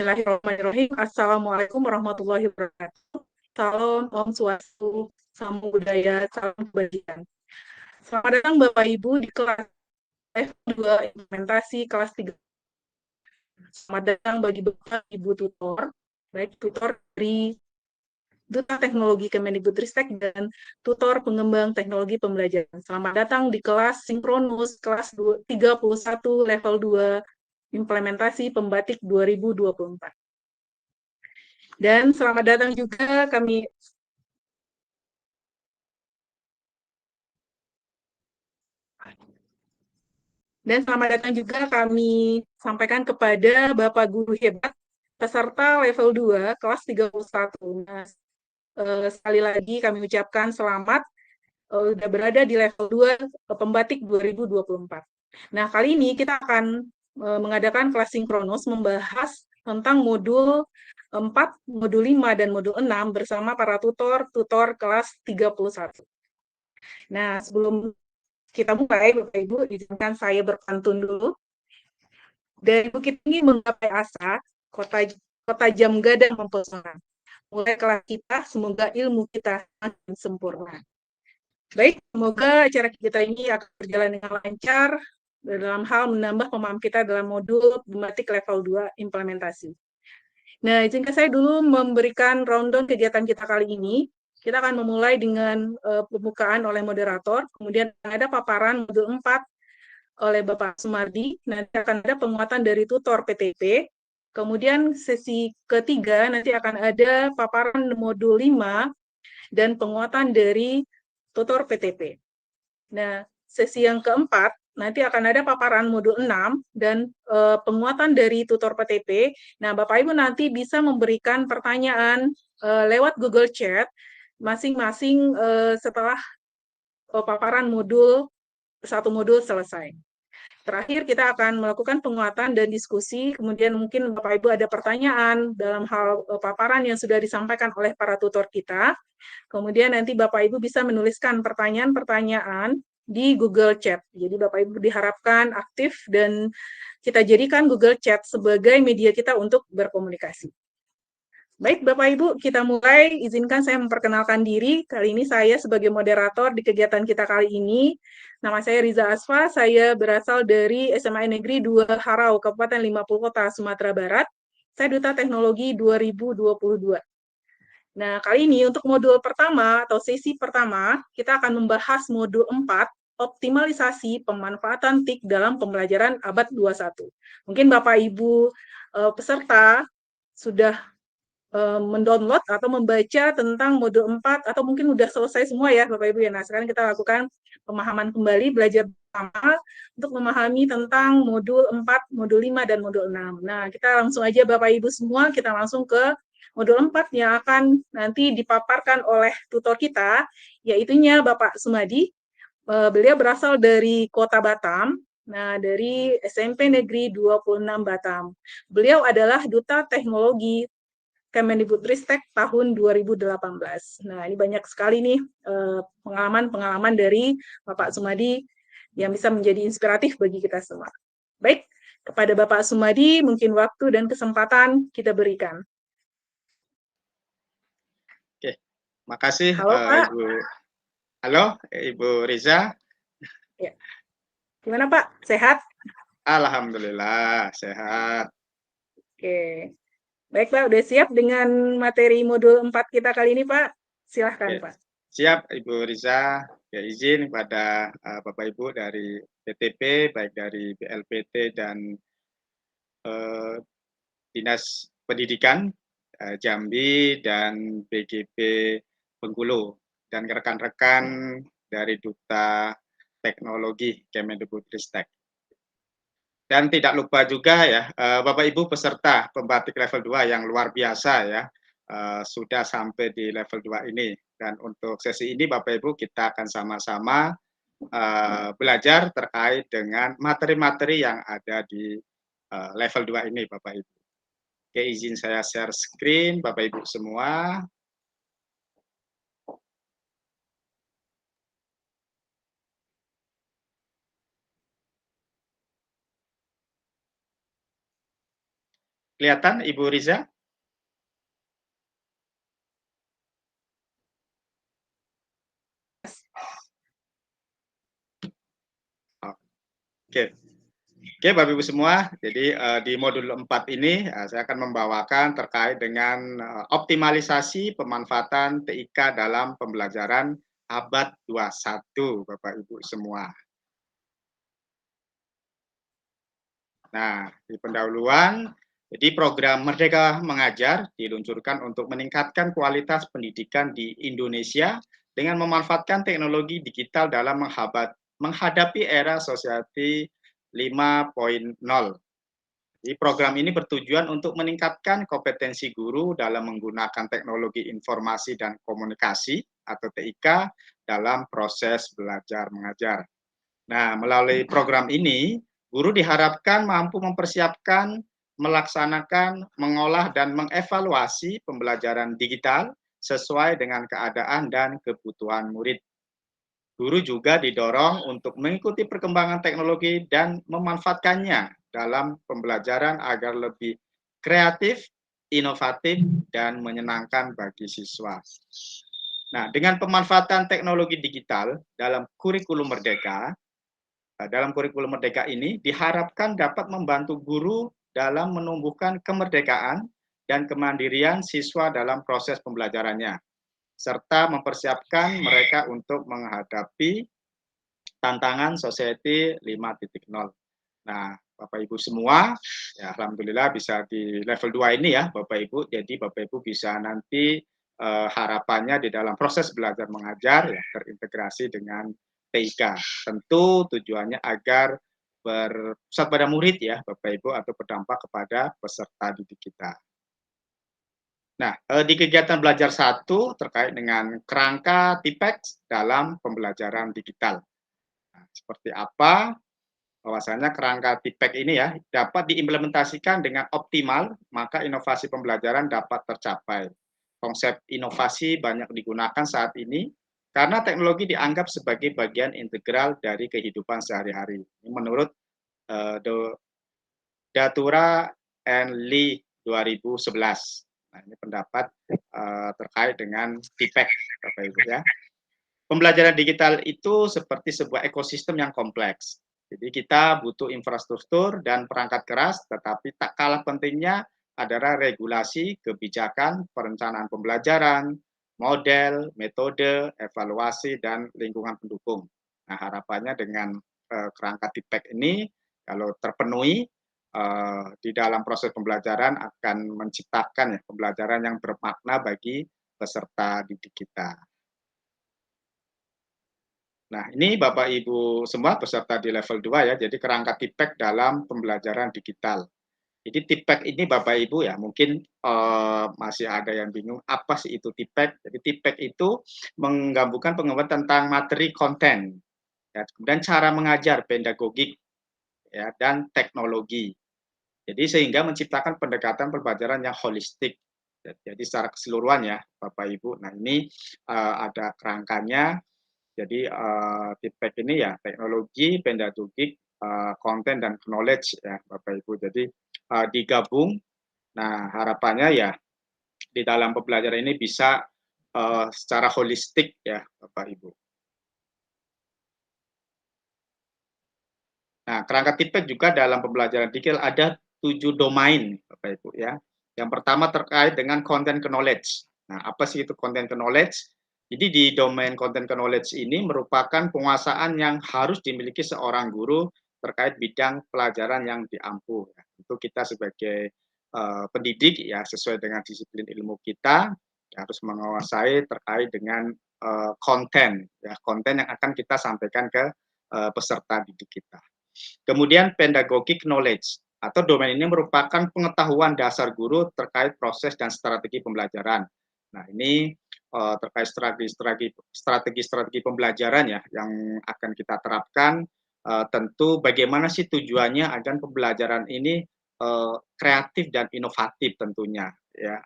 Bismillahirrahmanirrahim. Assalamualaikum warahmatullahi wabarakatuh. Salam, Om Swastiastu, Salam Budaya, Salam Kebajikan. Selamat datang Bapak Ibu di kelas F2 implementasi kelas 3. Selamat datang bagi Bapak Ibu tutor, baik tutor dari Duta Teknologi Kemendikbudristek dan tutor pengembang teknologi pembelajaran. Selamat datang di kelas sinkronus kelas 31 level 2 implementasi pembatik 2024. Dan selamat datang juga kami sampaikan kepada Bapak Guru Hebat peserta level 2 kelas 31. Nah, sekali lagi kami ucapkan selamat sudah berada di level 2 pembatik 2024. Nah, kali ini kita akan mengadakan kelas sinkronus membahas tentang modul 4, modul 5, dan modul 6 bersama para tutor kelas 31. Nah, sebelum kita mulai, Bapak Ibu, izinkan saya berpantun dulu. Dari Bukit Tinggi menggapai asa, kota Jamga dan mempesona. Mulai kelas kita, semoga ilmu kita semakin sempurna. Baik, semoga acara kita ini akan berjalan dengan lancar dalam hal menambah pemahaman kita dalam modul pembatik level 2 implementasi. Nah, izinkan saya dulu memberikan rundown kegiatan kita kali ini. Kita akan memulai dengan pembukaan oleh moderator, kemudian ada paparan modul 4 oleh Bapak Sumardi, nanti akan ada penguatan dari tutor PTP, kemudian sesi ketiga nanti akan ada paparan modul 5 dan penguatan dari tutor PTP. Nah, sesi yang keempat nanti akan ada paparan modul 6 dan penguatan dari tutor PTP. Nah, Bapak Ibu nanti bisa memberikan pertanyaan lewat Google Chat masing-masing setelah paparan satu modul selesai. Terakhir, kita akan melakukan penguatan dan diskusi, kemudian mungkin Bapak Ibu ada pertanyaan dalam hal paparan yang sudah disampaikan oleh para tutor kita. Kemudian nanti Bapak Ibu bisa menuliskan pertanyaan-pertanyaan di Google Chat. Jadi Bapak Ibu diharapkan aktif dan kita jadikan Google Chat sebagai media kita untuk berkomunikasi. Baik, Bapak Ibu, kita mulai. Izinkan saya memperkenalkan diri. Kali ini saya sebagai moderator di kegiatan kita kali ini. Nama saya Riza Asfa, saya berasal dari SMA Negeri 2 Harau, Kabupaten 50 Kota, Sumatera Barat. Saya Duta Teknologi 2022. Nah, kali ini untuk modul pertama atau sesi pertama, kita akan membahas modul 4, optimalisasi pemanfaatan TIK dalam pembelajaran abad 21. Mungkin Bapak Ibu peserta sudah mendownload atau membaca tentang modul 4 atau mungkin sudah selesai semua ya Bapak Ibu ya. Nah, sekarang kita lakukan pemahaman kembali, belajar bersama untuk memahami tentang modul 4, modul 5, dan modul 6. Nah, kita langsung aja Bapak Ibu semua, kita langsung ke modul 4 yang akan nanti dipaparkan oleh tutor kita, yaitunya Bapak Sumadi. Beliau berasal dari Kota Batam, nah dari SMP Negeri 26 Batam. Beliau adalah Duta Teknologi Kemendikbudristek tahun 2018. Nah, ini banyak sekali nih pengalaman-pengalaman dari Bapak Sumadi yang bisa menjadi inspiratif bagi kita semua. Baik, kepada Bapak Sumadi, mungkin waktu dan kesempatan kita berikan. Oke, makasih Halo, Pak. Ibu. Halo, Ibu Riza. Ya. Gimana Pak? Sehat? Alhamdulillah, sehat. Oke. Baik Pak, udah siap dengan materi modul 4 kita kali ini Pak? Silahkan Oke. Pak. Siap Ibu Riza, ya izin kepada Bapak Ibu dari PTP, baik dari BLPT dan Dinas Pendidikan Jambi dan BGP Bengkulu, dan rekan-rekan dari Duta Teknologi Kemendikbudristek. Dan tidak lupa juga ya, Bapak Ibu peserta pembatik level 2 yang luar biasa ya, sudah sampai di level 2 ini. Dan untuk sesi ini Bapak Ibu kita akan sama-sama belajar terkait dengan materi-materi yang ada di level 2 ini Bapak Ibu. Oke, izin saya share screen Bapak Ibu semua. kelihatan Ibu Riza? Oke. Oke, Bapak Ibu semua. Jadi di modul 4 ini saya akan membawakan terkait dengan optimalisasi pemanfaatan TIK dalam pembelajaran abad 21, Bapak Ibu semua. Nah, di pendahuluan, jadi program Merdeka Mengajar diluncurkan untuk meningkatkan kualitas pendidikan di Indonesia dengan memanfaatkan teknologi digital dalam menghadapi era society 5.0. Jadi program ini bertujuan untuk meningkatkan kompetensi guru dalam menggunakan teknologi informasi dan komunikasi atau TIK dalam proses belajar mengajar. Nah, melalui program ini, guru diharapkan mampu mempersiapkan, melaksanakan, mengolah, dan mengevaluasi pembelajaran digital sesuai dengan keadaan dan kebutuhan murid. Guru juga didorong untuk mengikuti perkembangan teknologi dan memanfaatkannya dalam pembelajaran agar lebih kreatif, inovatif, dan menyenangkan bagi siswa. Nah, dengan pemanfaatan teknologi digital dalam kurikulum Merdeka, ini diharapkan dapat membantu guru dalam menumbuhkan kemerdekaan dan kemandirian siswa dalam proses pembelajarannya, serta mempersiapkan mereka untuk menghadapi tantangan society 5.0. Nah, Bapak Ibu semua, ya alhamdulillah bisa di level 2 ini ya Bapak Ibu. Jadi Bapak Ibu bisa nanti harapannya di dalam proses belajar mengajar ya terintegrasi dengan TIK. Tentu tujuannya agar berpusat pada murid ya Bapak Ibu atau berdampak kepada peserta didik kita. Nah, di kegiatan belajar 1 terkait dengan kerangka TIPEX dalam pembelajaran digital. Nah, seperti apa? Bahwasanya kerangka TIPEX ini ya dapat diimplementasikan dengan optimal, maka inovasi pembelajaran dapat tercapai. Konsep inovasi banyak digunakan saat ini karena teknologi dianggap sebagai bagian integral dari kehidupan sehari-hari. Menurut Datura and Lee 2011. Nah, ini pendapat terkait dengan TIPEX, Bapak Ibu ya. Pembelajaran digital itu seperti sebuah ekosistem yang kompleks. Jadi kita butuh infrastruktur dan perangkat keras, tetapi tak kalah pentingnya adalah regulasi, kebijakan, perencanaan pembelajaran, model, metode, evaluasi, dan lingkungan pendukung. Nah, harapannya dengan kerangka TIPEX ini, kalau terpenuhi, di dalam proses pembelajaran akan menciptakan ya, pembelajaran yang bermakna bagi peserta didik kita. Nah, ini Bapak Ibu semua peserta di level 2 ya, jadi kerangka TIPEX dalam pembelajaran digital. Jadi TIPEX ini Bapak Ibu ya, mungkin masih ada yang bingung apa sih itu TIPEX. Jadi TIPEX itu menggabungkan pengembangan tentang materi konten, ya, kemudian cara mengajar pedagogik, ya, dan teknologi. Jadi sehingga menciptakan pendekatan pembelajaran yang holistik. Jadi secara keseluruhan ya Bapak Ibu. Nah ini ada kerangkanya. Jadi TIPEX ini ya teknologi, pedagogik, konten dan knowledge ya Bapak Ibu. Jadi digabung. Nah harapannya ya di dalam pembelajaran ini bisa secara holistik ya Bapak Ibu. Nah kerangka TIPEX juga dalam pembelajaran digital ada 7 domain Bapak Ibu ya. Yang pertama terkait dengan content knowledge. Nah apa sih itu content knowledge? Jadi di domain content knowledge ini merupakan penguasaan yang harus dimiliki seorang guru terkait bidang pelajaran yang diampu. Itu kita sebagai pendidik ya sesuai dengan disiplin ilmu kita ya, harus menguasai terkait dengan konten ya konten yang akan kita sampaikan ke peserta didik kita. Kemudian pedagogic knowledge atau domain ini merupakan pengetahuan dasar guru terkait proses dan strategi pembelajaran. Nah, ini terkait strategi pembelajaran ya yang akan kita terapkan. Tentu bagaimana sih tujuannya agar pembelajaran ini kreatif dan inovatif tentunya ya.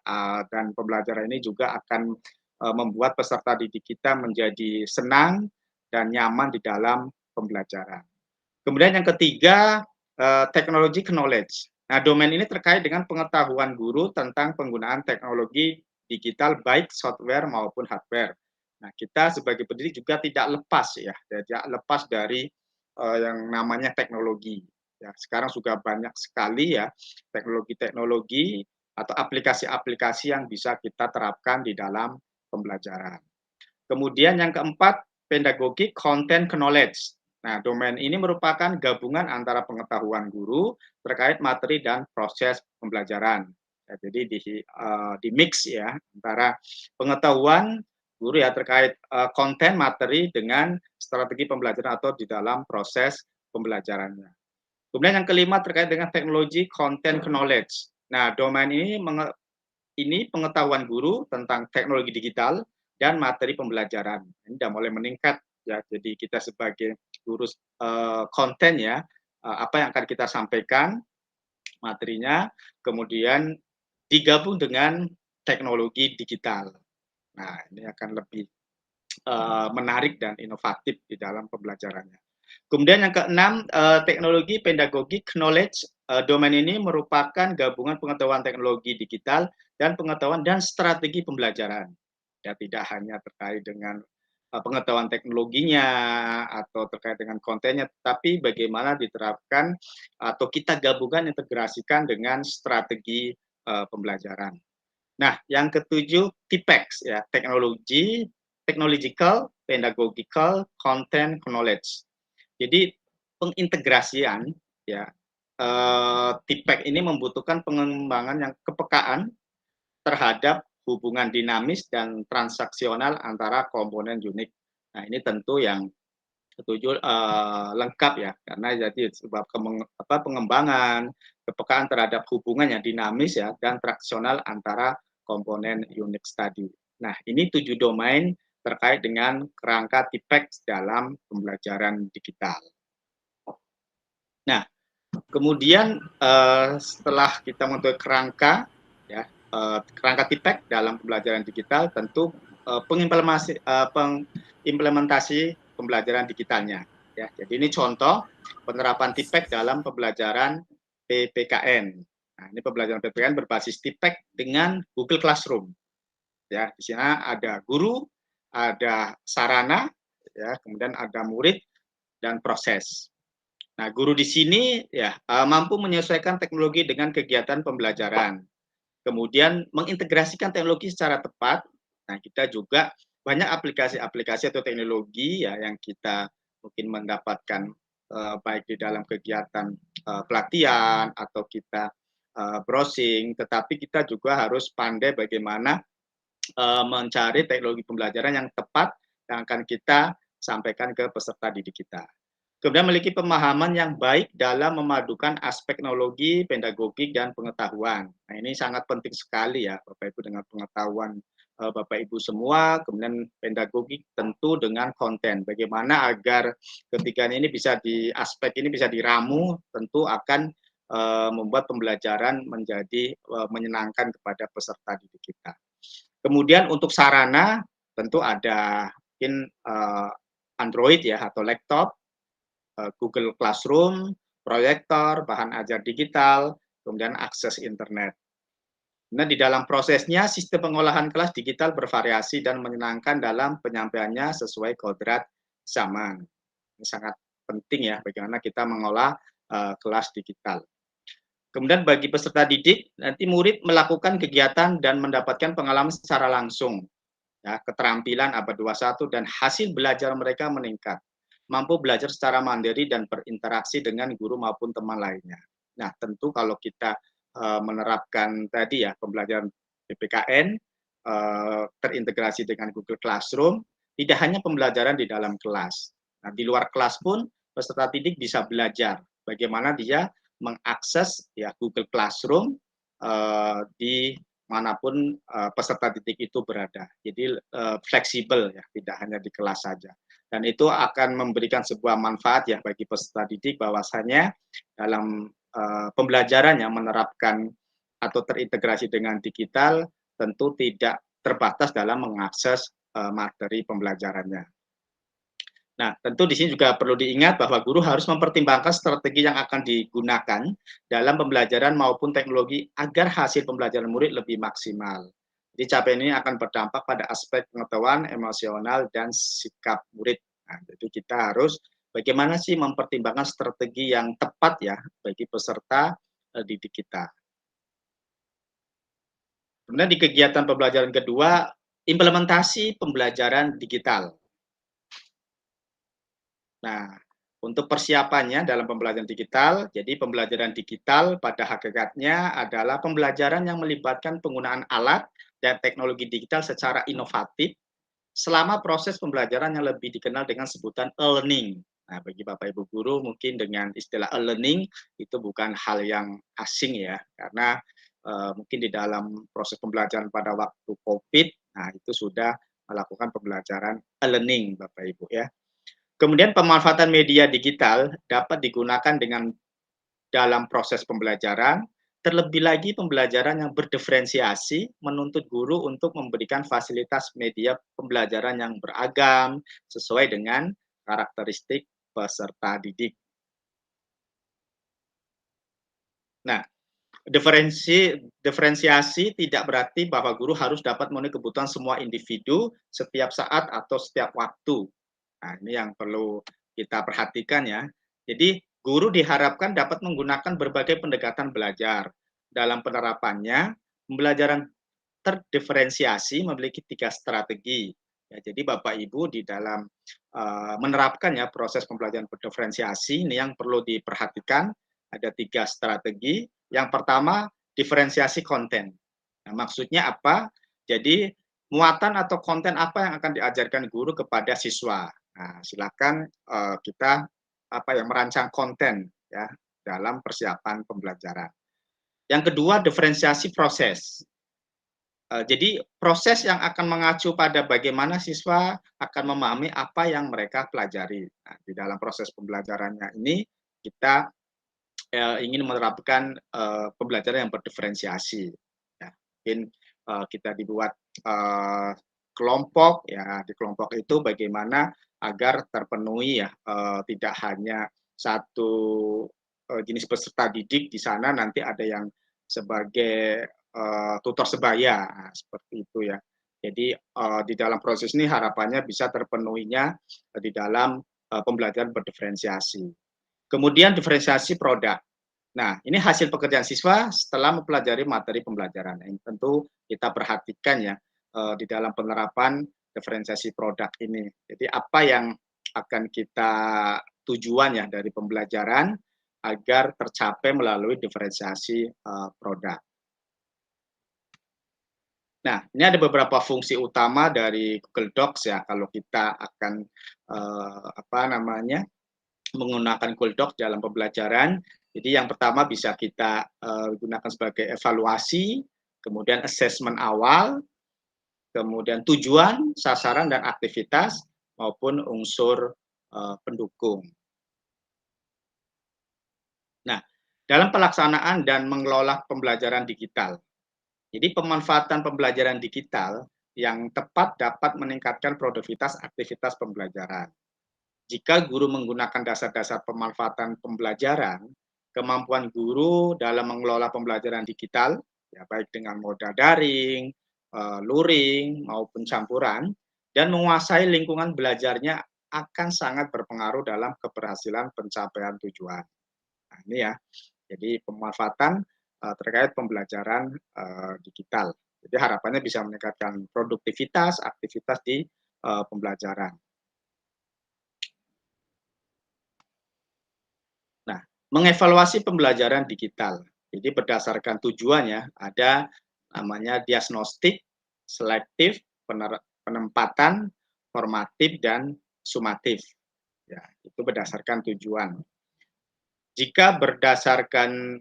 Dan pembelajaran ini juga akan membuat peserta didik kita menjadi senang dan nyaman di dalam pembelajaran. Kemudian yang ketiga, technology knowledge Nah, domain ini terkait dengan pengetahuan guru tentang penggunaan teknologi digital baik software maupun hardware. Nah, kita sebagai pendidik juga tidak lepas ya, tidak lepas dari yang namanya teknologi. Ya, sekarang juga banyak sekali ya teknologi-teknologi atau aplikasi-aplikasi yang bisa kita terapkan di dalam pembelajaran. Kemudian yang keempat, pedagogi content knowledge. Nah, domain ini merupakan gabungan antara pengetahuan guru terkait materi dan proses pembelajaran. Ya, jadi di mix ya antara pengetahuan guru ya terkait konten materi dengan strategi pembelajaran atau di dalam proses pembelajarannya. Kemudian yang kelima terkait dengan teknologi content knowledge. Nah, domain ini pengetahuan guru tentang teknologi digital dan materi pembelajaran. Ini sudah mulai meningkat ya. Jadi kita sebagai guru konten ya, apa yang akan kita sampaikan materinya, kemudian digabung dengan teknologi digital. Nah, ini akan lebih menarik dan inovatif di dalam pembelajarannya. Kemudian yang keenam, teknologi pedagogi knowledge. Domain ini merupakan gabungan pengetahuan teknologi digital dan pengetahuan dan strategi pembelajaran. Ya, tidak hanya terkait dengan pengetahuan teknologinya atau terkait dengan kontennya, tapi bagaimana diterapkan atau kita gabungkan integrasikan dengan strategi pembelajaran. Nah, yang ketujuh, TPEX ya, teknologi, technological, pedagogical, content knowledge. Jadi pengintegrasian ya TPEX ini membutuhkan pengembangan yang kepekaan terhadap hubungan dinamis dan transaksional antara komponen unik. Nah, ini tentu yang ketujuh lengkap ya, karena jadi sebab pengembangan kepekaan terhadap hubungan yang dinamis ya dan transaksional antara komponen Unix tadi. Nah, ini 7 domain terkait dengan kerangka TPEX dalam pembelajaran digital. Nah, kemudian setelah kita membentuk kerangka ya, kerangka TPEX dalam pembelajaran digital, tentu pengimplementasi pembelajaran digitalnya. Ya, jadi ini contoh penerapan TPEX dalam pembelajaran PPKN. Nah, ini pembelajaran PPKN berbasis TPEX dengan Google Classroom. Ya, di sini ada guru, ada sarana, ya, kemudian ada murid dan proses. Nah, guru di sini ya mampu menyesuaikan teknologi dengan kegiatan pembelajaran. Kemudian mengintegrasikan teknologi secara tepat. Nah, kita juga banyak aplikasi-aplikasi atau teknologi ya yang kita mungkin mendapatkan baik di dalam kegiatan pelatihan atau kita browsing, tetapi kita juga harus pandai bagaimana mencari teknologi pembelajaran yang tepat yang akan kita sampaikan ke peserta didik kita. Kemudian memiliki pemahaman yang baik dalam memadukan aspek teknologi, pedagogik, dan pengetahuan. Nah, ini sangat penting sekali ya, Bapak Ibu, dengan pengetahuan Bapak Ibu semua, kemudian pedagogik tentu dengan konten. Bagaimana agar ketiganya ini bisa aspek ini bisa diramu, tentu akan membuat pembelajaran menjadi menyenangkan kepada peserta didik kita. Kemudian untuk sarana tentu ada mungkin Android ya atau laptop, Google Classroom, proyektor, bahan ajar digital, kemudian akses internet. Nah, di dalam prosesnya sistem pengolahan kelas digital bervariasi dan menyenangkan dalam penyampaiannya sesuai kodrat zaman. Ini sangat penting ya bagaimana kita mengolah kelas digital. Kemudian bagi peserta didik, nanti murid melakukan kegiatan dan mendapatkan pengalaman secara langsung. Ya, keterampilan abad 21 dan hasil belajar mereka meningkat. Mampu belajar secara mandiri dan berinteraksi dengan guru maupun teman lainnya. Nah, tentu kalau kita menerapkan tadi ya pembelajaran PPKN terintegrasi dengan Google Classroom, tidak hanya pembelajaran di dalam kelas. Nah, di luar kelas pun peserta didik bisa belajar bagaimana dia mengakses ya Google Classroom di manapun peserta didik itu berada. Jadi fleksibel ya, tidak hanya di kelas saja. Dan itu akan memberikan sebuah manfaat ya bagi peserta didik bahwasanya dalam pembelajaran yang menerapkan atau terintegrasi dengan digital tentu tidak terbatas dalam mengakses materi pembelajarannya. Nah, tentu di sini juga perlu diingat bahwa guru harus mempertimbangkan strategi yang akan digunakan dalam pembelajaran maupun teknologi agar hasil pembelajaran murid lebih maksimal. Jadi capaian ini akan berdampak pada aspek pengetahuan, emosional, dan sikap murid. Nah, jadi kita harus bagaimana sih mempertimbangkan strategi yang tepat ya bagi peserta didik kita. Kemudian di kegiatan pembelajaran kedua, implementasi pembelajaran digital. Nah, untuk persiapannya dalam pembelajaran digital, jadi pembelajaran digital pada hakikatnya adalah pembelajaran yang melibatkan penggunaan alat dan teknologi digital secara inovatif selama proses pembelajaran yang lebih dikenal dengan sebutan e-learning. Nah, bagi Bapak Ibu guru mungkin dengan istilah e-learning itu bukan hal yang asing ya, karena mungkin di dalam proses pembelajaran pada waktu COVID, nah itu sudah melakukan pembelajaran e-learning Bapak Ibu ya. Kemudian pemanfaatan media digital dapat digunakan dengan dalam proses pembelajaran, terlebih lagi pembelajaran yang berdiferensiasi menuntut guru untuk memberikan fasilitas media pembelajaran yang beragam sesuai dengan karakteristik peserta didik. Nah, diferensiasi tidak berarti bahwa guru harus dapat memenuhi kebutuhan semua individu setiap saat atau setiap waktu. Nah, ini yang perlu kita perhatikan ya. Jadi, guru diharapkan dapat menggunakan berbagai pendekatan belajar. Dalam penerapannya, pembelajaran terdiferensiasi memiliki 3 strategi. Ya, jadi Bapak Ibu di dalam menerapkan ya proses pembelajaran berdiferensiasi ini yang perlu diperhatikan ada 3 strategi. Yang pertama, diferensiasi konten. Nah, maksudnya apa? Jadi muatan atau konten apa yang akan diajarkan guru kepada siswa. Nah, silakan kita merancang konten ya dalam persiapan pembelajaran. Yang kedua, diferensiasi proses. Jadi proses yang akan mengacu pada bagaimana siswa akan memahami apa yang mereka pelajari. Nah, di dalam proses pembelajarannya ini kita ingin menerapkan pembelajaran yang berdiferensiasi. Ya, mungkin kita dibuat kelompok ya di kelompok itu bagaimana agar terpenuhi ya tidak hanya satu jenis peserta didik di sana nanti ada yang sebagai tutor sebaya nah, seperti itu ya. Jadi di dalam proses ini harapannya bisa terpenuhinya di dalam pembelajaran berdiferensiasi. Kemudian diferensiasi produk. Nah, ini hasil pekerjaan siswa setelah mempelajari materi pembelajaran. Yang tentu kita perhatikan ya di dalam penerapan diferensiasi produk ini. Jadi apa yang akan kita tujuan ya dari pembelajaran agar tercapai melalui diferensiasi produk. Nah, ini ada beberapa fungsi utama dari Google Docs ya kalau kita akan menggunakan Google Docs dalam pembelajaran. Jadi yang pertama bisa kita gunakan sebagai evaluasi, kemudian assessment awal, kemudian tujuan, sasaran dan aktivitas maupun unsur pendukung. Nah, dalam pelaksanaan dan mengelola pembelajaran digital. Jadi pemanfaatan pembelajaran digital yang tepat dapat meningkatkan produktivitas aktivitas pembelajaran. Jika guru menggunakan dasar-dasar pemanfaatan pembelajaran, kemampuan guru dalam mengelola pembelajaran digital, ya baik dengan moda daring, luring, maupun campuran, dan menguasai lingkungan belajarnya akan sangat berpengaruh dalam keberhasilan pencapaian tujuan. Nah, ini ya, jadi pemanfaatan terkait pembelajaran digital. Jadi harapannya bisa meningkatkan produktivitas, aktivitas di pembelajaran. Nah, mengevaluasi pembelajaran digital. Jadi berdasarkan tujuannya ada namanya diagnostik, selektif, penempatan, formatif, dan sumatif. Ya, itu berdasarkan tujuan. Jika berdasarkan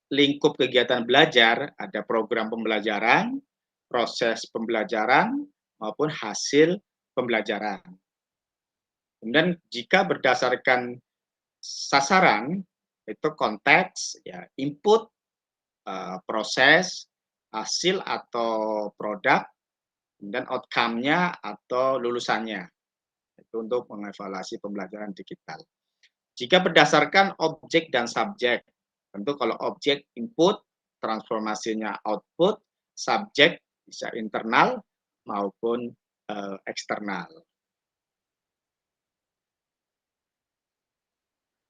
lingkup kegiatan belajar, ada program pembelajaran, proses pembelajaran, maupun hasil pembelajaran. Kemudian jika berdasarkan sasaran, itu konteks, ya, input, proses, hasil atau produk, dan outcome-nya atau lulusannya. itu untuk mengevaluasi pembelajaran digital. Jika berdasarkan objek dan subjek, tentu kalau objek input, transformasinya output, subjek bisa internal maupun eksternal.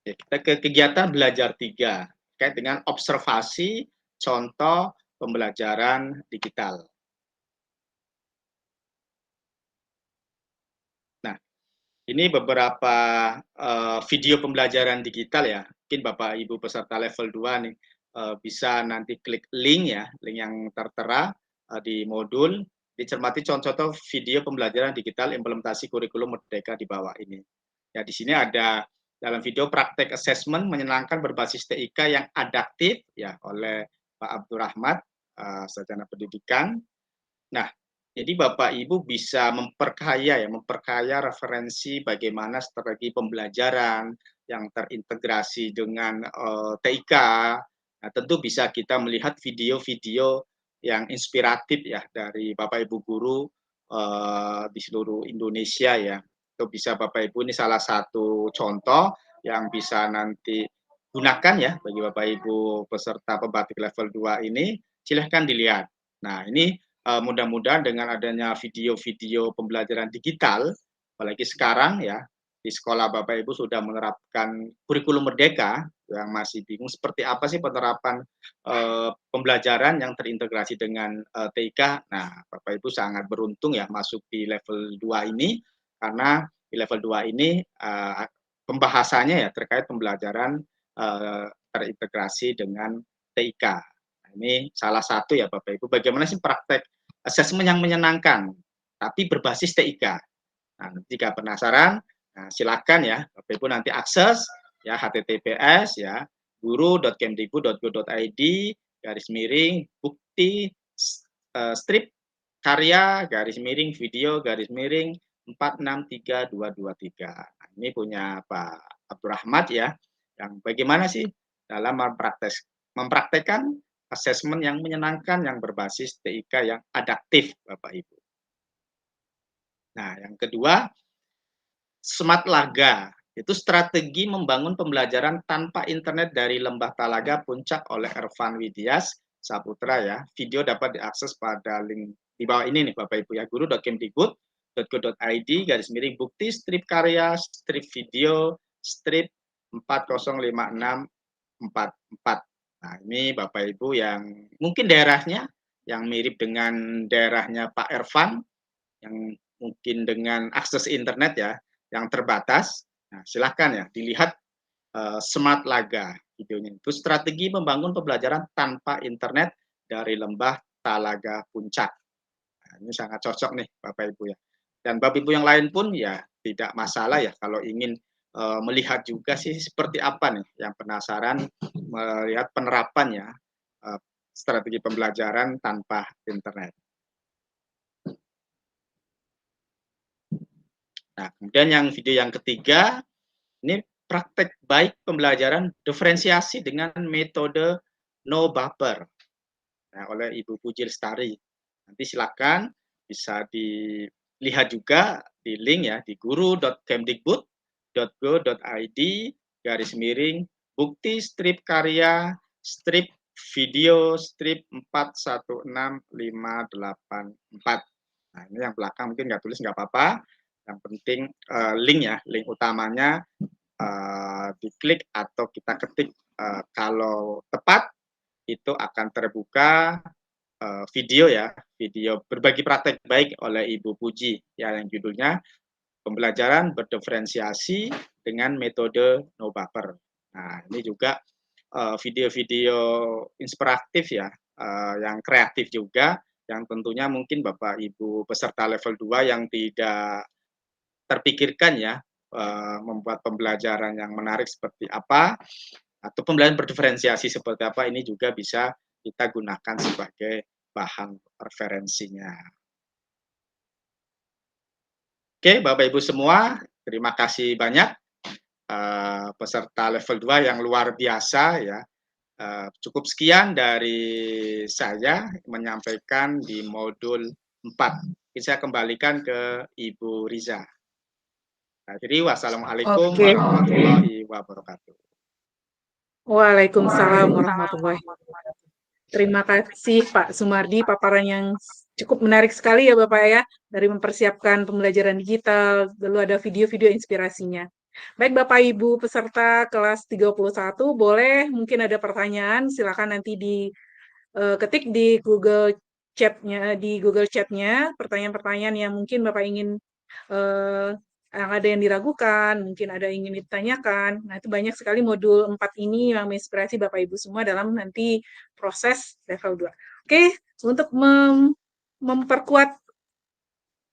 Oke, kita ke kegiatan belajar 3 terkait dengan observasi contoh pembelajaran digital. Nah, ini beberapa video pembelajaran digital ya. Mungkin Bapak Ibu peserta level 2 nih bisa nanti klik link ya, link yang tertera di modul, dicermati contoh-contoh video pembelajaran digital implementasi kurikulum Merdeka di bawah ini. Ya, di sini ada dalam video praktek assessment menyenangkan berbasis TIK yang adaptif ya oleh Pak Abdurrahmat, sarjana pendidikan. Nah, jadi Bapak Ibu bisa memperkaya referensi bagaimana strategi pembelajaran yang terintegrasi dengan TIK. Nah, tentu bisa kita melihat video-video yang inspiratif ya dari Bapak Ibu guru di seluruh Indonesia ya. Itu bisa Bapak Ibu, ini salah satu contoh yang bisa nanti gunakan ya bagi Bapak Ibu peserta pembatik level 2 ini, silahkan dilihat. Nah, ini mudah-mudahan dengan adanya video-video pembelajaran digital, apalagi sekarang ya, di sekolah Bapak Ibu sudah menerapkan kurikulum Merdeka, yang masih bingung seperti apa sih penerapan pembelajaran yang terintegrasi dengan TIK. Nah, Bapak Ibu sangat beruntung ya masuk di level 2 ini, karena di level 2 ini pembahasannya ya terkait pembelajaran terintegrasi dengan TIK. Nah, ini salah satu ya Bapak Ibu, bagaimana sih praktek assessment yang menyenangkan, tapi berbasis TIK. Nah, jika penasaran, nah, silakan ya, Bapak Ibu nanti akses ya https ya guru.kemdikbud.go.id /bukti strip karya video /463 223. Nah, ini punya Pak Abdurrahmat ya, yang bagaimana sih dalam mempraktekkan asesmen yang menyenangkan yang berbasis TIK yang adaptif, Bapak Ibu. Nah, yang kedua, Smart Laga. Itu strategi membangun pembelajaran tanpa internet dari Lembah Talaga Puncak oleh Ervan Widias Saputra ya. Video dapat diakses pada link di bawah ini nih Bapak Ibu ya, guru.kemdikbud.go.id /bukti strip karya strip video strip 405644. Nah, ini Bapak Ibu yang mungkin daerahnya yang mirip dengan daerahnya Pak Ervan, yang mungkin dengan akses internet ya yang terbatas. Nah, silakan ya dilihat Smart Laga videonya. Itu strategi membangun pembelajaran tanpa internet dari Lembah Talaga Puncak. Nah, ini sangat cocok nih Bapak Ibu ya. Dan Bapak Ibu yang lain pun ya tidak masalah ya kalau ingin melihat juga sih seperti apa nih yang penasaran melihat penerapannya strategi pembelajaran tanpa internet. Nah, kemudian yang video yang ketiga, ini praktek baik pembelajaran diferensiasi dengan metode no baper oleh Ibu Puji Lestari. Nanti silakan bisa dilihat juga di link ya di guru.kemdikbud.go.id /bukti strip karya strip video strip 416584. Nah, ini yang belakang mungkin nggak tulis nggak apa-apa. Yang penting link ya, link utamanya diklik atau kita ketik kalau tepat itu akan terbuka video ya, video berbagi praktek baik oleh Ibu Puji ya yang judulnya pembelajaran berdiferensiasi dengan metode no baper. Nah, ini juga video-video inspiratif ya, yang kreatif juga, yang tentunya mungkin Bapak Ibu peserta level 2 yang tidak terpikirkan ya membuat pembelajaran yang menarik seperti apa atau pembelajaran berdiferensiasi seperti apa, ini juga bisa kita gunakan sebagai bahan referensinya. Oke, Bapak Ibu semua, terima kasih banyak peserta level 2 yang luar biasa ya. Cukup sekian dari saya menyampaikan di modul 4. Saya kembalikan ke Ibu Riza. Nah, jadi wassalamualaikum Oke. warahmatullahi wabarakatuh. Waalaikumsalam warahmatullahi wabarakatuh. Terima kasih Pak Sumardi, paparan yang cukup menarik sekali ya Bapak ya, dari mempersiapkan pembelajaran digital, lalu ada video-video inspirasinya. Baik Bapak Ibu peserta kelas 31, boleh mungkin ada pertanyaan, silakan nanti ketik di Google Chat-nya, pertanyaan-pertanyaan yang mungkin Bapak ingin eh, yang ada yang diragukan, mungkin ada yang ingin ditanyakan. Nah, itu banyak sekali modul 4 ini yang menginspirasi Bapak Ibu semua dalam nanti proses level 2. Oke, untuk memperkuat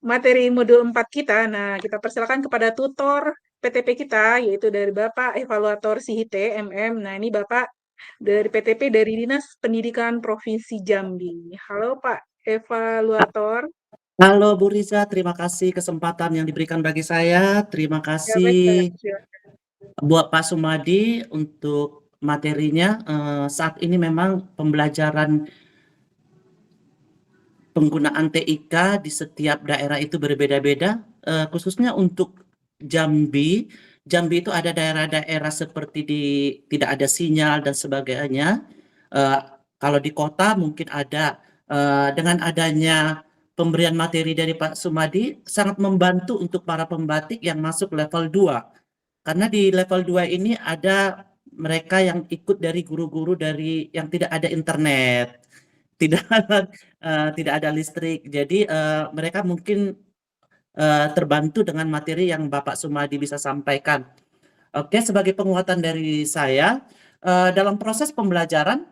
materi modul 4 kita, nah kita persilakan kepada tutor PTP kita, yaitu dari Bapak Evaluator Sihite, MM. Nah, ini Bapak dari PTP dari Dinas Pendidikan Provinsi Jambi. Halo Pak Evaluator. Halo Bu Riza, terima kasih kesempatan yang diberikan bagi saya. Terima Ya, baik, Pak. kasih buat Pak Sumadi untuk materinya. Saat ini memang pembelajaran penggunaan TIK di setiap daerah itu berbeda-beda, khususnya untuk Jambi. Jambi itu ada daerah-daerah seperti tidak ada sinyal dan sebagainya. Eh, Kalau di kota mungkin ada, dengan adanya pemberian materi dari Pak Sumadi sangat membantu untuk para pembatik yang masuk level 2. Karena di level 2 ini ada mereka yang ikut dari guru-guru dari yang tidak ada internet, tidak tidak ada listrik. Jadi mereka mungkin terbantu dengan materi yang Bapak Sumadi bisa sampaikan. Oke, sebagai penguatan dari saya, dalam proses pembelajaran,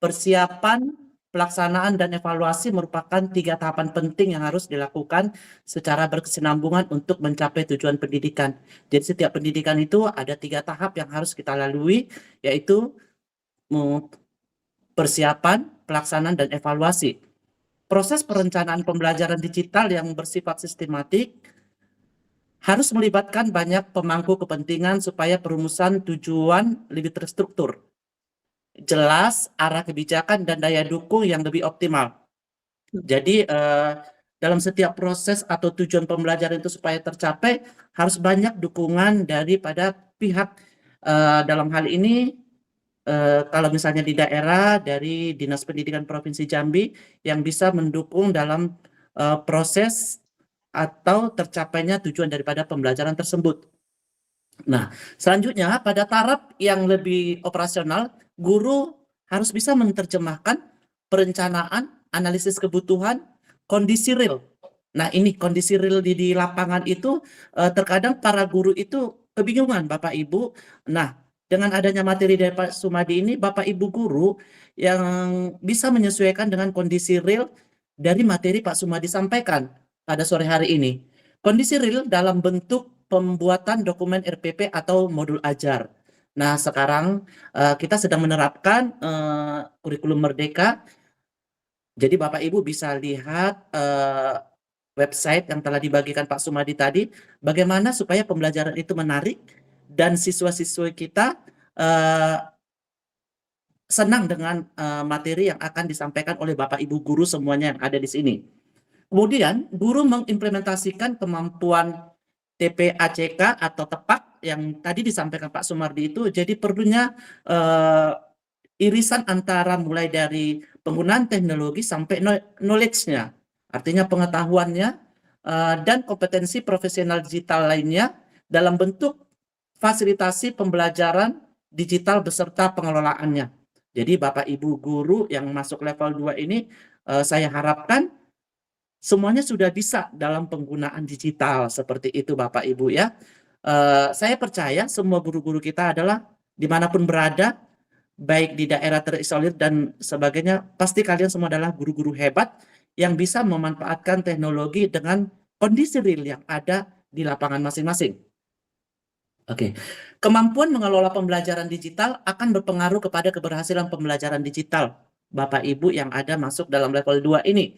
persiapan, pelaksanaan, dan evaluasi merupakan 3 tahapan penting yang harus dilakukan secara berkesinambungan untuk mencapai tujuan pendidikan. Jadi setiap pendidikan itu ada 3 tahap yang harus kita lalui, yaitu persiapan, pelaksanaan, dan evaluasi. Proses perencanaan pembelajaran digital yang bersifat sistematik harus melibatkan banyak pemangku kepentingan supaya perumusan tujuan lebih terstruktur, jelas arah kebijakan dan daya dukung yang lebih optimal. Jadi dalam setiap proses atau tujuan pembelajaran itu supaya tercapai harus banyak dukungan daripada pihak, dalam hal ini kalau misalnya di daerah dari Dinas Pendidikan Provinsi Jambi yang bisa mendukung dalam proses atau tercapainya tujuan daripada pembelajaran tersebut. Nah, selanjutnya pada taraf yang lebih operasional, guru harus bisa menerjemahkan perencanaan, analisis kebutuhan, kondisi real. Nah, ini kondisi real di lapangan itu terkadang para guru itu kebingungan, Bapak Ibu. Nah, dengan adanya materi dari Pak Sumadi ini, Bapak Ibu guru yang bisa menyesuaikan dengan kondisi real dari materi Pak Sumadi sampaikan pada sore hari ini. Kondisi real dalam bentuk pembuatan dokumen RPP atau modul ajar. Nah, sekarang kita sedang menerapkan kurikulum Merdeka. Jadi Bapak Ibu bisa lihat website yang telah dibagikan Pak Sumadi tadi, bagaimana supaya pembelajaran itu menarik dan siswa-siswa kita senang dengan materi yang akan disampaikan oleh Bapak Ibu guru semuanya yang ada di sini. Kemudian guru mengimplementasikan kemampuan TPACK atau tepat yang tadi disampaikan Pak Sumardi itu, jadi perlunya irisan antara mulai dari penggunaan teknologi sampai knowledge-nya, artinya pengetahuannya dan kompetensi profesional digital lainnya dalam bentuk fasilitasi pembelajaran digital beserta pengelolaannya. Jadi Bapak Ibu guru yang masuk level 2 ini saya harapkan semuanya sudah bisa dalam penggunaan digital seperti itu Bapak Ibu ya. Saya percaya semua guru-guru kita adalah dimanapun berada, baik di daerah terisolir dan sebagainya, pasti kalian semua adalah guru-guru hebat yang bisa memanfaatkan teknologi dengan kondisi real yang ada di lapangan masing-masing. Oke, kemampuan mengelola pembelajaran digital akan berpengaruh kepada keberhasilan pembelajaran digital Bapak Ibu yang ada masuk dalam level 2 ini.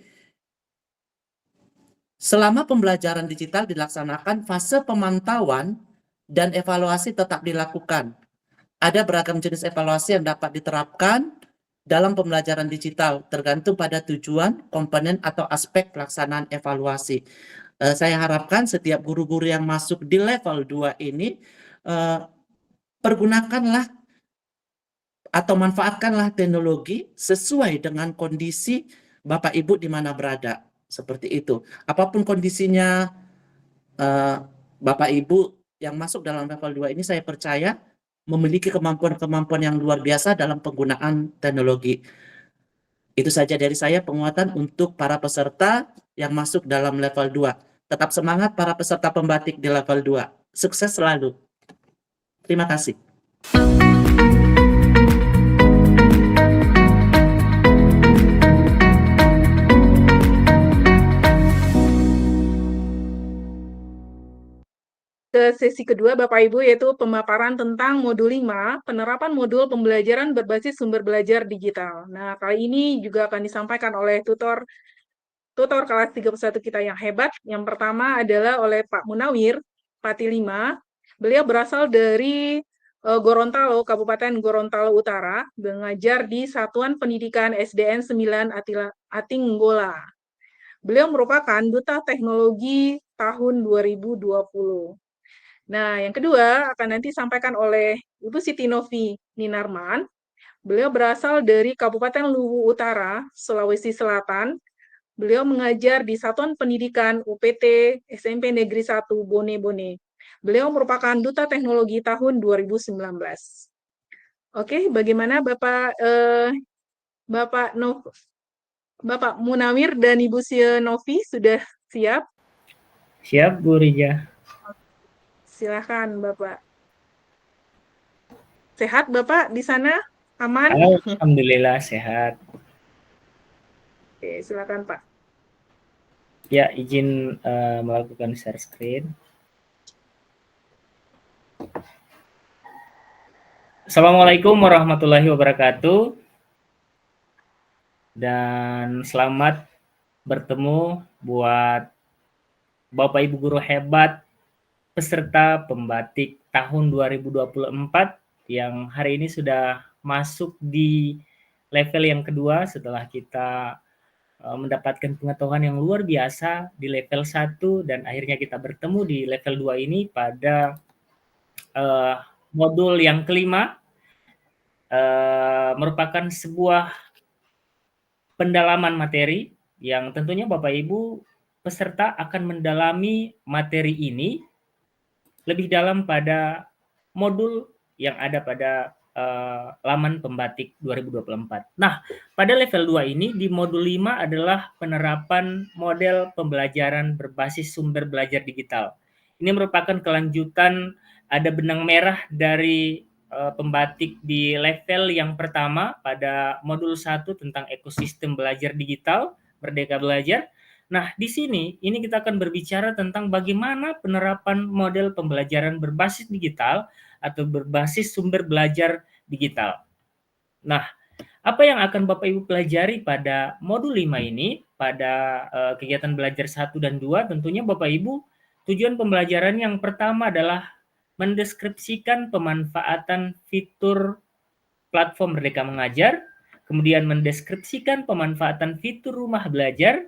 Selama pembelajaran digital dilaksanakan, fase pemantauan dan evaluasi tetap dilakukan. Ada beragam jenis evaluasi yang dapat diterapkan dalam pembelajaran digital, tergantung pada tujuan, komponen, atau aspek pelaksanaan evaluasi. Saya harapkan setiap guru-guru yang masuk di level 2 ini pergunakanlah atau manfaatkanlah teknologi sesuai dengan kondisi Bapak Ibu di mana berada. Seperti itu. Apapun kondisinya Bapak Ibu yang masuk dalam level 2 ini, saya percaya memiliki kemampuan-kemampuan yang luar biasa dalam penggunaan teknologi. Itu saja dari saya penguatan untuk para peserta yang masuk dalam level 2. Tetap semangat para peserta pembatik di level 2. Sukses selalu. Terima kasih. Ke sesi kedua Bapak Ibu, yaitu pemaparan tentang modul 5, penerapan modul pembelajaran berbasis sumber belajar digital. Nah, kali ini juga akan disampaikan oleh tutor kelas 31 kita yang hebat. Yang pertama adalah oleh Pak Munawir, Pati 5. Beliau berasal dari Gorontalo, Kabupaten Gorontalo Utara, mengajar di Satuan Pendidikan SDN 9 Atinggola. Beliau merupakan Duta Teknologi tahun 2020. Nah, yang kedua akan nanti disampaikan oleh Ibu Siti Novi Ninarman. Beliau berasal dari Kabupaten Luwu Utara, Sulawesi Selatan. Beliau mengajar di Satuan Pendidikan UPT SMP Negeri 1 Bone-Bone. Beliau merupakan Duta Teknologi tahun 2019. Oke, bagaimana Bapak Munawir dan Ibu Novi sudah siap? Siap, Bu Rija. Silakan, Bapak. Sehat, Bapak, di sana? Aman? Alhamdulillah sehat. Oke, silakan, Pak. Ya, izin melakukan share screen. Assalamualaikum warahmatullahi wabarakatuh. Dan selamat bertemu buat Bapak Ibu guru hebat peserta pembatik tahun 2024 yang hari ini sudah masuk di level yang kedua setelah kita mendapatkan pengetahuan yang luar biasa di level 1 dan akhirnya kita bertemu di level 2 ini pada modul yang kelima, merupakan sebuah pendalaman materi yang tentunya Bapak Ibu peserta akan mendalami materi ini lebih dalam pada modul yang ada pada laman pembatik 2024. Nah, pada level 2 ini di modul 5 adalah penerapan model pembelajaran berbasis sumber belajar digital. Ini merupakan kelanjutan ada benang merah dari pembatik di level yang pertama pada modul 1 tentang ekosistem belajar digital, Merdeka Belajar. Nah, di sini ini kita akan berbicara tentang bagaimana penerapan model pembelajaran berbasis digital atau berbasis sumber belajar digital. Nah, apa yang akan Bapak Ibu pelajari pada modul 5 ini, pada kegiatan belajar 1 dan 2, tentunya Bapak Ibu, tujuan pembelajaran yang pertama adalah mendeskripsikan pemanfaatan fitur platform Merdeka Mengajar, kemudian mendeskripsikan pemanfaatan fitur rumah belajar,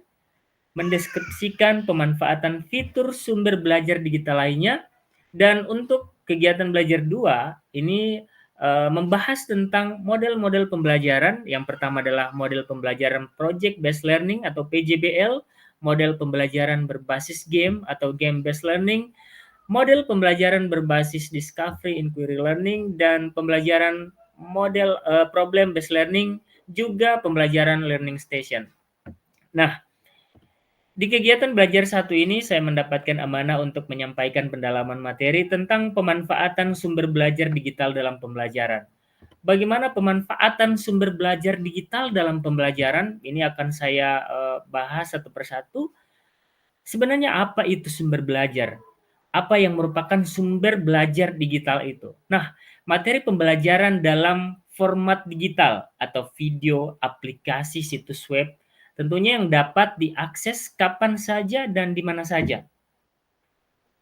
mendeskripsikan pemanfaatan fitur sumber belajar digital lainnya, dan untuk kegiatan belajar 2 ini membahas tentang model-model pembelajaran. Yang pertama adalah model pembelajaran Project Based Learning atau PJBL, model pembelajaran berbasis game atau Game Based Learning, model pembelajaran berbasis Discovery Inquiry Learning, dan pembelajaran model Problem Based Learning, juga pembelajaran Learning Station. Nah, di kegiatan belajar 1 ini saya mendapatkan amanah untuk menyampaikan pendalaman materi tentang pemanfaatan sumber belajar digital dalam pembelajaran. Bagaimana pemanfaatan sumber belajar digital dalam pembelajaran? Ini akan saya bahas satu persatu. Sebenarnya apa itu sumber belajar? Apa yang merupakan sumber belajar digital itu? Nah, materi pembelajaran dalam format digital atau video, aplikasi, situs web, tentunya yang dapat diakses kapan saja dan di mana saja.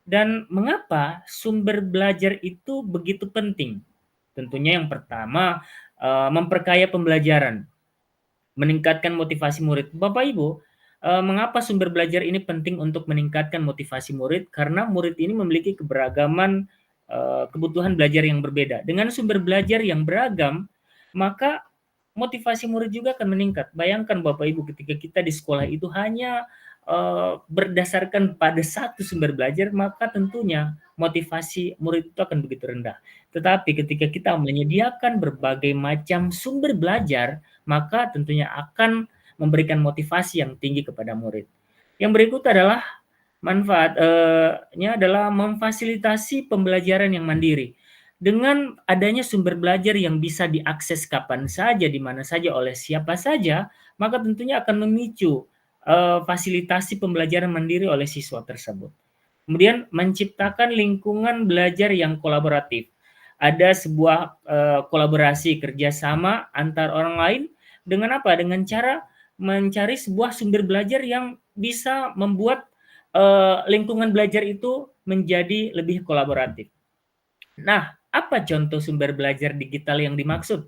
Dan mengapa sumber belajar itu begitu penting? Tentunya yang pertama, memperkaya pembelajaran, meningkatkan motivasi murid. Bapak Ibu, mengapa sumber belajar ini penting untuk meningkatkan motivasi murid? Karena murid ini memiliki keberagaman kebutuhan belajar yang berbeda. Dengan sumber belajar yang beragam, maka motivasi murid juga akan meningkat. Bayangkan Bapak Ibu, ketika kita di sekolah itu hanya berdasarkan pada satu sumber belajar, maka tentunya motivasi murid itu akan begitu rendah. Tetapi ketika kita menyediakan berbagai macam sumber belajar, maka tentunya akan memberikan motivasi yang tinggi kepada murid. Yang berikut adalah manfaatnya adalah memfasilitasi pembelajaran yang mandiri. Dengan adanya sumber belajar yang bisa diakses kapan saja, di mana saja, oleh siapa saja, maka tentunya akan memicu fasilitasi pembelajaran mandiri oleh siswa tersebut. Kemudian menciptakan lingkungan belajar yang kolaboratif. Ada sebuah kolaborasi kerjasama antar orang lain dengan apa? Dengan cara mencari sebuah sumber belajar yang bisa membuat lingkungan belajar itu menjadi lebih kolaboratif. Nah, apa contoh sumber belajar digital yang dimaksud?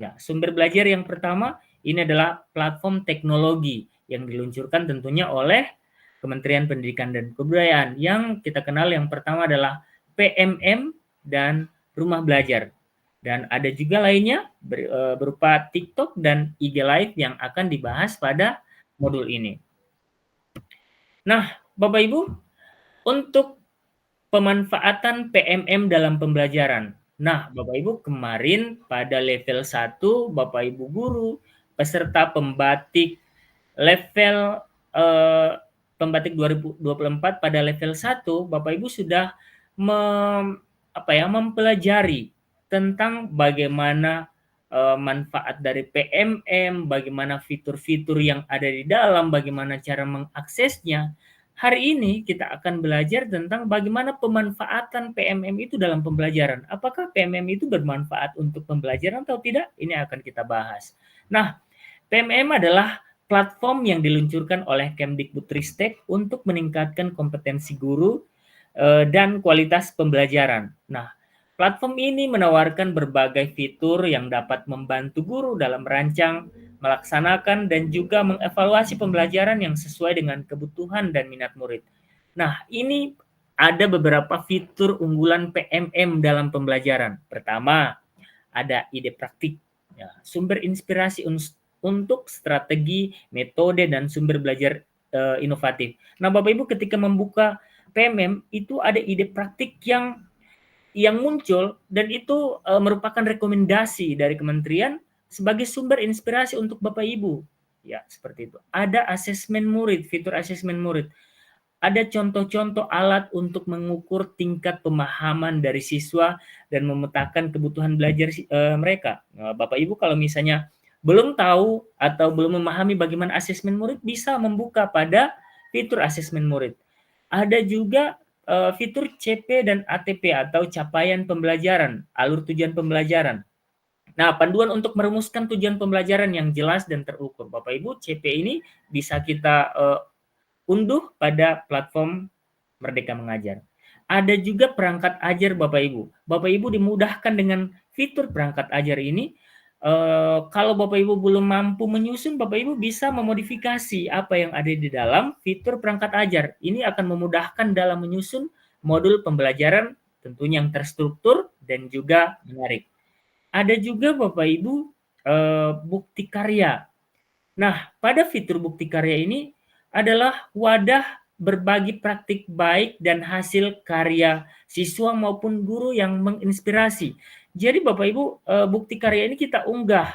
Ya, sumber belajar yang pertama ini adalah platform teknologi yang diluncurkan tentunya oleh Kementerian Pendidikan dan Kebudayaan. Yang kita kenal yang pertama adalah PMM dan Rumah Belajar. Dan ada juga lainnya berupa TikTok dan IG Live yang akan dibahas pada modul ini. Nah, Bapak Ibu, untuk pemanfaatan PMM dalam pembelajaran. Nah, Bapak Ibu, kemarin pada level 1, Bapak Ibu guru, peserta pembatik level pembatik 2024 pada level 1, Bapak Ibu sudah mempelajari tentang bagaimana manfaat dari PMM, bagaimana fitur-fitur yang ada di dalam, bagaimana cara mengaksesnya. Hari ini kita akan belajar tentang bagaimana pemanfaatan PMM itu dalam pembelajaran. Apakah PMM itu bermanfaat untuk pembelajaran atau tidak? Ini akan kita bahas. Nah, PMM adalah platform yang diluncurkan oleh Kemdikbudristek untuk meningkatkan kompetensi guru dan kualitas pembelajaran. Nah, platform ini menawarkan berbagai fitur yang dapat membantu guru dalam merancang, melaksanakan, dan juga mengevaluasi pembelajaran yang sesuai dengan kebutuhan dan minat murid. Nah, ini ada beberapa fitur unggulan PMM dalam pembelajaran. Pertama, ada ide praktik, ya, sumber inspirasi untuk strategi, metode, dan sumber belajar inovatif. Nah, Bapak Ibu, ketika membuka PMM itu ada ide praktik yang muncul, dan itu merupakan rekomendasi dari kementerian sebagai sumber inspirasi untuk Bapak Ibu. Ya, seperti itu. Ada asesmen murid, fitur asesmen murid. Ada contoh-contoh alat untuk mengukur tingkat pemahaman dari siswa dan memetakan kebutuhan belajar mereka. Nah, Bapak Ibu kalau misalnya belum tahu atau belum memahami bagaimana asesmen murid, bisa membuka pada fitur asesmen murid. Ada juga fitur CP dan ATP atau capaian pembelajaran, alur tujuan pembelajaran. Nah, panduan untuk merumuskan tujuan pembelajaran yang jelas dan terukur. Bapak Ibu, CP ini bisa kita unduh pada platform Merdeka Mengajar. Ada juga perangkat ajar Bapak Ibu. Bapak Ibu dimudahkan dengan fitur perangkat ajar ini. Kalau Bapak Ibu belum mampu menyusun, Bapak Ibu bisa memodifikasi apa yang ada di dalam fitur perangkat ajar. Ini akan memudahkan dalam menyusun modul pembelajaran tentunya yang terstruktur dan juga menarik. Ada juga Bapak Ibu bukti karya. Nah, pada fitur bukti karya ini adalah wadah berbagi praktik baik dan hasil karya siswa maupun guru yang menginspirasi. Jadi Bapak Ibu, bukti karya ini kita unggah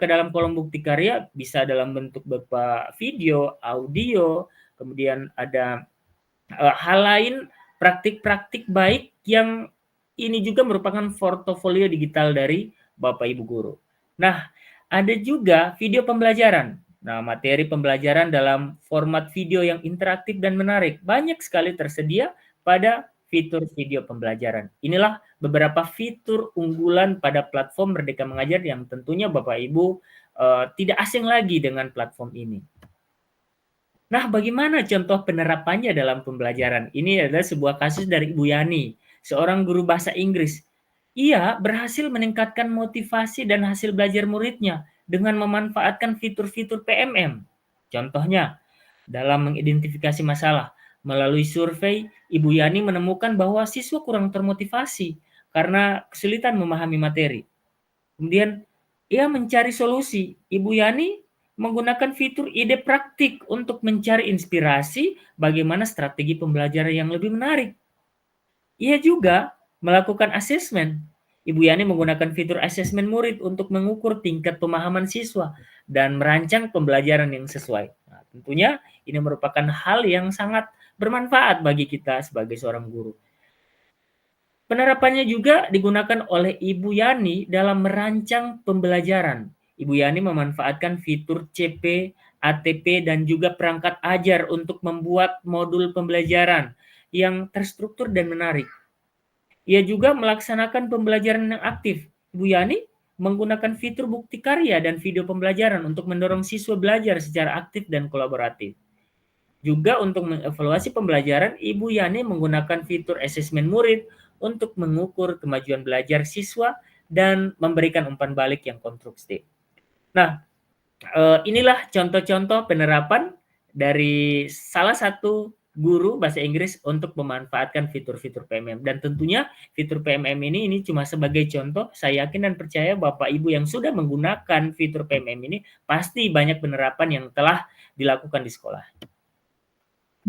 ke dalam kolom bukti karya, bisa dalam bentuk berupa video, audio, kemudian ada hal lain, praktik-praktik baik yang ini juga merupakan portofolio digital dari Bapak Ibu guru. Nah, ada juga video pembelajaran. Nah, materi pembelajaran dalam format video yang interaktif dan menarik banyak sekali tersedia pada fitur video pembelajaran. Inilah beberapa fitur unggulan pada platform Merdeka Mengajar yang tentunya Bapak Ibu tidak asing lagi dengan platform ini. Nah, bagaimana contoh penerapannya dalam pembelajaran? Ini adalah sebuah kasus dari Ibu Yani, seorang guru bahasa Inggris. Ia berhasil meningkatkan motivasi dan hasil belajar muridnya dengan memanfaatkan fitur-fitur PMM. Contohnya, dalam mengidentifikasi masalah. Melalui survei, Ibu Yani menemukan bahwa siswa kurang termotivasi karena kesulitan memahami materi. Kemudian ia mencari solusi. Ibu Yani menggunakan fitur ide praktik untuk mencari inspirasi bagaimana strategi pembelajaran yang lebih menarik. Ia juga melakukan asesmen. Ibu Yani menggunakan fitur asesmen murid untuk mengukur tingkat pemahaman siswa dan merancang pembelajaran yang sesuai. Nah, tentunya ini merupakan hal yang sangat bermanfaat bagi kita sebagai seorang guru. Penerapannya juga digunakan oleh Ibu Yani dalam merancang pembelajaran. Ibu Yani memanfaatkan fitur CP, ATP, dan juga perangkat ajar untuk membuat modul pembelajaran yang terstruktur dan menarik. Ia juga melaksanakan pembelajaran yang aktif. Ibu Yani menggunakan fitur bukti karya dan video pembelajaran untuk mendorong siswa belajar secara aktif dan kolaboratif. Juga untuk mengevaluasi pembelajaran, Ibu Yani menggunakan fitur asesmen murid untuk mengukur kemajuan belajar siswa dan memberikan umpan balik yang konstruktif. Nah, inilah contoh-contoh penerapan dari salah satu guru bahasa Inggris untuk memanfaatkan fitur-fitur PMM. Dan tentunya fitur PMM ini cuma sebagai contoh. Saya yakin dan percaya Bapak Ibu yang sudah menggunakan fitur PMM ini pasti banyak penerapan yang telah dilakukan di sekolah.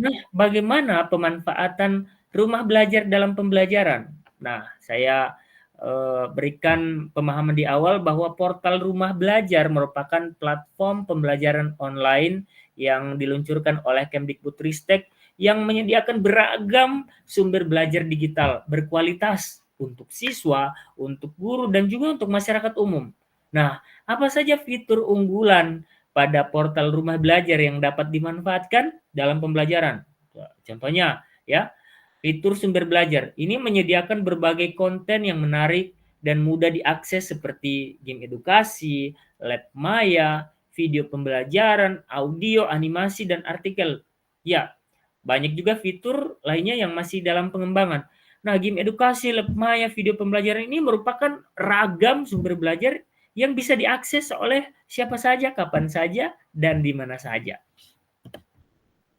Nah, bagaimana pemanfaatan rumah belajar dalam pembelajaran? Nah, saya berikan pemahaman di awal bahwa portal rumah belajar merupakan platform pembelajaran online yang diluncurkan oleh Kemdikbudristek yang menyediakan beragam sumber belajar digital berkualitas untuk siswa, untuk guru, dan juga untuk masyarakat umum. Nah, apa saja fitur unggulan pada portal rumah belajar yang dapat dimanfaatkan dalam pembelajaran? Contohnya, ya, fitur sumber belajar. Ini menyediakan berbagai konten yang menarik dan mudah diakses seperti game edukasi, lab maya, video pembelajaran, audio, animasi, dan artikel. Ya, banyak juga fitur lainnya yang masih dalam pengembangan. Nah, game edukasi, lab maya, video pembelajaran ini merupakan ragam sumber belajar yang bisa diakses oleh siapa saja, kapan saja, dan di mana saja.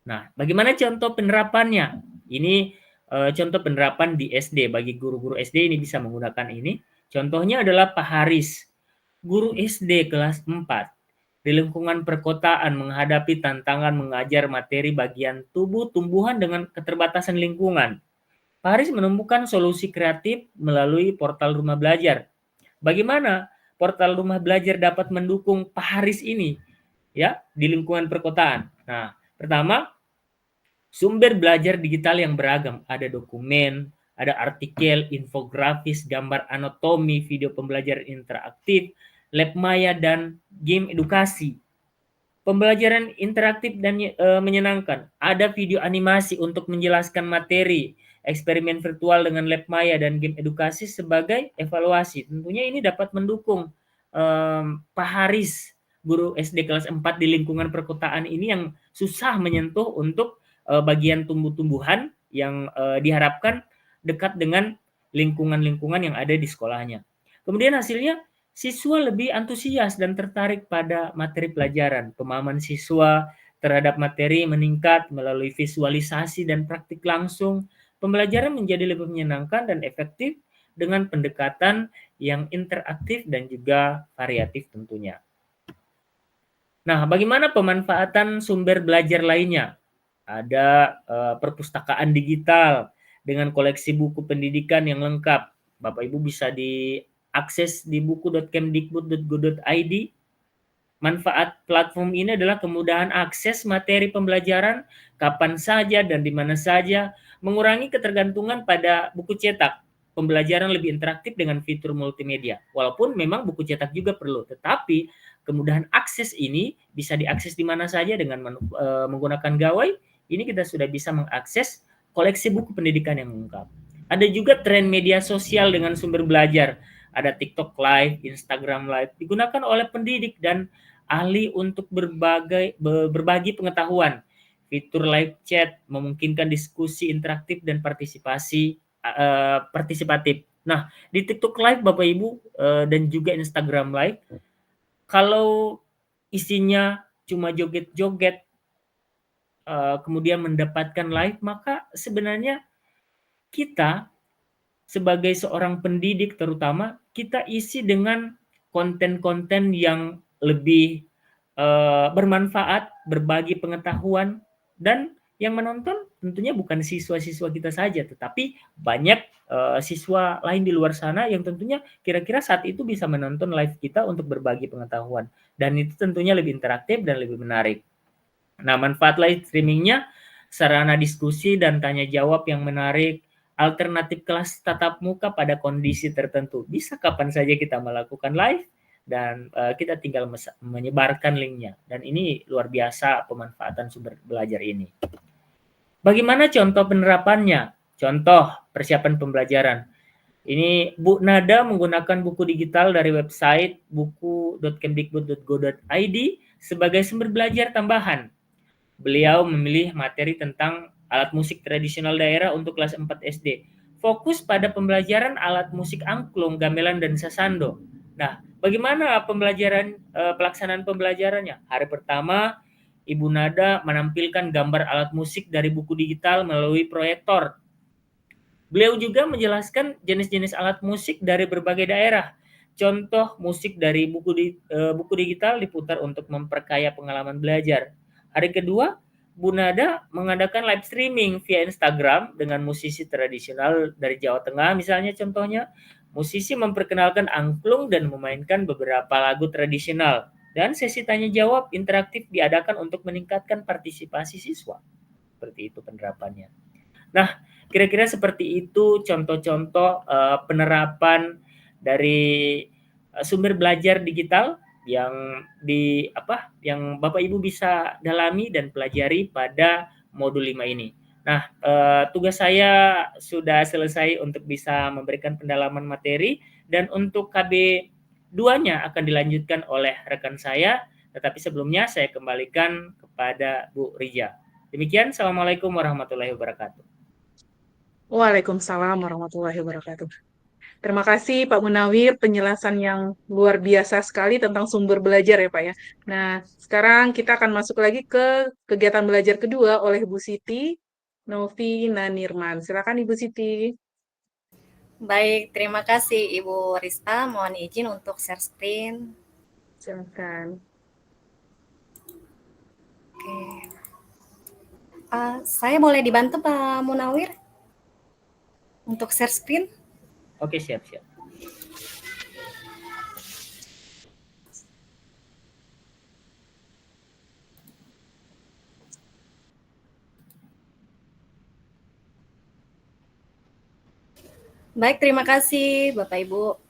Nah, bagaimana contoh penerapannya? Ini contoh penerapan di SD. Bagi guru-guru SD ini bisa menggunakan ini. Contohnya adalah Pak Haris, guru SD kelas 4. Di lingkungan perkotaan menghadapi tantangan mengajar materi bagian tubuh tumbuhan dengan keterbatasan lingkungan. Pak Haris menemukan solusi kreatif melalui portal rumah belajar. Bagaimana portal rumah belajar dapat mendukung Pak Haris ini ya di lingkungan perkotaan? Nah, pertama, sumber belajar digital yang beragam, ada dokumen, ada artikel, infografis, gambar anatomi, video pembelajaran interaktif, lab maya, dan game edukasi. Pembelajaran interaktif dan menyenangkan, ada video animasi untuk menjelaskan materi, eksperimen virtual dengan lab maya dan game edukasi sebagai evaluasi. Tentunya ini dapat mendukung Pak Haris, guru SD kelas 4 di lingkungan perkotaan ini yang susah menyentuh untuk bagian tumbuh-tumbuhan yang diharapkan dekat dengan lingkungan-lingkungan yang ada di sekolahnya. Kemudian hasilnya siswa lebih antusias dan tertarik pada materi pelajaran. Pemahaman siswa terhadap materi meningkat melalui visualisasi dan praktik langsung. Pembelajaran menjadi lebih menyenangkan dan efektif dengan pendekatan yang interaktif dan juga variatif tentunya. Nah, bagaimana pemanfaatan sumber belajar lainnya? Ada perpustakaan digital dengan koleksi buku pendidikan yang lengkap. Bapak Ibu bisa diakses di buku.kemdikbud.go.id. Manfaat platform ini adalah kemudahan akses materi pembelajaran kapan saja dan di mana saja, mengurangi ketergantungan pada buku cetak. Pembelajaran lebih interaktif dengan fitur multimedia. Walaupun memang buku cetak juga perlu, tetapi kemudahan akses ini bisa diakses di mana saja dengan menggunakan gawai. Ini kita sudah bisa mengakses koleksi buku pendidikan yang lengkap. Ada juga tren media sosial dengan sumber belajar. Ada TikTok Live, Instagram Live, digunakan oleh pendidik dan ahli untuk berbagi pengetahuan. Fitur live chat memungkinkan diskusi interaktif dan partisipatif. Nah, di TikTok Live Bapak Ibu dan juga Instagram Live, kalau isinya cuma joget-joget, kemudian mendapatkan like, maka sebenarnya kita sebagai seorang pendidik terutama, kita isi dengan konten-konten yang lebih bermanfaat, berbagi pengetahuan, dan yang menonton tentunya bukan siswa-siswa kita saja, tetapi banyak siswa lain di luar sana yang tentunya kira-kira saat itu bisa menonton live kita untuk berbagi pengetahuan. Dan itu tentunya lebih interaktif dan lebih menarik. Nah, manfaat live streamingnya, sarana diskusi dan tanya jawab yang menarik, alternatif kelas tatap muka pada kondisi tertentu. Bisa kapan saja kita melakukan live dan kita tinggal menyebarkan linknya. Dan ini luar biasa pemanfaatan sumber belajar ini. Bagaimana contoh penerapannya? Contoh persiapan pembelajaran. Ini Bu Nada menggunakan buku digital dari website buku.kemdikbud.go.id sebagai sumber belajar tambahan. Beliau memilih materi tentang alat musik tradisional daerah untuk kelas 4 SD. Fokus pada pembelajaran alat musik angklung, gamelan, dan sasando. Nah, bagaimana pelaksanaan pembelajarannya? Hari pertama, Ibu Nada menampilkan gambar alat musik dari buku digital melalui proyektor. Beliau juga menjelaskan jenis-jenis alat musik dari berbagai daerah. Contoh musik dari buku digital diputar untuk memperkaya pengalaman belajar. Hari kedua, Bu Nada mengadakan live streaming via Instagram dengan musisi tradisional dari Jawa Tengah misalnya contohnya. Musisi memperkenalkan angklung dan memainkan beberapa lagu tradisional. Dan sesi tanya jawab interaktif diadakan untuk meningkatkan partisipasi siswa. Seperti itu penerapannya. Nah, kira-kira seperti itu contoh-contoh penerapan dari sumber belajar digital yang Bapak Ibu bisa dalami dan pelajari pada modul 5 ini. Nah, tugas saya sudah selesai untuk bisa memberikan pendalaman materi dan untuk KB 2-nya akan dilanjutkan oleh rekan saya, tetapi sebelumnya saya kembalikan kepada Bu Rija. Demikian, Assalamualaikum warahmatullahi wabarakatuh. Waalaikumsalam warahmatullahi wabarakatuh. Terima kasih Pak Munawir, penjelasan yang luar biasa sekali tentang sumber belajar ya Pak ya. Nah, sekarang kita akan masuk lagi ke kegiatan belajar kedua oleh Bu Siti Novi Nanirman. Silakan Ibu Siti. Baik, terima kasih Ibu Rista. Mohon izin untuk share screen. Silakan. Oke. Saya boleh dibantu Pak Munawir untuk share screen? Oke, siap. Baik, terima kasih Bapak Ibu.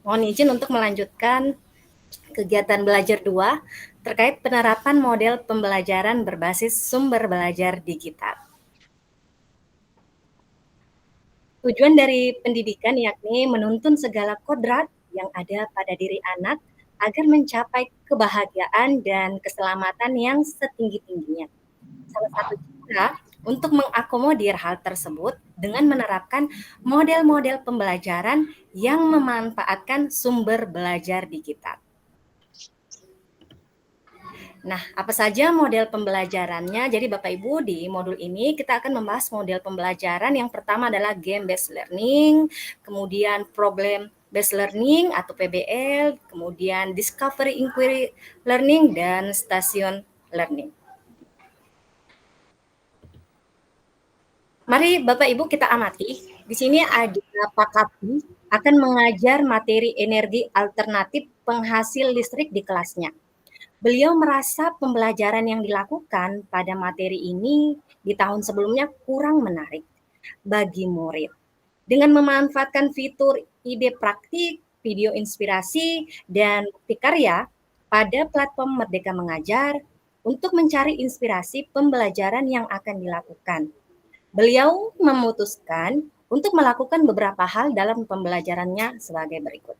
Mohon izin untuk melanjutkan kegiatan belajar 2 terkait penerapan model pembelajaran berbasis sumber belajar digital. Tujuan dari pendidikan yakni menuntun segala kodrat yang ada pada diri anak agar mencapai kebahagiaan dan keselamatan yang setinggi-tingginya. Salah satu cara untuk mengakomodir hal tersebut dengan menerapkan model-model pembelajaran yang memanfaatkan sumber belajar digital. Nah, apa saja model pembelajarannya? Jadi Bapak Ibu, di modul ini kita akan membahas model pembelajaran. Yang pertama adalah game based learning, kemudian problem based learning atau PBL, kemudian discovery inquiry learning, dan station learning. Mari Bapak Ibu kita amati. Di sini ada Pak Kapi akan mengajar materi energi alternatif penghasil listrik di kelasnya. Beliau merasa pembelajaran yang dilakukan pada materi ini di tahun sebelumnya kurang menarik bagi murid. Dengan memanfaatkan fitur ide praktik, video inspirasi, dan bukti karya pada platform Merdeka Mengajar untuk mencari inspirasi pembelajaran yang akan dilakukan. Beliau memutuskan untuk melakukan beberapa hal dalam pembelajarannya sebagai berikut.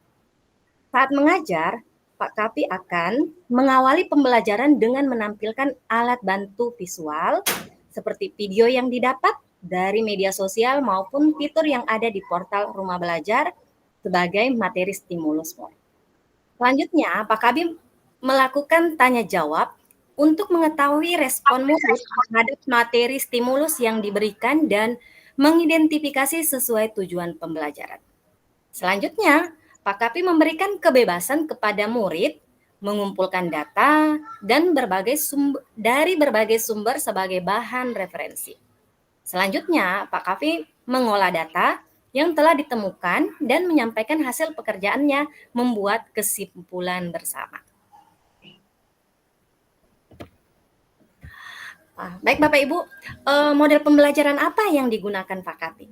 Saat mengajar, Pak Kapi akan mengawali pembelajaran dengan menampilkan alat bantu visual seperti video yang didapat dari media sosial maupun fitur yang ada di portal Rumah Belajar sebagai materi stimulus. Selanjutnya, Pak Kapi melakukan tanya jawab untuk mengetahui respon murid terhadap materi stimulus yang diberikan dan mengidentifikasi sesuai tujuan pembelajaran. Selanjutnya, Pak Kapi memberikan kebebasan kepada murid mengumpulkan data dan dari berbagai sumber sebagai bahan referensi. Selanjutnya, Pak Kapi mengolah data yang telah ditemukan dan menyampaikan hasil pekerjaannya membuat kesimpulan bersama. Baik Bapak Ibu, model pembelajaran apa yang digunakan Pak Kapi?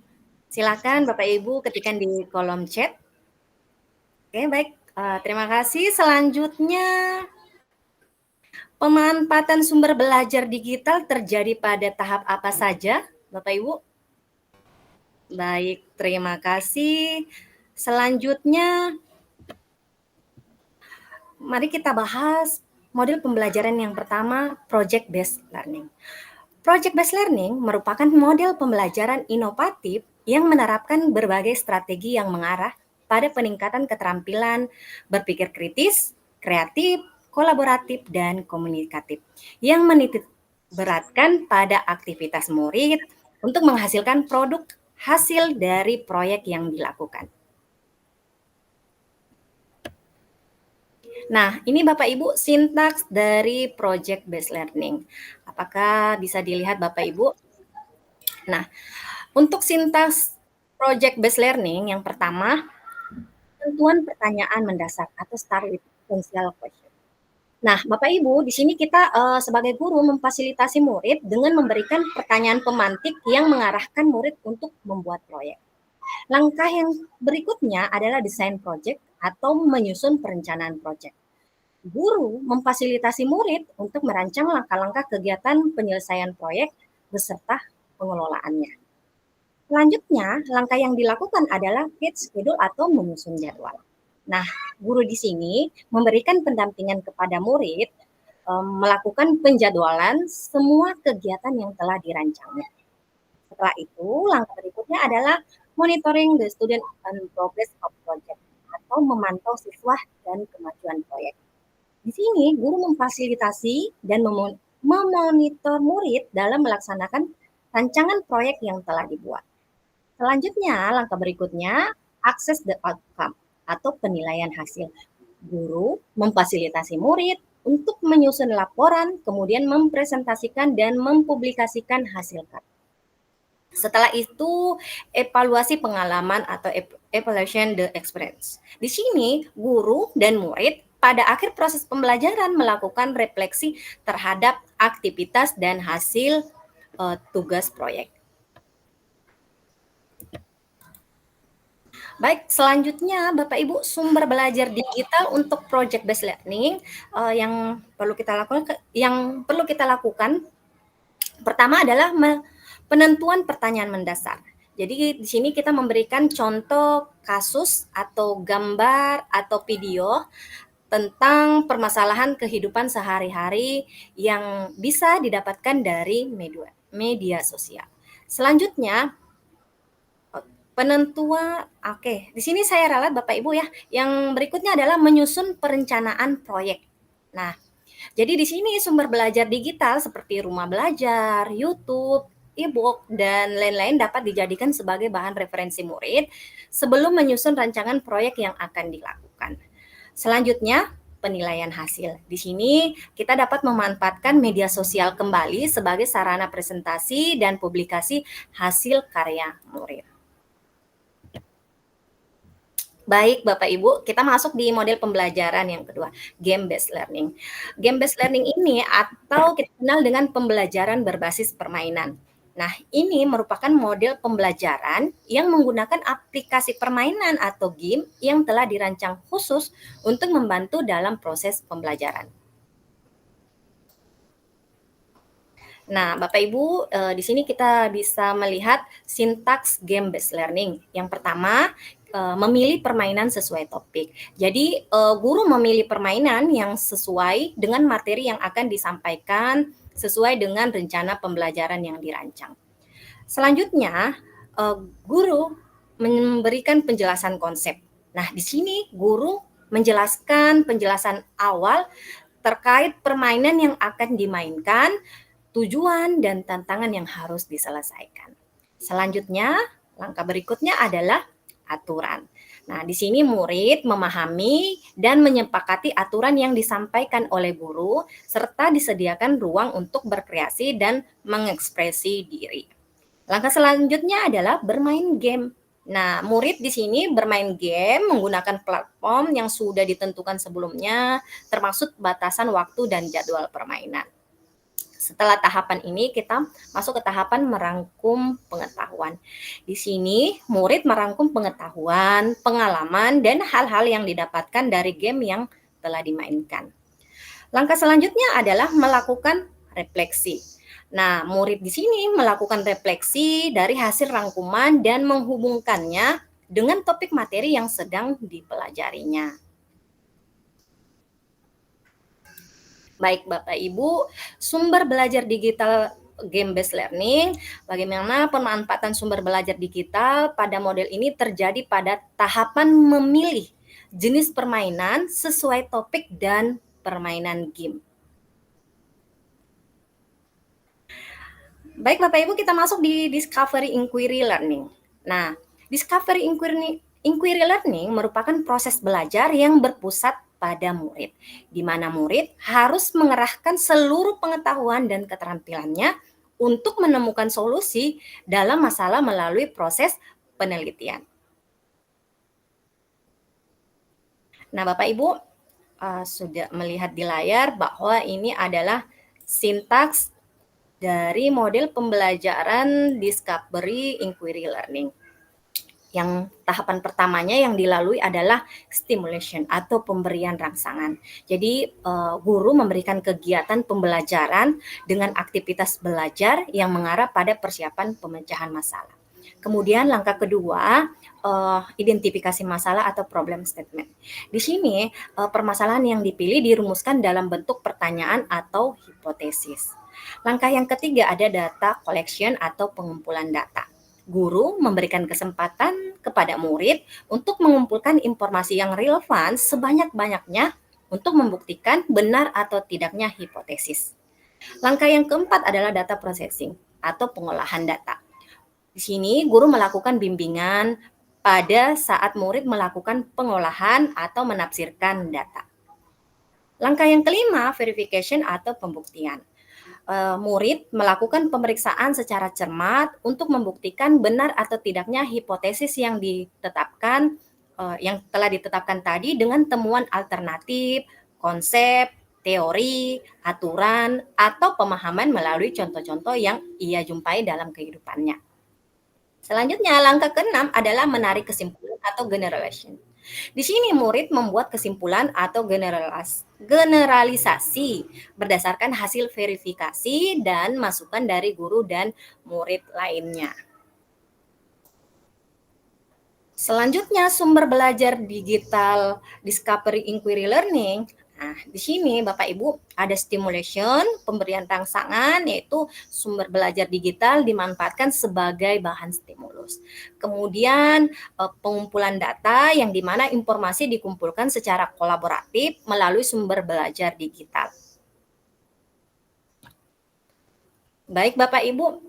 Silakan Bapak Ibu ketikkan di kolom chat. Oke, baik. Terima kasih. Selanjutnya, pemanfaatan sumber belajar digital terjadi pada tahap apa saja, Bapak Ibu? Baik, terima kasih. Selanjutnya, mari kita bahas model pembelajaran yang pertama, Project-Based Learning. Project-Based Learning merupakan model pembelajaran inovatif yang menerapkan berbagai strategi yang mengarah pada peningkatan keterampilan berpikir kritis, kreatif, kolaboratif, dan komunikatif yang menitik beratkan pada aktivitas murid untuk menghasilkan produk hasil dari proyek yang dilakukan. Nah, ini Bapak Ibu sintaks dari Project-Based Learning. Apakah bisa dilihat Bapak Ibu? Nah, untuk sintaks Project-Based Learning yang pertama, tentuan pertanyaan mendasar atau start with essential question. Nah, Bapak Ibu, di sini kita sebagai guru memfasilitasi murid dengan memberikan pertanyaan pemantik yang mengarahkan murid untuk membuat proyek. Langkah yang berikutnya adalah desain proyek atau menyusun perencanaan proyek. Guru memfasilitasi murid untuk merancang langkah-langkah kegiatan penyelesaian proyek beserta pengelolaannya. Selanjutnya, langkah yang dilakukan adalah create schedule atau menyusun jadwal. Nah, guru di sini memberikan pendampingan kepada murid melakukan penjadwalan semua kegiatan yang telah dirancangnya. Setelah itu, langkah berikutnya adalah monitoring the student and progress of project atau memantau siswa dan kemajuan proyek. Di sini, guru memfasilitasi dan memonitor murid dalam melaksanakan rancangan proyek yang telah dibuat. Selanjutnya, langkah berikutnya, access the outcome atau penilaian hasil. Guru memfasilitasi murid untuk menyusun laporan, kemudian mempresentasikan dan mempublikasikan hasil karya. Setelah itu, evaluasi pengalaman atau evaluation the experience. Di sini, guru dan murid pada akhir proses pembelajaran melakukan refleksi terhadap aktivitas dan hasil tugas proyek. Baik, selanjutnya Bapak Ibu sumber belajar digital untuk project-based learning yang perlu kita lakukan pertama adalah penentuan pertanyaan mendasar. Jadi di sini kita memberikan contoh kasus atau gambar atau video tentang permasalahan kehidupan sehari-hari yang bisa didapatkan dari media sosial. Selanjutnya penentuan, di sini saya ralat Bapak Ibu ya. Yang berikutnya adalah menyusun perencanaan proyek. Nah, jadi di sini sumber belajar digital seperti rumah belajar, YouTube, e-book, dan lain-lain dapat dijadikan sebagai bahan referensi murid sebelum menyusun rancangan proyek yang akan dilakukan. Selanjutnya, penilaian hasil. Di sini kita dapat memanfaatkan media sosial kembali sebagai sarana presentasi dan publikasi hasil karya murid. Baik Bapak Ibu, kita masuk di model pembelajaran yang kedua, game-based learning. Game-based learning ini atau kita kenal dengan pembelajaran berbasis permainan. Nah, ini merupakan model pembelajaran yang menggunakan aplikasi permainan atau game yang telah dirancang khusus untuk membantu dalam proses pembelajaran. Nah, Bapak Ibu, di sini kita bisa melihat sintaks game-based learning. Yang pertama, memilih permainan sesuai topik. Jadi, guru memilih permainan yang sesuai dengan materi yang akan disampaikan sesuai dengan rencana pembelajaran yang dirancang. Selanjutnya, guru memberikan penjelasan konsep. Nah, di sini guru menjelaskan penjelasan awal terkait permainan yang akan dimainkan, tujuan dan tantangan yang harus diselesaikan. Selanjutnya, langkah berikutnya adalah aturan. Nah, di sini murid memahami dan menyepakati aturan yang disampaikan oleh guru, serta disediakan ruang untuk berkreasi dan mengekspresi diri. Langkah selanjutnya adalah bermain game. Nah, murid di sini bermain game menggunakan platform yang sudah ditentukan sebelumnya, termasuk batasan waktu dan jadwal permainan. Setelah tahapan ini, kita masuk ke tahapan merangkum pengetahuan. Di sini, murid merangkum pengetahuan, pengalaman, dan hal-hal yang didapatkan dari game yang telah dimainkan. Langkah selanjutnya adalah melakukan refleksi. Nah, murid di sini melakukan refleksi dari hasil rangkuman dan menghubungkannya dengan topik materi yang sedang dipelajarinya. Baik Bapak Ibu, sumber belajar digital game-based learning, bagaimana pemanfaatan sumber belajar digital pada model ini terjadi pada tahapan memilih jenis permainan sesuai topik dan permainan game. Baik Bapak Ibu, kita masuk di Discovery Inquiry Learning. Nah, Discovery Inquiry Learning merupakan proses belajar yang berpusat pada murid, di mana murid harus mengerahkan seluruh pengetahuan dan keterampilannya untuk menemukan solusi dalam masalah melalui proses penelitian. Nah, Bapak Ibu sudah melihat di layar bahwa ini adalah sintaks dari model pembelajaran Discovery Inquiry Learning. Yang tahapan pertamanya yang dilalui adalah stimulation atau pemberian rangsangan. Jadi guru memberikan kegiatan pembelajaran dengan aktivitas belajar yang mengarah pada persiapan pemecahan masalah. Kemudian langkah kedua, identifikasi masalah atau problem statement. Di sini permasalahan yang dipilih dirumuskan dalam bentuk pertanyaan atau hipotesis. Langkah yang ketiga ada data collection atau pengumpulan data. Guru memberikan kesempatan kepada murid untuk mengumpulkan informasi yang relevan sebanyak-banyaknya untuk membuktikan benar atau tidaknya hipotesis. Langkah yang keempat adalah data processing atau pengolahan data. Di sini guru melakukan bimbingan pada saat murid melakukan pengolahan atau menafsirkan data. Langkah yang kelima, verification atau pembuktian. Murid melakukan pemeriksaan secara cermat untuk membuktikan benar atau tidaknya hipotesis yang ditetapkan, yang telah ditetapkan tadi dengan temuan alternatif, konsep, teori, aturan, atau pemahaman melalui contoh-contoh yang ia jumpai dalam kehidupannya. Selanjutnya, langkah keenam adalah menarik kesimpulan atau generalization. Di sini murid membuat kesimpulan atau generalisasi berdasarkan hasil verifikasi dan masukan dari guru dan murid lainnya. Selanjutnya, sumber belajar digital Discovery Inquiry Learning. Nah, di sini Bapak Ibu ada stimulation, pemberian rangsangan, yaitu sumber belajar digital dimanfaatkan sebagai bahan stimulus. Kemudian pengumpulan data yang dimana informasi dikumpulkan secara kolaboratif melalui sumber belajar digital. Baik Bapak Ibu,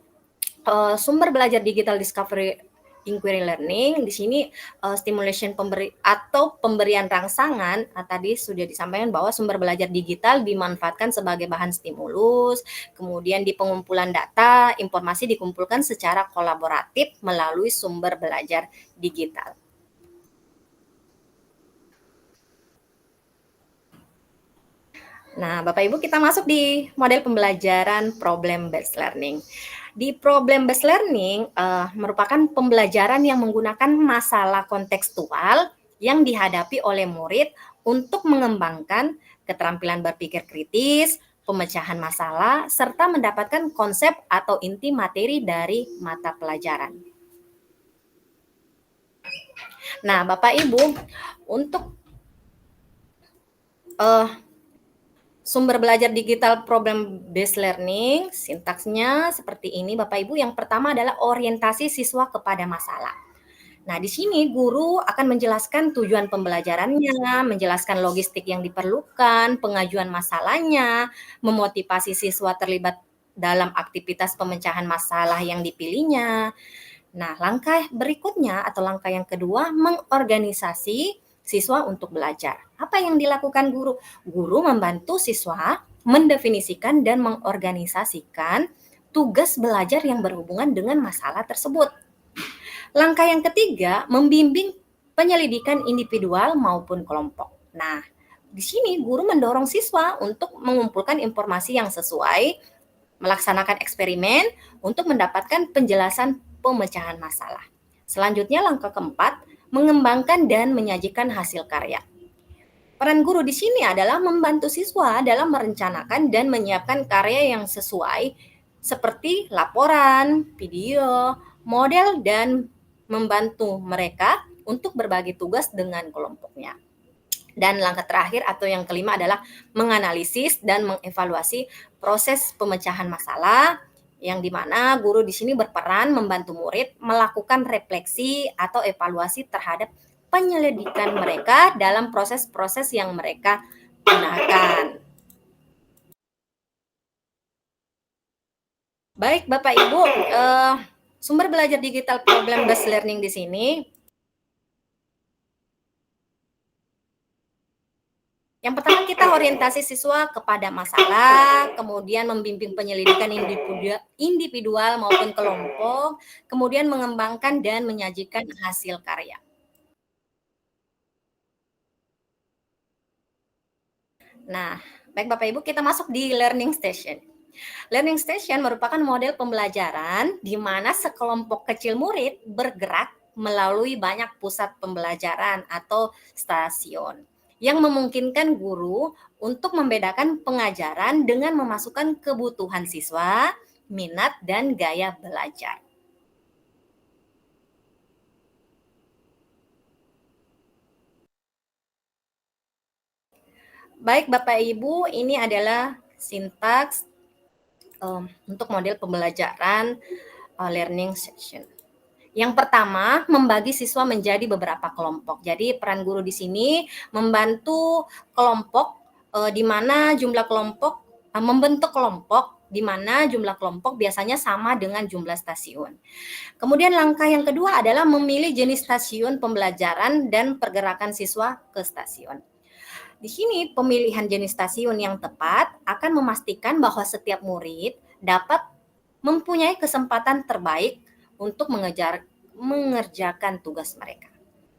sumber belajar digital Discovery Inquiry Learning, di sini stimulation pemberian rangsangan, tadi sudah disampaikan bahwa sumber belajar digital dimanfaatkan sebagai bahan stimulus, kemudian di pengumpulan data, informasi dikumpulkan secara kolaboratif melalui sumber belajar digital. Nah, Bapak Ibu, kita masuk di model pembelajaran problem-based learning. Di problem-based learning merupakan pembelajaran yang menggunakan masalah kontekstual yang dihadapi oleh murid untuk mengembangkan keterampilan berpikir kritis, pemecahan masalah, serta mendapatkan konsep atau inti materi dari mata pelajaran. Nah, Bapak Ibu, untuk sumber belajar digital problem-based learning, sintaksnya seperti ini Bapak Ibu. Yang pertama adalah orientasi siswa kepada masalah. Nah, di sini guru akan menjelaskan tujuan pembelajarannya, menjelaskan logistik yang diperlukan, pengajuan masalahnya, memotivasi siswa terlibat dalam aktivitas pemecahan masalah yang dipilihnya. Nah, langkah berikutnya atau langkah yang kedua, mengorganisasi siswa untuk belajar. Apa yang dilakukan guru? Guru membantu siswa mendefinisikan dan mengorganisasikan tugas belajar yang berhubungan dengan masalah tersebut. Langkah yang ketiga, membimbing penyelidikan individual maupun kelompok. Nah, di sini guru mendorong siswa untuk mengumpulkan informasi yang sesuai, melaksanakan eksperimen untuk mendapatkan penjelasan pemecahan masalah. Selanjutnya langkah keempat, mengembangkan dan menyajikan hasil karya. Peran guru di sini adalah membantu siswa dalam merencanakan dan menyiapkan karya yang sesuai seperti laporan, video, model, dan membantu mereka untuk berbagi tugas dengan kelompoknya. Dan langkah terakhir atau yang kelima adalah menganalisis dan mengevaluasi proses pemecahan masalah, yang dimana guru di sini berperan membantu murid melakukan refleksi atau evaluasi terhadap penyelidikan mereka dalam proses-proses yang mereka gunakan. Baik, Bapak Ibu, sumber belajar digital problem based learning di sini yang pertama kita orientasi siswa kepada masalah, kemudian membimbing penyelidikan individual maupun kelompok, kemudian mengembangkan dan menyajikan hasil karya. Nah, baik Bapak Ibu, kita masuk di learning station. Learning station merupakan model pembelajaran di mana sekelompok kecil murid bergerak melalui banyak pusat pembelajaran atau stasiun yang memungkinkan guru untuk membedakan pengajaran dengan memasukkan kebutuhan siswa, minat, dan gaya belajar. Baik Bapak Ibu, ini adalah sintaks untuk model pembelajaran learning section. Yang pertama, membagi siswa menjadi beberapa kelompok. Jadi peran guru di sini membantu kelompok di mana jumlah kelompok membentuk kelompok di mana jumlah kelompok biasanya sama dengan jumlah stasiun. Kemudian langkah yang kedua adalah memilih jenis stasiun pembelajaran dan pergerakan siswa ke stasiun. Di sini pemilihan jenis stasiun yang tepat akan memastikan bahwa setiap murid dapat mempunyai kesempatan terbaik untuk mengerjakan tugas mereka.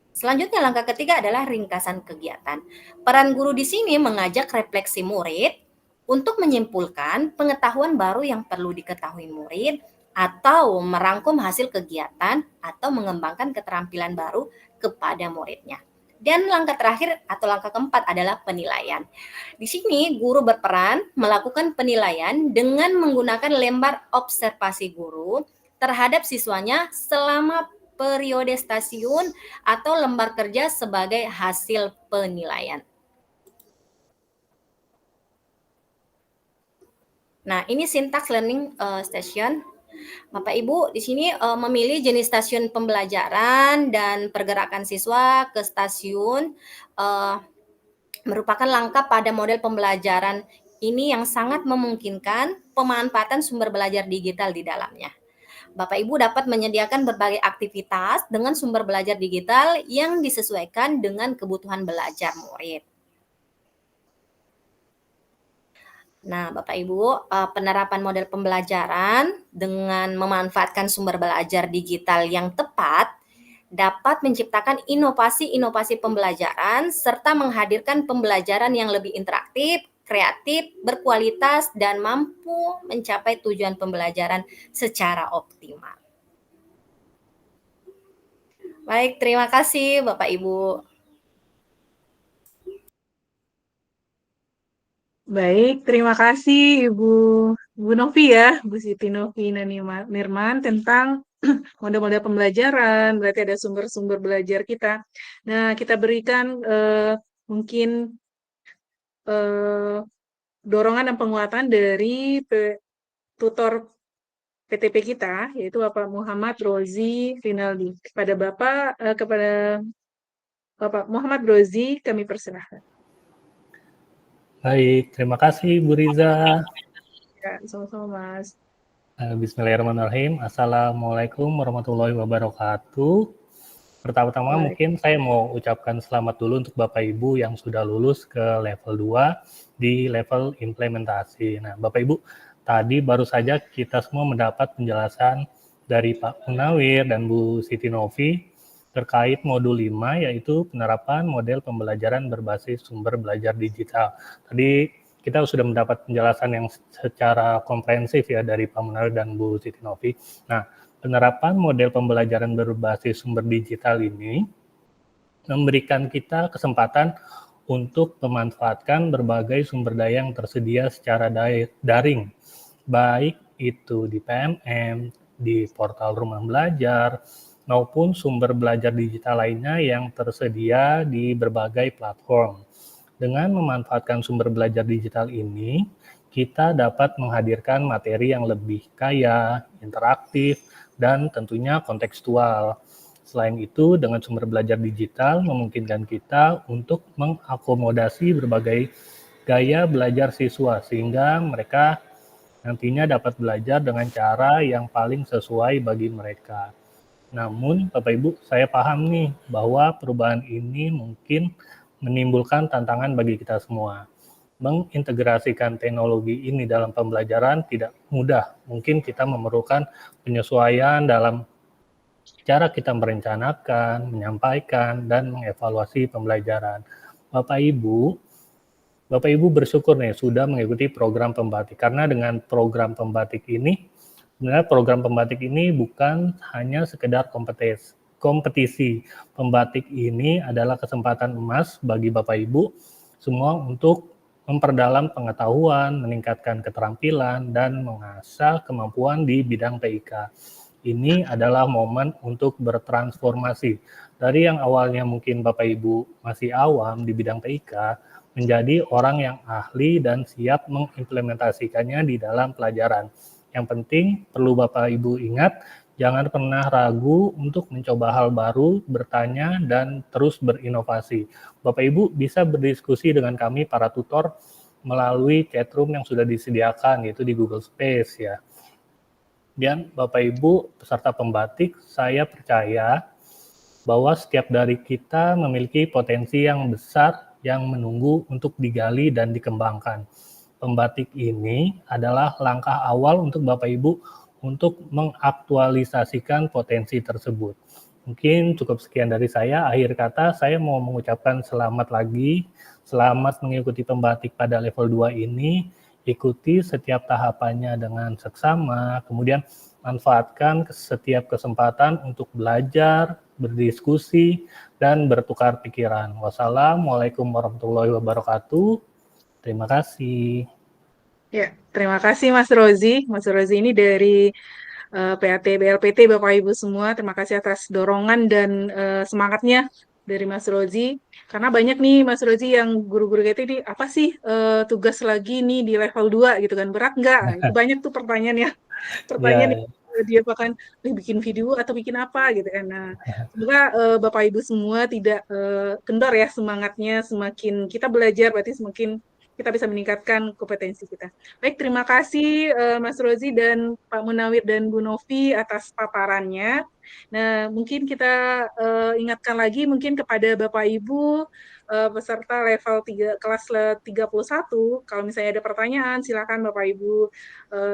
Selanjutnya langkah ketiga adalah ringkasan kegiatan. Peran guru di sini mengajak refleksi murid untuk menyimpulkan pengetahuan baru yang perlu diketahui murid atau merangkum hasil kegiatan atau mengembangkan keterampilan baru kepada muridnya. Dan langkah terakhir atau langkah keempat adalah penilaian. Di sini guru berperan melakukan penilaian dengan menggunakan lembar observasi guru terhadap siswanya selama periode stasiun atau lembar kerja sebagai hasil penilaian. Nah, ini sintaks learning station. Bapak Ibu di sini memilih jenis stasiun pembelajaran dan pergerakan siswa ke stasiun merupakan langkah pada model pembelajaran ini yang sangat memungkinkan pemanfaatan sumber belajar digital di dalamnya. Bapak Ibu dapat menyediakan berbagai aktivitas dengan sumber belajar digital yang disesuaikan dengan kebutuhan belajar murid. Nah, Bapak Ibu, penerapan model pembelajaran dengan memanfaatkan sumber belajar digital yang tepat dapat menciptakan inovasi-inovasi pembelajaran serta menghadirkan pembelajaran yang lebih interaktif, kreatif, berkualitas, dan mampu mencapai tujuan pembelajaran secara optimal. Baik, terima kasih Bapak Ibu. Baik, terima kasih Bu Novi ya, Bu Siti Novi Nirman tentang model-model pembelajaran, berarti ada sumber-sumber belajar kita. Nah, kita berikan mungkin dorongan dan penguatan dari tutor PTP kita, yaitu Bapak Muhammad Rozi Rinaldi. Kepada Bapak Muhammad Rozi, kami persilahkan. Baik, terima kasih Bu Riza. Ya, sama-sama Mas. Bismillahirrahmanirrahim. Assalamualaikum warahmatullahi wabarakatuh. Pertama-tama mungkin saya mau ucapkan selamat dulu untuk Bapak Ibu yang sudah lulus ke level 2 di level implementasi. Nah, Bapak Ibu, tadi baru saja kita semua mendapat penjelasan dari Pak Munawir dan Bu Siti Novi terkait modul 5, yaitu penerapan model pembelajaran berbasis sumber belajar digital. Tadi kita sudah mendapat penjelasan yang secara komprehensif ya dari Pak Munawir dan Bu Siti Novi. Nah, penerapan model pembelajaran berbasis sumber digital ini memberikan kita kesempatan untuk memanfaatkan berbagai sumber daya yang tersedia secara daring, baik itu di PMM, di portal rumah belajar, maupun sumber belajar digital lainnya yang tersedia di berbagai platform. Dengan memanfaatkan sumber belajar digital ini, kita dapat menghadirkan materi yang lebih kaya, interaktif, dan tentunya kontekstual. Selain itu, dengan sumber belajar digital memungkinkan kita untuk mengakomodasi berbagai gaya belajar siswa, sehingga mereka nantinya dapat belajar dengan cara yang paling sesuai bagi mereka. Namun, Bapak Ibu, saya paham nih bahwa perubahan ini mungkin menimbulkan tantangan bagi kita semua. Mengintegrasikan teknologi ini dalam pembelajaran tidak mudah. Mungkin kita memerlukan penyesuaian dalam cara kita merencanakan, menyampaikan, dan mengevaluasi pembelajaran. Bapak Ibu bersyukur nih sudah mengikuti program pembatik. Karena dengan program pembatik ini, sebenarnya program pembatik ini bukan hanya sekedar kompetisi. Pembatik ini adalah kesempatan emas bagi Bapak Ibu semua untuk memperdalam pengetahuan, meningkatkan keterampilan, dan mengasah kemampuan di bidang TIK. Ini adalah momen untuk bertransformasi. Dari yang awalnya mungkin Bapak Ibu masih awam di bidang TIK, menjadi orang yang ahli dan siap mengimplementasikannya di dalam pelajaran. Yang penting perlu Bapak Ibu ingat, jangan pernah ragu untuk mencoba hal baru, bertanya, dan terus berinovasi. Bapak Ibu bisa berdiskusi dengan kami para tutor melalui chatroom yang sudah disediakan, yaitu di Google Space ya. Dan Bapak Ibu peserta pembatik, saya percaya bahwa setiap dari kita memiliki potensi yang besar yang menunggu untuk digali dan dikembangkan. Pembatik ini adalah langkah awal untuk Bapak Ibu untuk mengaktualisasikan potensi tersebut. Mungkin cukup sekian dari saya. Akhir kata, saya mau mengucapkan selamat lagi. Selamat mengikuti pembatik pada level 2 ini. Ikuti setiap tahapannya dengan seksama. Kemudian manfaatkan setiap kesempatan untuk belajar, berdiskusi, dan bertukar pikiran. Wassalamualaikum warahmatullahi wabarakatuh. Terima kasih. Ya, terima kasih Mas Rozi. Mas Rozi ini dari PAT BLPT Bapak Ibu semua. Terima kasih atas dorongan dan semangatnya dari Mas Rozi. Karena banyak nih Mas Rozi yang guru-guru kita ini apa sih tugas lagi nih di level 2 gitu kan. Berat nggak? Nah, itu banyak tuh pertanyaannya. Pertanyaan dia bahkan bikin video atau bikin apa gitu kan. Nah, semoga Bapak Ibu semua tidak kendor ya semangatnya. Semakin kita belajar berarti semakin kita bisa meningkatkan kompetensi kita. Baik, terima kasih Mas Rozi dan Pak Munawir dan Bu Novi atas paparannya. Nah, mungkin kita ingatkan lagi mungkin kepada Bapak Ibu peserta level 3 kelas 31, kalau misalnya ada pertanyaan silakan Bapak Ibu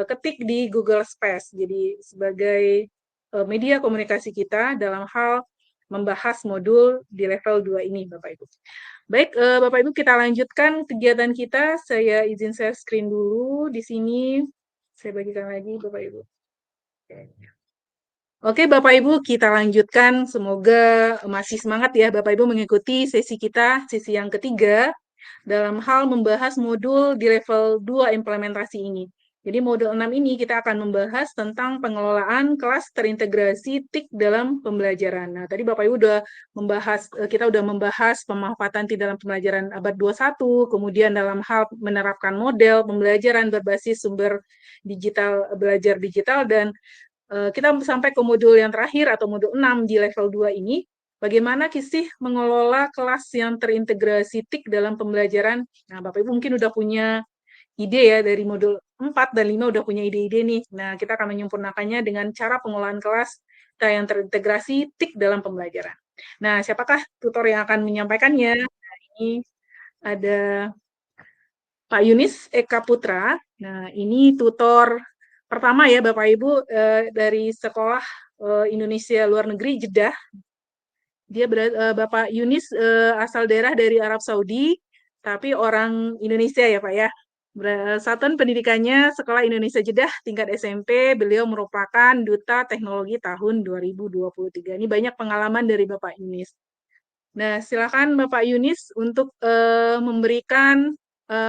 ketik di Google Space. Jadi sebagai media komunikasi kita dalam hal membahas modul di level 2 ini Bapak Ibu. Baik, Bapak Ibu kita lanjutkan kegiatan kita. Saya izin share screen dulu di sini. Saya bagikan lagi Bapak Ibu. Oke, Bapak Ibu kita lanjutkan. Semoga masih semangat ya Bapak Ibu mengikuti sesi kita, sesi yang ketiga dalam hal membahas modul di level 2 implementasi ini, Jadi modul 6 ini kita akan membahas tentang pengelolaan kelas terintegrasi TIK dalam pembelajaran. Nah, tadi Bapak Ibu kita udah membahas pemanfaatan TIK dalam pembelajaran abad 21, kemudian dalam hal menerapkan model pembelajaran berbasis sumber digital, belajar digital, dan kita sampai ke modul yang terakhir atau modul 6 di level 2 ini, bagaimana sih mengelola kelas yang terintegrasi TIK dalam pembelajaran. Nah, Bapak Ibu mungkin udah punya ide ya, dari modul 4 dan 5 udah punya ide-ide nih. Nah, kita akan menyempurnakannya dengan cara pengelolaan kelas yang terintegrasi TIK dalam pembelajaran. Nah, siapakah tutor yang akan menyampaikannya? Nah, ini ada Pak Yunis Eka Putra. Nah, ini tutor pertama ya Bapak Ibu dari Sekolah Indonesia Luar Negeri Jeddah. Bapak Yunis asal daerah dari Arab Saudi, tapi orang Indonesia ya Pak ya. Satuan pendidikannya Sekolah Indonesia Jeddah tingkat SMP, beliau merupakan Duta Teknologi tahun 2023. Ini banyak pengalaman dari Bapak Yunis. Nah, silakan Bapak Yunis untuk memberikan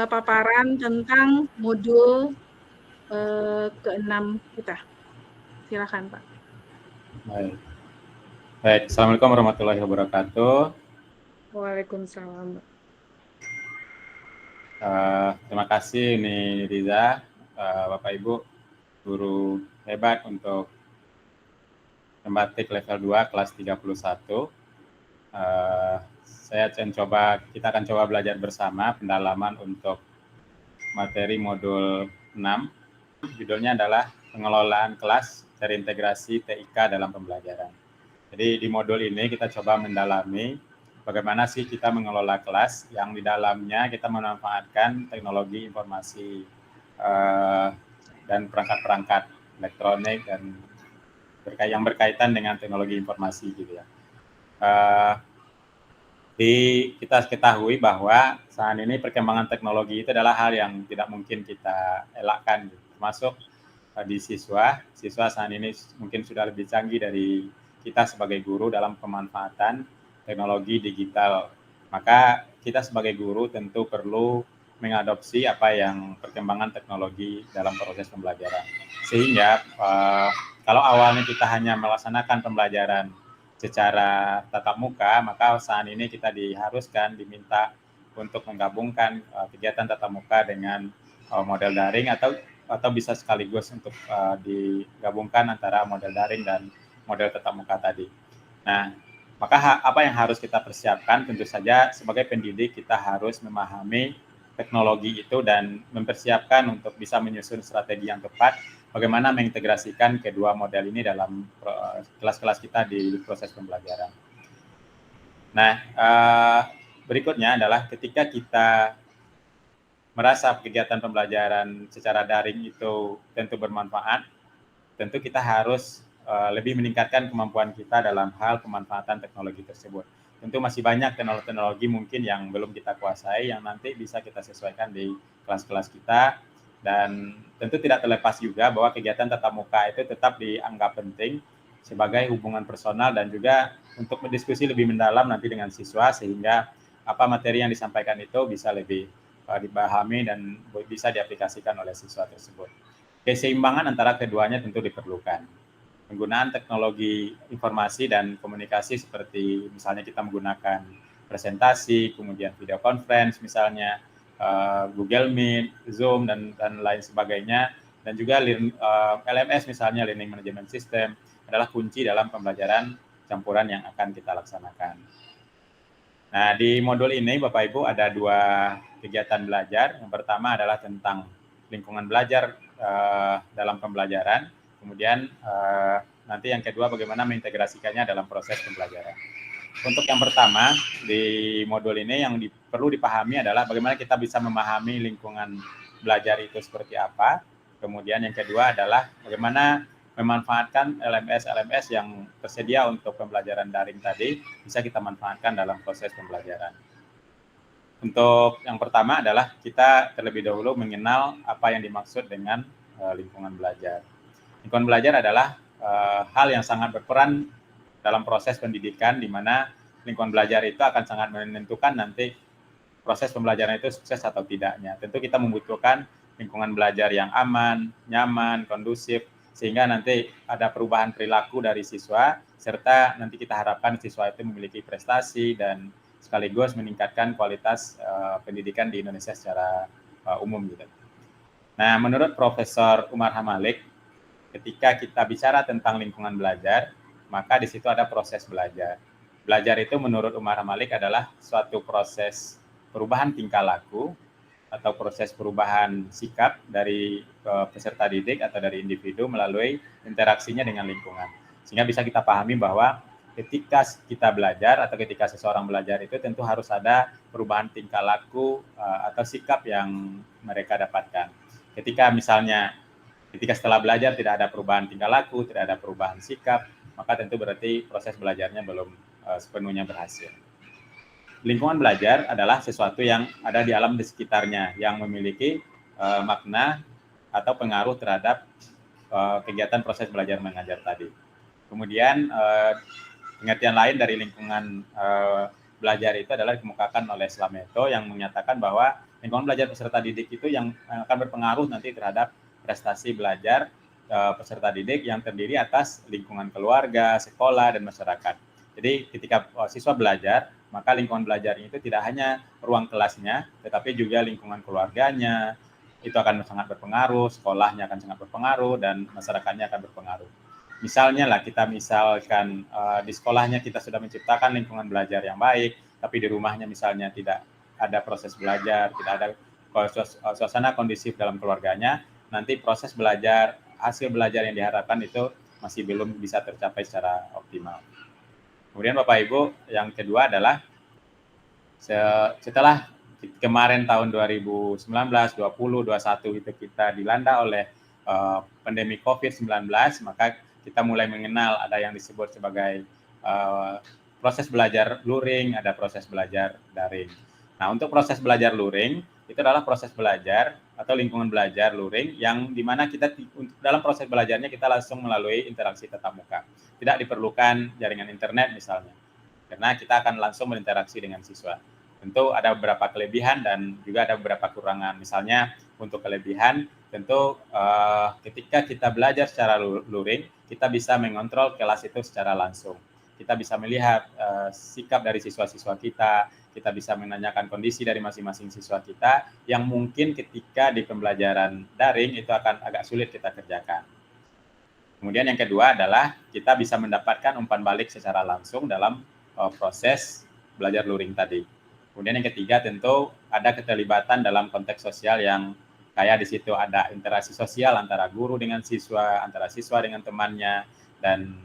paparan tentang modul ke-6 kita. Silakan Pak. Baik, Assalamualaikum warahmatullahi wabarakatuh. Waalaikumsalam. Terima kasih ini Riza, Bapak Ibu, guru hebat untuk Pembatik level 2 kelas 31. Kita akan coba belajar bersama pendalaman untuk materi modul 6. Judulnya adalah pengelolaan kelas terintegrasi TIK dalam pembelajaran. Jadi di modul ini kita coba mendalami bagaimana sih kita mengelola kelas yang di dalamnya kita memanfaatkan teknologi informasi dan perangkat-perangkat elektronik dan yang berkaitan dengan teknologi informasi gitu ya. Kita ketahui bahwa saat ini perkembangan teknologi itu adalah hal yang tidak mungkin kita elakkan, gitu. Termasuk di siswa saat ini mungkin sudah lebih canggih dari kita sebagai guru dalam pemanfaatan teknologi digital. Maka kita sebagai guru tentu perlu mengadopsi apa yang perkembangan teknologi dalam proses pembelajaran. Sehingga kalau awalnya kita hanya melaksanakan pembelajaran secara tatap muka, maka saat ini kita diminta untuk menggabungkan kegiatan tatap muka dengan model daring atau bisa sekaligus untuk digabungkan antara model daring dan model tatap muka tadi. Nah, maka apa yang harus kita persiapkan? Tentu saja sebagai pendidik kita harus memahami teknologi itu dan mempersiapkan untuk bisa menyusun strategi yang tepat bagaimana mengintegrasikan kedua model ini dalam kelas-kelas kita di proses pembelajaran. Nah, berikutnya adalah ketika kita merasa kegiatan pembelajaran secara daring itu tentu bermanfaat, tentu kita harus lebih meningkatkan kemampuan kita dalam hal pemanfaatan teknologi tersebut. Tentu masih banyak teknologi mungkin yang belum kita kuasai, yang nanti bisa kita sesuaikan di kelas-kelas kita, dan tentu tidak terlepas juga bahwa kegiatan tatap muka itu tetap dianggap penting sebagai hubungan personal dan juga untuk berdiskusi lebih mendalam nanti dengan siswa, sehingga apa materi yang disampaikan itu bisa lebih dipahami dan bisa diaplikasikan oleh siswa tersebut. Keseimbangan antara keduanya tentu diperlukan. Penggunaan teknologi informasi dan komunikasi seperti misalnya kita menggunakan presentasi, kemudian video conference misalnya, Google Meet, Zoom, dan lain sebagainya, dan juga LMS misalnya, Learning Management System, adalah kunci dalam pembelajaran campuran yang akan kita laksanakan. Nah, di modul ini Bapak Ibu ada 2 kegiatan belajar. Yang pertama adalah tentang lingkungan belajar dalam pembelajaran. Kemudian nanti yang kedua bagaimana mengintegrasikannya dalam proses pembelajaran. Untuk yang pertama di modul ini yang perlu dipahami adalah bagaimana kita bisa memahami lingkungan belajar itu seperti apa. Kemudian yang kedua adalah bagaimana memanfaatkan LMS yang tersedia untuk pembelajaran daring tadi bisa kita manfaatkan dalam proses pembelajaran. Untuk yang pertama adalah kita terlebih dahulu mengenal apa yang dimaksud dengan lingkungan belajar. Lingkungan belajar adalah hal yang sangat berperan dalam proses pendidikan, di mana lingkungan belajar itu akan sangat menentukan nanti proses pembelajaran itu sukses atau tidaknya. Tentu kita membutuhkan lingkungan belajar yang aman, nyaman, kondusif, sehingga nanti ada perubahan perilaku dari siswa, serta nanti kita harapkan siswa itu memiliki prestasi dan sekaligus meningkatkan kualitas pendidikan di Indonesia secara umum gitu. Nah, menurut Profesor Umar Hamalik, ketika kita bicara tentang lingkungan belajar, maka di situ ada proses belajar. Belajar itu menurut Umar Hamalik adalah suatu proses perubahan tingkah laku atau proses perubahan sikap dari peserta didik atau dari individu melalui interaksinya dengan lingkungan. Sehingga bisa kita pahami bahwa ketika kita belajar atau ketika seseorang belajar itu tentu harus ada perubahan tingkah laku atau sikap yang mereka dapatkan. Ketika misalnya setelah belajar tidak ada perubahan tingkah laku, tidak ada perubahan sikap, maka tentu berarti proses belajarnya belum sepenuhnya berhasil. Lingkungan belajar adalah sesuatu yang ada di alam di sekitarnya yang memiliki makna atau pengaruh terhadap kegiatan proses belajar mengajar tadi. Kemudian pengertian lain dari lingkungan belajar itu adalah dikemukakan oleh Slameto yang menyatakan bahwa lingkungan belajar peserta didik itu yang akan berpengaruh nanti terhadap prestasi belajar peserta didik yang terdiri atas lingkungan keluarga, sekolah, dan masyarakat. Jadi ketika siswa belajar, maka lingkungan belajarnya itu tidak hanya ruang kelasnya, tetapi juga lingkungan keluarganya, itu akan sangat berpengaruh, sekolahnya akan sangat berpengaruh, dan masyarakatnya akan berpengaruh. Misalnya lah, kita misalkan di sekolahnya kita sudah menciptakan lingkungan belajar yang baik, tapi di rumahnya misalnya tidak ada proses belajar, tidak ada suasana kondusif dalam keluarganya, nanti proses belajar, hasil belajar yang diharapkan itu masih belum bisa tercapai secara optimal. Kemudian Bapak Ibu, yang kedua adalah setelah kemarin tahun 2019, 20, 21 itu kita dilanda oleh pandemi COVID-19, maka kita mulai mengenal ada yang disebut sebagai proses belajar luring, ada proses belajar daring. Nah, untuk proses belajar luring, itu adalah proses belajar atau lingkungan belajar luring yang dimana kita dalam proses belajarnya kita langsung melalui interaksi tatap muka. Tidak diperlukan jaringan internet misalnya, karena kita akan langsung berinteraksi dengan siswa. Tentu ada beberapa kelebihan dan juga ada beberapa kekurangan. Misalnya untuk kelebihan, tentu ketika kita belajar secara luring, kita bisa mengontrol kelas itu secara langsung. Kita bisa melihat sikap dari siswa-siswa kita bisa menanyakan kondisi dari masing-masing siswa kita, yang mungkin ketika di pembelajaran daring itu akan agak sulit kita kerjakan. Kemudian yang kedua adalah kita bisa mendapatkan umpan balik secara langsung dalam proses belajar luring tadi. Kemudian yang ketiga tentu ada keterlibatan dalam konteks sosial yang kayak di situ ada interaksi sosial antara guru dengan siswa, antara siswa dengan temannya, dan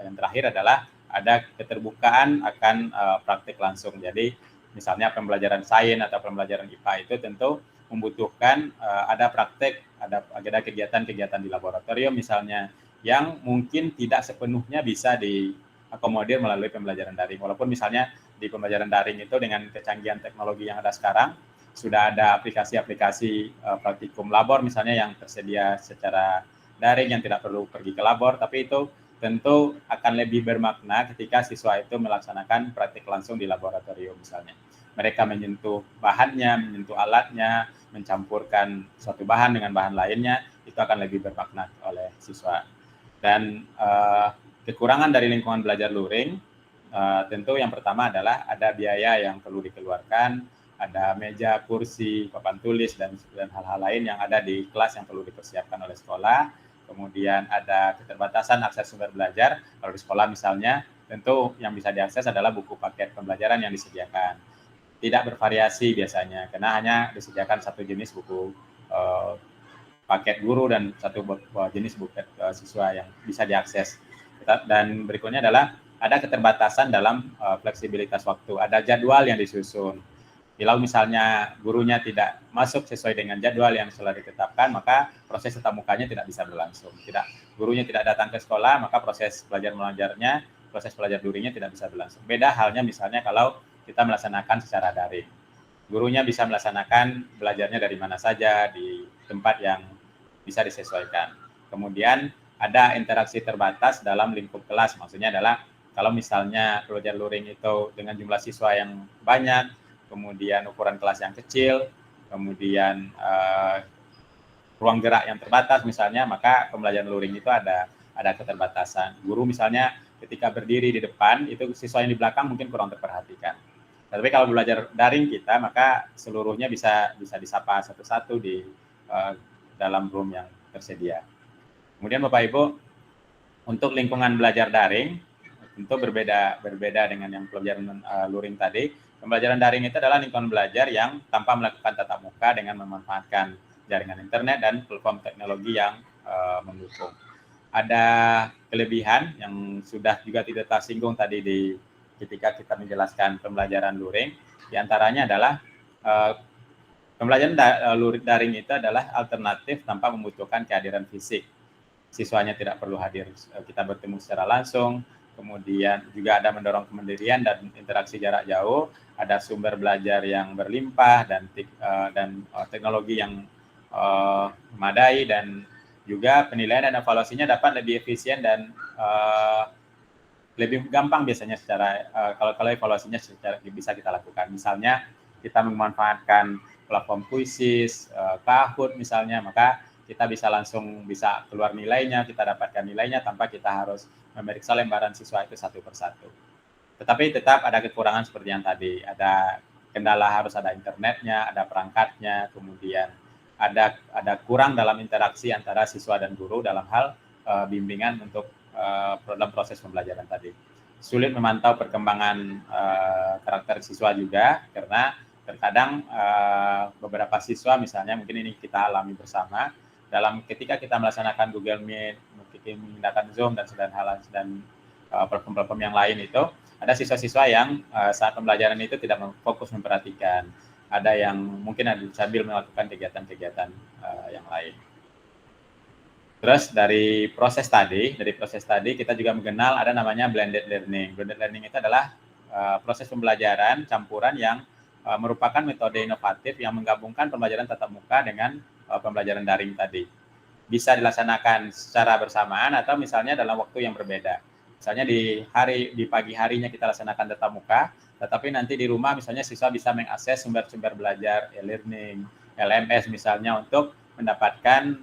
yang terakhir adalah ada keterbukaan akan praktik langsung. Jadi misalnya pembelajaran sains atau pembelajaran IPA itu tentu membutuhkan ada praktek, ada kegiatan-kegiatan di laboratorium misalnya yang mungkin tidak sepenuhnya bisa diakomodir melalui pembelajaran daring. Walaupun misalnya di pembelajaran daring itu dengan kecanggihan teknologi yang ada sekarang, sudah ada aplikasi-aplikasi praktikum labor misalnya yang tersedia secara daring yang tidak perlu pergi ke labor, tapi itu tentu akan lebih bermakna ketika siswa itu melaksanakan praktik langsung di laboratorium misalnya. Mereka menyentuh bahannya, menyentuh alatnya, mencampurkan suatu bahan dengan bahan lainnya, itu akan lebih bermakna oleh siswa. Dan kekurangan dari lingkungan belajar luring, tentu yang pertama adalah ada biaya yang perlu dikeluarkan, ada meja, kursi, papan tulis, dan hal-hal lain yang ada di kelas yang perlu dipersiapkan oleh sekolah. Kemudian ada keterbatasan akses sumber belajar. Kalau di sekolah misalnya, tentu yang bisa diakses adalah buku paket pembelajaran yang disediakan. Tidak bervariasi biasanya, karena hanya disediakan satu jenis buku paket guru dan satu jenis buku siswa yang bisa diakses. Dan berikutnya adalah ada keterbatasan dalam fleksibilitas waktu. Ada jadwal yang disusun. Bila misalnya gurunya tidak masuk sesuai dengan jadwal yang sudah ditetapkan, maka proses tatap mukanya tidak bisa berlangsung. Gurunya tidak datang ke sekolah, maka proses belajar mengajarnya, proses belajar luringnya tidak bisa berlangsung. Beda halnya misalnya kalau kita melaksanakan secara daring. Gurunya bisa melaksanakan belajarnya dari mana saja, di tempat yang bisa disesuaikan. Kemudian ada interaksi terbatas dalam lingkup kelas, maksudnya adalah kalau misalnya belajar luring itu dengan jumlah siswa yang banyak, kemudian ukuran kelas yang kecil, kemudian ruang gerak yang terbatas misalnya, maka pembelajaran luring itu ada keterbatasan. Guru misalnya ketika berdiri di depan, itu siswa yang di belakang mungkin kurang terperhatikan. Tapi kalau belajar daring kita, maka seluruhnya bisa disapa satu-satu di dalam room yang tersedia. Kemudian Bapak Ibu, untuk lingkungan belajar daring tentu berbeda dengan yang pembelajaran luring tadi. Pembelajaran daring itu adalah lingkungan belajar yang tanpa melakukan tatap muka dengan memanfaatkan jaringan internet dan platform teknologi yang mendukung. Ada kelebihan yang sudah juga tidak tersinggung tadi ketika kita menjelaskan pembelajaran luring. Di antaranya adalah pembelajaran daring itu adalah alternatif tanpa membutuhkan kehadiran fisik. Siswanya tidak perlu hadir, kita bertemu secara langsung. Kemudian juga ada mendorong kemandirian dan interaksi jarak jauh. Ada sumber belajar yang berlimpah dan teknologi yang memadai, dan juga penilaian dan evaluasinya dapat lebih efisien dan lebih gampang biasanya secara kalau evaluasinya bisa kita lakukan. Misalnya kita memanfaatkan platform Quizzes, Kahoot misalnya, maka kita langsung bisa keluar nilainya, kita dapatkan nilainya tanpa kita harus memeriksa lembaran siswa itu satu persatu. Tetapi tetap ada kekurangan seperti yang tadi, ada kendala harus ada internetnya, ada perangkatnya, kemudian ada kurang dalam interaksi antara siswa dan guru dalam hal bimbingan untuk dalam proses pembelajaran tadi. Sulit memantau perkembangan karakter siswa juga, karena terkadang beberapa siswa misalnya, mungkin ini kita alami bersama, ketika kita melaksanakan Google Meet, menggunakan Zoom dan platform-platform yang lain itu, ada siswa-siswa yang saat pembelajaran itu tidak fokus memperhatikan, ada yang mungkin sambil melakukan kegiatan-kegiatan yang lain. Terus dari proses tadi kita juga mengenal ada namanya blended learning. Blended learning itu adalah proses pembelajaran campuran yang merupakan metode inovatif yang menggabungkan pembelajaran tatap muka dengan pembelajaran daring tadi. Bisa dilaksanakan secara bersamaan atau misalnya dalam waktu yang berbeda. Misalnya di pagi harinya kita laksanakan tatap muka, tetapi nanti di rumah misalnya siswa bisa mengakses sumber-sumber belajar e-learning, LMS misalnya, untuk mendapatkan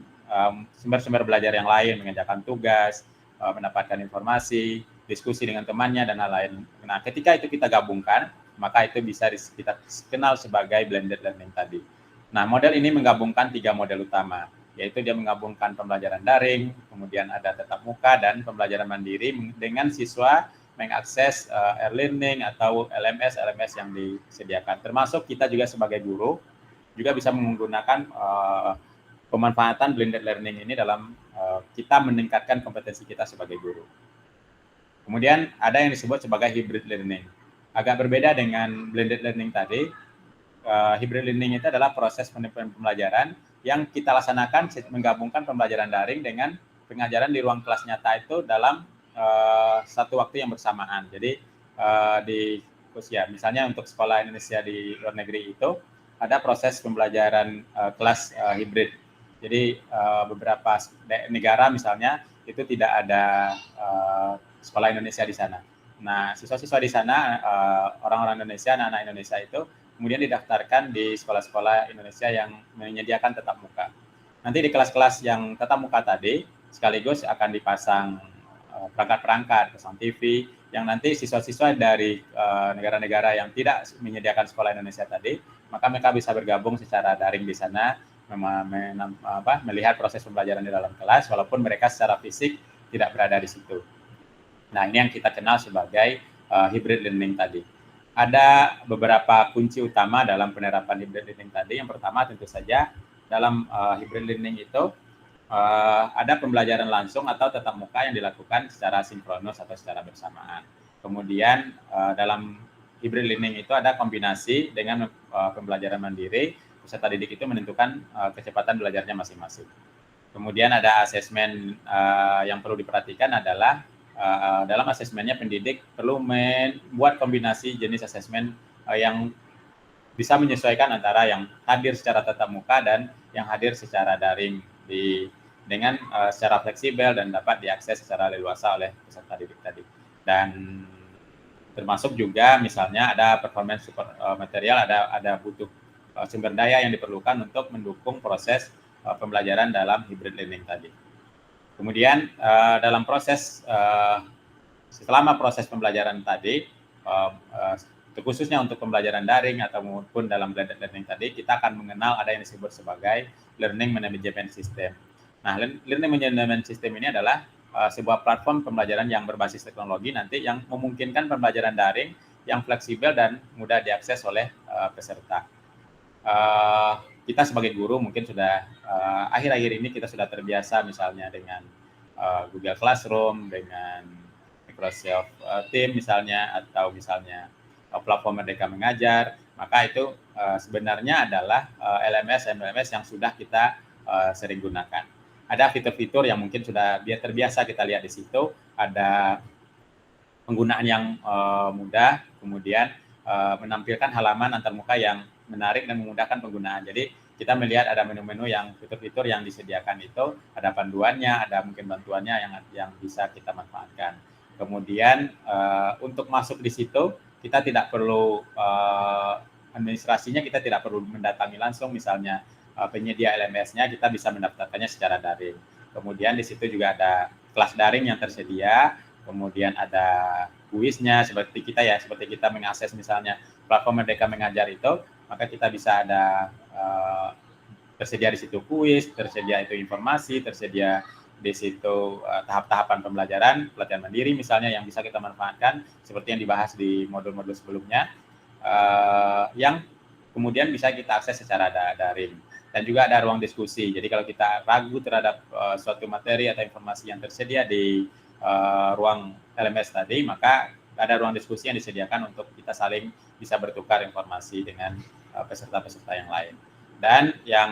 sumber-sumber belajar yang lain, mengerjakan tugas, mendapatkan informasi, diskusi dengan temannya, dan lain-lain. Nah, ketika itu kita gabungkan, maka itu bisa kita kenal sebagai blended learning tadi. Nah, model ini menggabungkan 3 model utama, yaitu dia menggabungkan pembelajaran daring, kemudian ada tatap muka, dan pembelajaran mandiri dengan siswa mengakses e-learning atau LMS yang disediakan. Termasuk kita juga sebagai guru juga bisa menggunakan pemanfaatan blended learning ini dalam kita meningkatkan kompetensi kita sebagai guru. Kemudian ada yang disebut sebagai hybrid learning. Agak berbeda dengan blended learning tadi. Hybrid learning itu adalah proses pembelajaran yang kita laksanakan menggabungkan pembelajaran daring dengan pengajaran di ruang kelas nyata itu dalam satu waktu yang bersamaan. Jadi di usia, misalnya untuk sekolah Indonesia di luar negeri itu ada proses pembelajaran kelas hybrid. Jadi beberapa negara misalnya itu tidak ada sekolah Indonesia di sana. Nah, siswa-siswa di sana, orang-orang Indonesia, anak-anak Indonesia itu kemudian didaftarkan di sekolah-sekolah Indonesia yang menyediakan tatap muka. Nanti di kelas-kelas yang tatap muka tadi, sekaligus akan dipasang perangkat-perangkat, pasang TV, yang nanti siswa-siswa dari negara-negara yang tidak menyediakan sekolah Indonesia tadi, maka mereka bisa bergabung secara daring di sana, melihat proses pembelajaran di dalam kelas, walaupun mereka secara fisik tidak berada di situ. Nah, ini yang kita kenal sebagai hybrid learning tadi. Ada beberapa kunci utama dalam penerapan hybrid learning tadi. Yang pertama tentu saja dalam hybrid learning itu ada pembelajaran langsung atau tatap muka yang dilakukan secara sinkronus atau secara bersamaan. Kemudian dalam hybrid learning itu ada kombinasi dengan pembelajaran mandiri. Peserta didik itu menentukan kecepatan belajarnya masing-masing. Kemudian ada asesmen yang perlu diperhatikan adalah dalam asesmennya pendidik perlu membuat kombinasi jenis asesmen yang bisa menyesuaikan antara yang hadir secara tatap muka dan yang hadir secara daring dengan secara fleksibel dan dapat diakses secara leluasa oleh peserta didik tadi. Dan termasuk juga misalnya ada performance support material, ada butuh sumber daya yang diperlukan untuk mendukung proses pembelajaran dalam hybrid learning tadi. Kemudian dalam proses selama proses pembelajaran tadi, khususnya untuk pembelajaran daring ataupun dalam blended learning tadi, kita akan mengenal ada yang disebut sebagai learning management system. Nah, learning management system ini adalah sebuah platform pembelajaran yang berbasis teknologi nanti yang memungkinkan pembelajaran daring yang fleksibel dan mudah diakses oleh peserta. Kita sebagai guru mungkin sudah akhir-akhir ini kita sudah terbiasa misalnya dengan Google Classroom, dengan Microsoft Teams misalnya, atau misalnya platform Merdeka Mengajar, maka itu sebenarnya adalah LMS yang sudah kita sering gunakan. Ada fitur-fitur yang mungkin sudah terbiasa kita lihat di situ, ada penggunaan yang mudah, kemudian menampilkan halaman antarmuka yang menarik dan memudahkan penggunaan. Jadi kita melihat ada menu-menu yang fitur-fitur yang disediakan itu, ada panduannya, ada mungkin bantuannya yang bisa kita manfaatkan. Kemudian untuk masuk di situ kita tidak perlu administrasinya, kita tidak perlu mendatangi langsung misalnya penyedia LMS-nya, kita bisa mendaftarkannya secara daring. Kemudian di situ juga ada kelas daring yang tersedia, kemudian ada kuisnya seperti kita mengakses misalnya platform Merdeka Mengajar itu, maka kita bisa ada tersedia di situ kuis, tersedia itu informasi, tersedia di situ tahap-tahapan pembelajaran, pelatihan mandiri misalnya yang bisa kita manfaatkan seperti yang dibahas di modul-modul sebelumnya, yang kemudian bisa kita akses secara daring. Dan juga ada ruang diskusi. Jadi kalau kita ragu terhadap suatu materi atau informasi yang tersedia di ruang LMS tadi, maka ada ruang diskusi yang disediakan untuk kita saling bisa bertukar informasi dengan peserta-peserta yang lain. Dan yang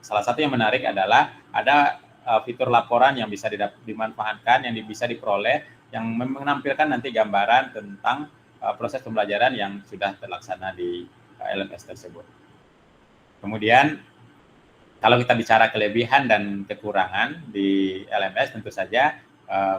salah satu yang menarik adalah ada fitur laporan yang bisa dimanfaatkan, yang bisa diperoleh, yang menampilkan nanti gambaran tentang proses pembelajaran yang sudah terlaksana di LMS tersebut. Kemudian, kalau kita bicara kelebihan dan kekurangan di LMS, tentu saja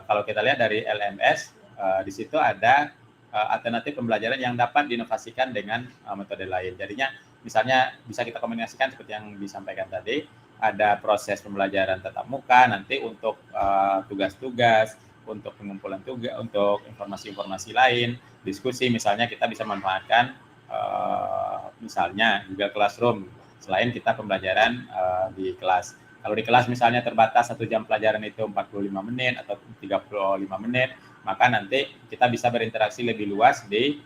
kalau kita lihat dari LMS, di situ ada alternatif pembelajaran yang dapat diinovasikan dengan metode lain. Jadinya, misalnya bisa kita kombinasikan seperti yang disampaikan tadi, ada proses pembelajaran tatap muka nanti untuk tugas-tugas, untuk pengumpulan tugas, untuk informasi-informasi lain, diskusi misalnya kita bisa manfaatkan misalnya Google Classroom selain kita pembelajaran di kelas. Kalau di kelas misalnya terbatas 1 jam pelajaran itu 45 menit atau 35 menit, maka nanti kita bisa berinteraksi lebih luas di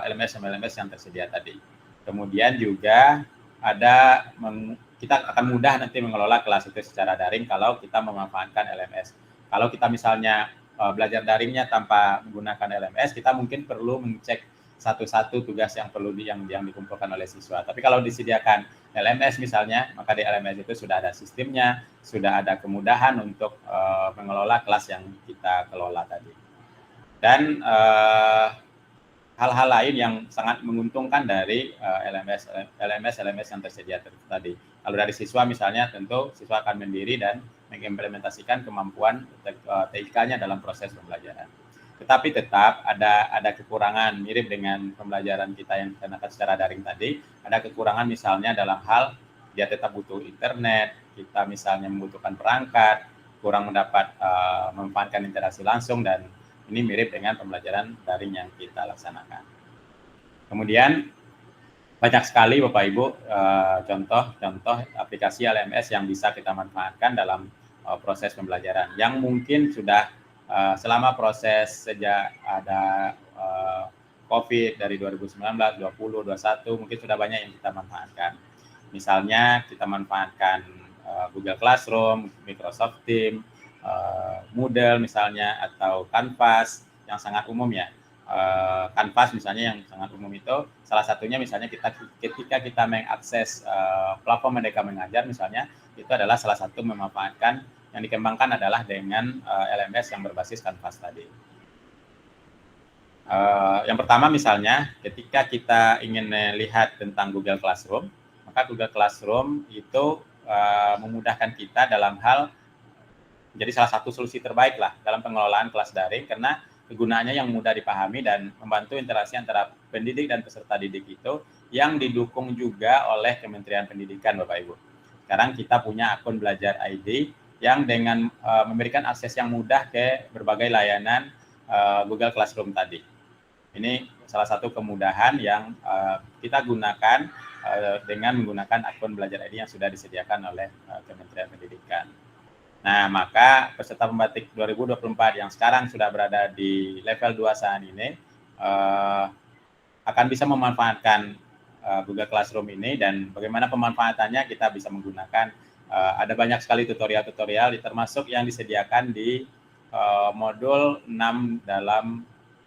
LMS yang tersedia tadi. Kemudian juga ada kita akan mudah nanti mengelola kelas itu secara daring kalau kita memanfaatkan LMS. Kalau kita misalnya belajar daringnya tanpa menggunakan LMS, kita mungkin perlu mengecek satu-satu tugas yang perlu yang dikumpulkan oleh siswa. Tapi kalau disediakan LMS misalnya, maka di LMS itu sudah ada sistemnya, sudah ada kemudahan untuk mengelola kelas yang kita kelola tadi. Dan hal-hal lain yang sangat menguntungkan dari LMS yang tersedia tadi. Kalau dari siswa misalnya, tentu siswa akan mendiri dan mengimplementasikan kemampuan TIK-nya dalam proses pembelajaran. Tetapi tetap ada kekurangan mirip dengan pembelajaran kita yang dikenakan secara daring tadi. Ada kekurangan misalnya dalam hal dia tetap butuh internet, kita misalnya membutuhkan perangkat, kurang mendapat memanfaatkan interaksi langsung, dan ini mirip dengan pembelajaran daring yang kita laksanakan. Kemudian banyak sekali Bapak Ibu contoh aplikasi LMS yang bisa kita manfaatkan dalam proses pembelajaran yang mungkin sudah selama proses sejak ada COVID dari 2019, 20, 21 mungkin sudah banyak yang kita manfaatkan. Misalnya kita manfaatkan Google Classroom, Microsoft Teams, Moodle misalnya, atau Canvas yang sangat umum ya. Canvas misalnya yang sangat umum itu salah satunya misalnya ketika kita mengakses platform Merdeka Mengajar misalnya, itu adalah salah satu memanfaatkan yang dikembangkan adalah dengan LMS yang berbasis Canvas tadi. Yang pertama misalnya ketika kita ingin melihat tentang Google Classroom, maka Google Classroom itu memudahkan kita dalam hal jadi salah satu solusi terbaik lah dalam pengelolaan kelas daring, karena kegunaannya yang mudah dipahami dan membantu interaksi antara pendidik dan peserta didik itu yang didukung juga oleh Kementerian Pendidikan Bapak Ibu. Sekarang kita punya akun Belajar ID yang dengan memberikan akses yang mudah ke berbagai layanan Google Classroom tadi. Ini salah satu kemudahan yang kita gunakan dengan menggunakan akun Belajar ID yang sudah disediakan oleh Kementerian Pendidikan. Nah, maka peserta pembatik 2024 yang sekarang sudah berada di level 2 saat ini akan bisa memanfaatkan Google Classroom ini, dan bagaimana pemanfaatannya kita bisa menggunakan ada banyak sekali tutorial-tutorial termasuk yang disediakan di modul 6 dalam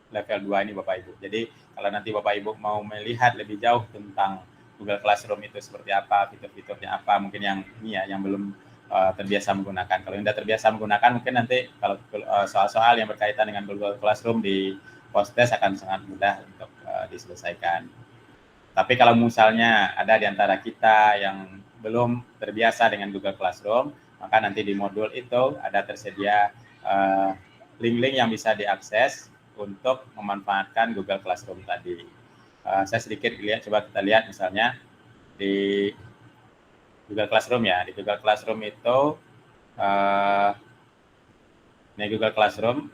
level 2 ini Bapak Ibu. Jadi kalau nanti Bapak Ibu mau melihat lebih jauh tentang Google Classroom itu seperti apa, fitur-fiturnya apa, mungkin yang ini ya yang belum terbiasa menggunakan. Kalau Anda terbiasa menggunakan, mungkin nanti kalau soal-soal yang berkaitan dengan Google Classroom di post-test akan sangat mudah untuk diselesaikan. Tapi kalau misalnya ada di antara kita yang belum terbiasa dengan Google Classroom, maka nanti di modul itu ada tersedia link-link yang bisa diakses untuk memanfaatkan Google Classroom tadi. Saya sedikit lihat, coba kita lihat misalnya di Google Classroom ya. Di Google Classroom itu, ini Google Classroom,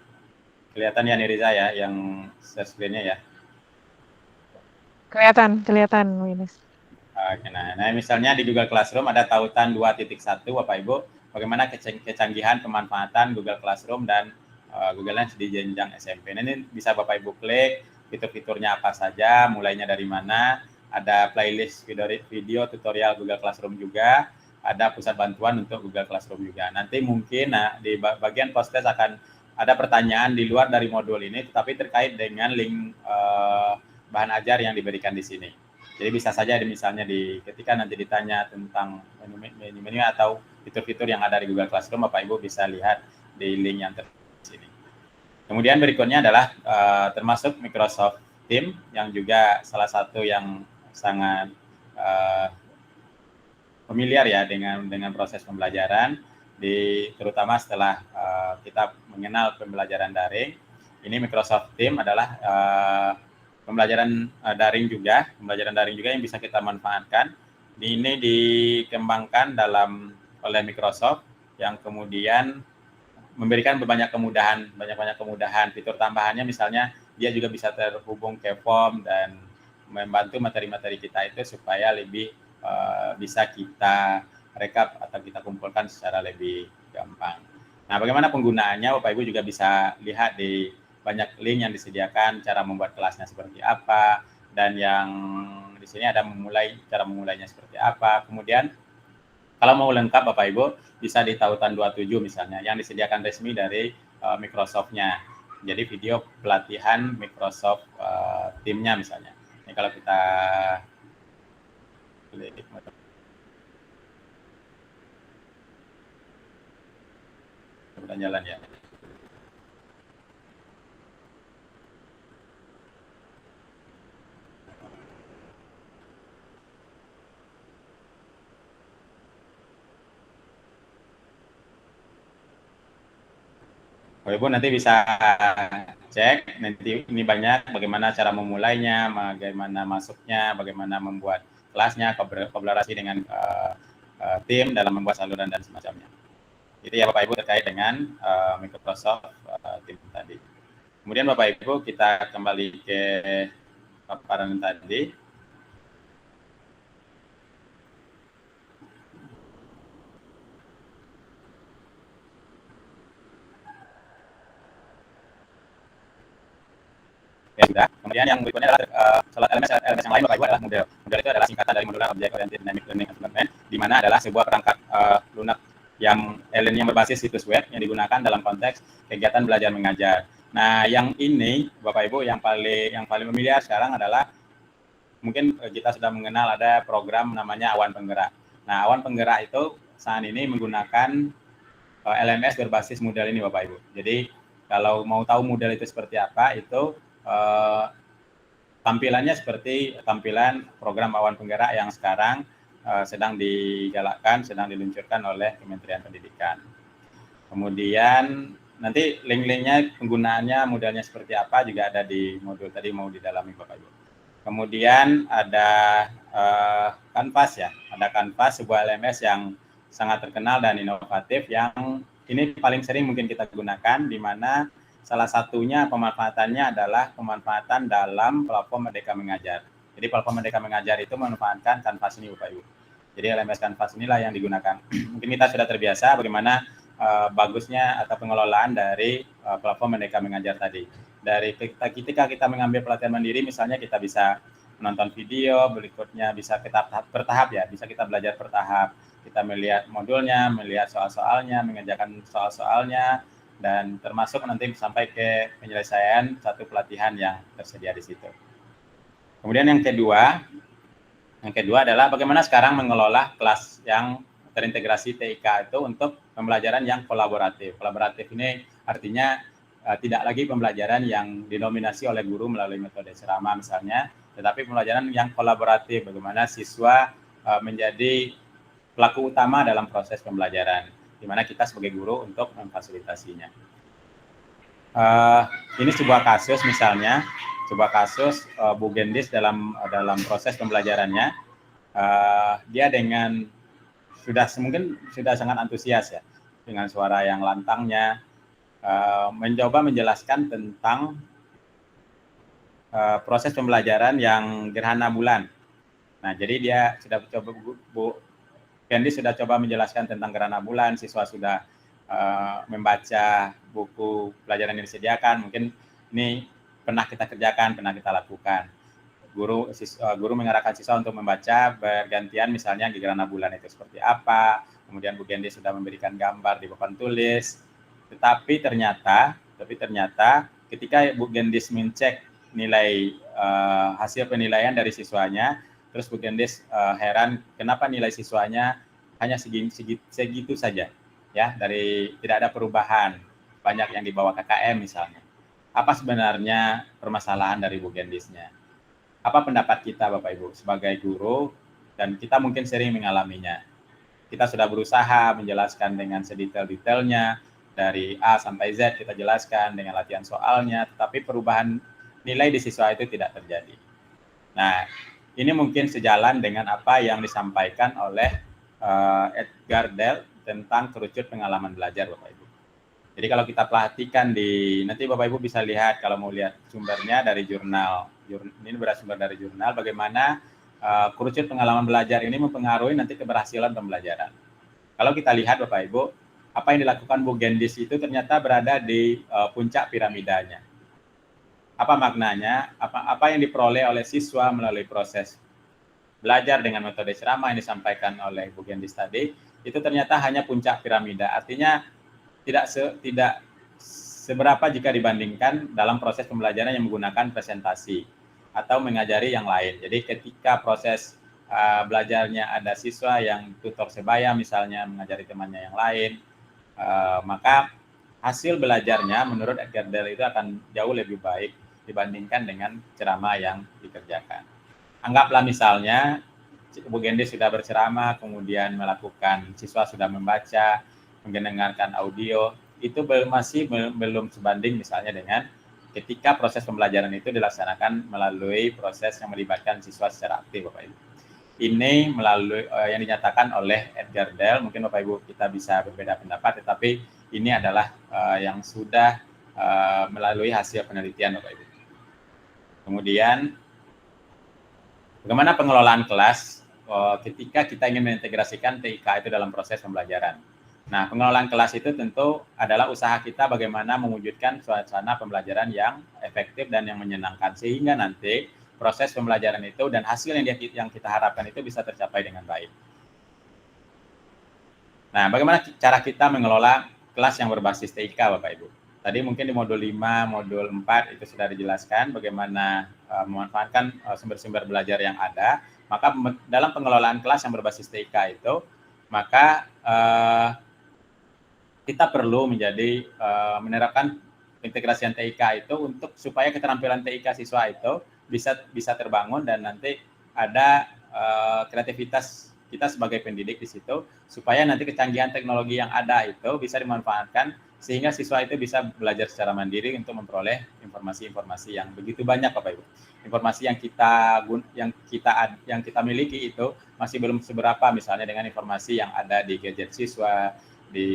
kelihatan ya Niriza ya, yang share screen-nya ya. Kelihatan, Winis. Oke, nah misalnya di Google Classroom ada tautan 2.1 Bapak Ibu, bagaimana kecanggihan pemanfaatan Google Classroom dan Google Lens di jenjang SMP. Nah, ini bisa Bapak Ibu klik, fitur-fiturnya apa saja, mulainya dari mana, ada playlist video tutorial Google Classroom juga, ada pusat bantuan untuk Google Classroom juga. Nanti mungkin di bagian post-test akan ada pertanyaan di luar dari modul ini, tetapi terkait dengan link bahan ajar yang diberikan di sini. Jadi bisa saja misalnya ketika nanti ditanya tentang menu atau fitur-fitur yang ada di Google Classroom, Bapak Ibu bisa lihat di link yang di sini. Kemudian berikutnya adalah termasuk Microsoft Teams yang juga salah satu yang sangat familiar ya dengan proses pembelajaran, terutama setelah kita mengenal pembelajaran daring. Ini Microsoft Teams adalah pembelajaran daring juga yang bisa kita manfaatkan. Ini dikembangkan oleh Microsoft yang kemudian memberikan banyak kemudahan. Fitur tambahannya misalnya dia juga bisa terhubung ke form dan membantu materi-materi kita itu supaya lebih bisa kita rekap atau kita kumpulkan secara lebih gampang. Nah, bagaimana penggunaannya Bapak Ibu juga bisa lihat di banyak link yang disediakan, cara membuat kelasnya seperti apa, dan yang di sini ada cara memulainya seperti apa. Kemudian kalau mau lengkap Bapak Ibu bisa di tautan 27 misalnya yang disediakan resmi dari Microsoft-nya. Jadi video pelatihan Microsoft Teams-nya misalnya. Ini kalau kita jalan ya. Ibu nanti bisa cek, nanti ini banyak bagaimana cara memulainya, bagaimana masuknya, bagaimana membuat kelasnya, kolaborasi dengan tim dalam membuat saluran dan semacamnya. Itu ya Bapak Ibu terkait dengan Microsoft Teams tadi. Kemudian Bapak Ibu kita kembali ke paparan tadi. Ya sudah. Kemudian yang berikutnya adalah LMS yang lain Bapak Ibu adalah model. Model itu adalah singkatan dari Modular Object Oriented Dynamic Learning Environment, di mana adalah sebuah perangkat lunak yang berbasis situs web yang digunakan dalam konteks kegiatan belajar mengajar. Nah, yang ini Bapak Ibu yang paling familiar sekarang adalah mungkin kita sudah mengenal ada program namanya Awan Penggerak. Nah, Awan Penggerak itu saat ini menggunakan LMS berbasis model ini Bapak Ibu. Jadi kalau mau tahu model itu seperti apa, itu tampilannya seperti tampilan program Awan Penggerak yang sekarang sedang digalakkan, sedang diluncurkan oleh Kementerian Pendidikan. Kemudian nanti link-linknya, penggunaannya, modelnya seperti apa juga ada di modul tadi, mau didalami Bapak Ibu. Kemudian ada Canvas ya, ada Canvas, sebuah LMS yang sangat terkenal dan inovatif yang ini paling sering mungkin kita gunakan, di mana salah satunya pemanfaatannya adalah pemanfaatan dalam platform Merdeka Mengajar. Jadi platform Merdeka Mengajar itu memanfaatkan Canvas ini Bapak Ibu. Jadi LMS Canvas inilah yang digunakan. Mungkin kita sudah terbiasa bagaimana bagusnya atau pengelolaan dari platform Merdeka Mengajar tadi. Dari ketika kita mengambil pelatihan mandiri, misalnya kita bisa menonton video, berikutnya bisa kita bertahap ya, bisa kita belajar bertahap. Kita melihat modulnya, melihat soal-soalnya, mengerjakan soal-soalnya, dan termasuk nanti sampai ke penyelesaian satu pelatihan yang tersedia di situ. Kemudian yang kedua adalah bagaimana sekarang mengelola kelas yang terintegrasi TIK itu untuk pembelajaran yang kolaboratif. Kolaboratif ini artinya tidak lagi pembelajaran yang didominasi oleh guru melalui metode ceramah misalnya, tetapi pembelajaran yang kolaboratif, bagaimana siswa menjadi pelaku utama dalam proses pembelajaran, di mana kita sebagai guru untuk memfasilitasinya. Ini sebuah kasus misalnya, Bu Gendis dalam proses pembelajarannya, dia dengan mungkin sudah sangat antusias ya, dengan suara yang lantangnya, mencoba menjelaskan tentang proses pembelajaran yang gerhana bulan. Nah, jadi dia sudah coba, Bu Gendis sudah coba menjelaskan tentang gerhana bulan, siswa sudah membaca buku pelajaran yang disediakan, mungkin ini pernah kita kerjakan, pernah kita lakukan. Guru mengarahkan siswa untuk membaca bergantian misalnya gerhana bulan itu seperti apa, kemudian Bu Gendis sudah memberikan gambar di papan tulis, tetapi ternyata ketika Bu Gendis mencek nilai hasil penilaian dari siswanya, terus Bu Gendis heran kenapa nilai siswanya hanya segitu saja, ya, dari tidak ada perubahan, banyak yang di bawah KKM misalnya. Apa sebenarnya permasalahan dari Bu Gendisnya? Apa pendapat kita Bapak Ibu sebagai guru, dan kita mungkin sering mengalaminya. Kita sudah berusaha menjelaskan dengan sedetail-detailnya, dari A sampai Z kita jelaskan dengan latihan soalnya, tetapi perubahan nilai di siswa itu tidak terjadi. Nah, ini mungkin sejalan dengan apa yang disampaikan oleh Edgar Dell tentang kerucut pengalaman belajar Bapak Ibu. Jadi kalau kita perhatikan nanti Bapak Ibu bisa lihat, kalau mau lihat sumbernya dari jurnal, ini bersumber dari jurnal, bagaimana kerucut pengalaman belajar ini mempengaruhi nanti keberhasilan pembelajaran. Kalau kita lihat Bapak Ibu, apa yang dilakukan Bu Gendis itu ternyata berada di puncak piramidanya. Apa maknanya? Apa yang diperoleh oleh siswa melalui proses belajar dengan metode ceramah yang disampaikan oleh Bu Gendis tadi, itu ternyata hanya puncak piramida. Artinya tidak seberapa jika dibandingkan dalam proses pembelajaran yang menggunakan presentasi atau mengajari yang lain. Jadi ketika proses belajarnya ada siswa yang tutor sebaya misalnya mengajari temannya yang lain, maka hasil belajarnya menurut Edgar Dell itu akan jauh lebih baik dibandingkan dengan ceramah yang dikerjakan. Anggaplah misalnya Bu Gendis sudah berceramah, kemudian siswa sudah membaca, mendengarkan audio, itu masih belum sebanding misalnya dengan ketika proses pembelajaran itu dilaksanakan melalui proses yang melibatkan siswa secara aktif Bapak Ibu. Ini melalui yang dinyatakan oleh Edgar Dell, mungkin Bapak Ibu kita bisa berbeda pendapat, tetapi ini adalah yang sudah melalui hasil penelitian Bapak Ibu. Kemudian bagaimana pengelolaan kelas ketika kita ingin mengintegrasikan TIK itu dalam proses pembelajaran. Nah, pengelolaan kelas itu tentu adalah usaha kita bagaimana mewujudkan suasana pembelajaran yang efektif dan yang menyenangkan, sehingga nanti proses pembelajaran itu dan hasil yang kita harapkan itu bisa tercapai dengan baik. Nah, bagaimana cara kita mengelola kelas yang berbasis TIK, Bapak Ibu? Tadi mungkin di modul 5, modul 4 itu sudah dijelaskan bagaimana memanfaatkan sumber-sumber belajar yang ada. Maka dalam pengelolaan kelas yang berbasis TIK itu, maka kita perlu menerapkan integrasian TIK itu supaya keterampilan TIK siswa itu bisa terbangun dan nanti ada kreativitas kita sebagai pendidik di situ, supaya nanti kecanggihan teknologi yang ada itu bisa dimanfaatkan sehingga siswa itu bisa belajar secara mandiri untuk memperoleh informasi-informasi yang begitu banyak, Bapak Ibu. Informasi yang kita miliki itu masih belum seberapa, misalnya dengan informasi yang ada di gadget siswa, di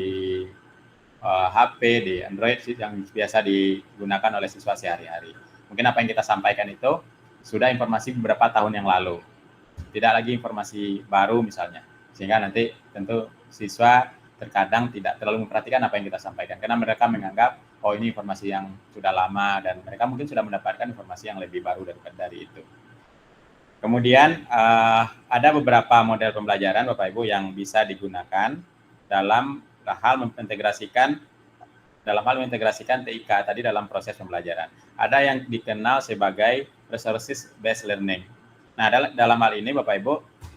HP, di Android yang biasa digunakan oleh siswa sehari-hari. Mungkin apa yang kita sampaikan itu sudah informasi beberapa tahun yang lalu, tidak lagi informasi baru misalnya, sehingga nanti tentu siswa terkadang tidak terlalu memperhatikan apa yang kita sampaikan, karena mereka menganggap, oh ini informasi yang sudah lama, dan mereka mungkin sudah mendapatkan informasi yang lebih baru dari itu. Kemudian ada beberapa model pembelajaran, Bapak Ibu, yang bisa digunakan dalam hal mengintegrasikan TIK tadi dalam proses pembelajaran. Ada yang dikenal sebagai resources based learning. Nah, dalam hal ini Bapak Ibu,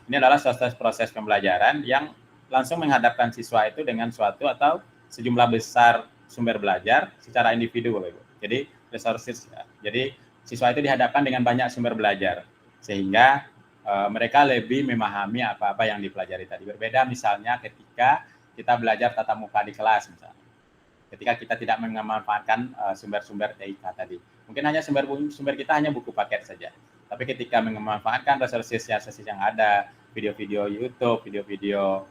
ini adalah proses pembelajaran yang langsung menghadapkan siswa itu dengan suatu atau sejumlah besar sumber belajar secara individu, Bapak Ibu. Jadi resources, jadi siswa itu dihadapkan dengan banyak sumber belajar, sehingga mereka lebih memahami apa-apa yang dipelajari tadi. Berbeda misalnya ketika kita belajar tatap muka di kelas misalnya. Ketika kita tidak memanfaatkan sumber-sumber TIK tadi. Mungkin hanya sumber kita hanya buku paket saja. Tapi ketika memanfaatkan resources yang ada, video-video YouTube, video-video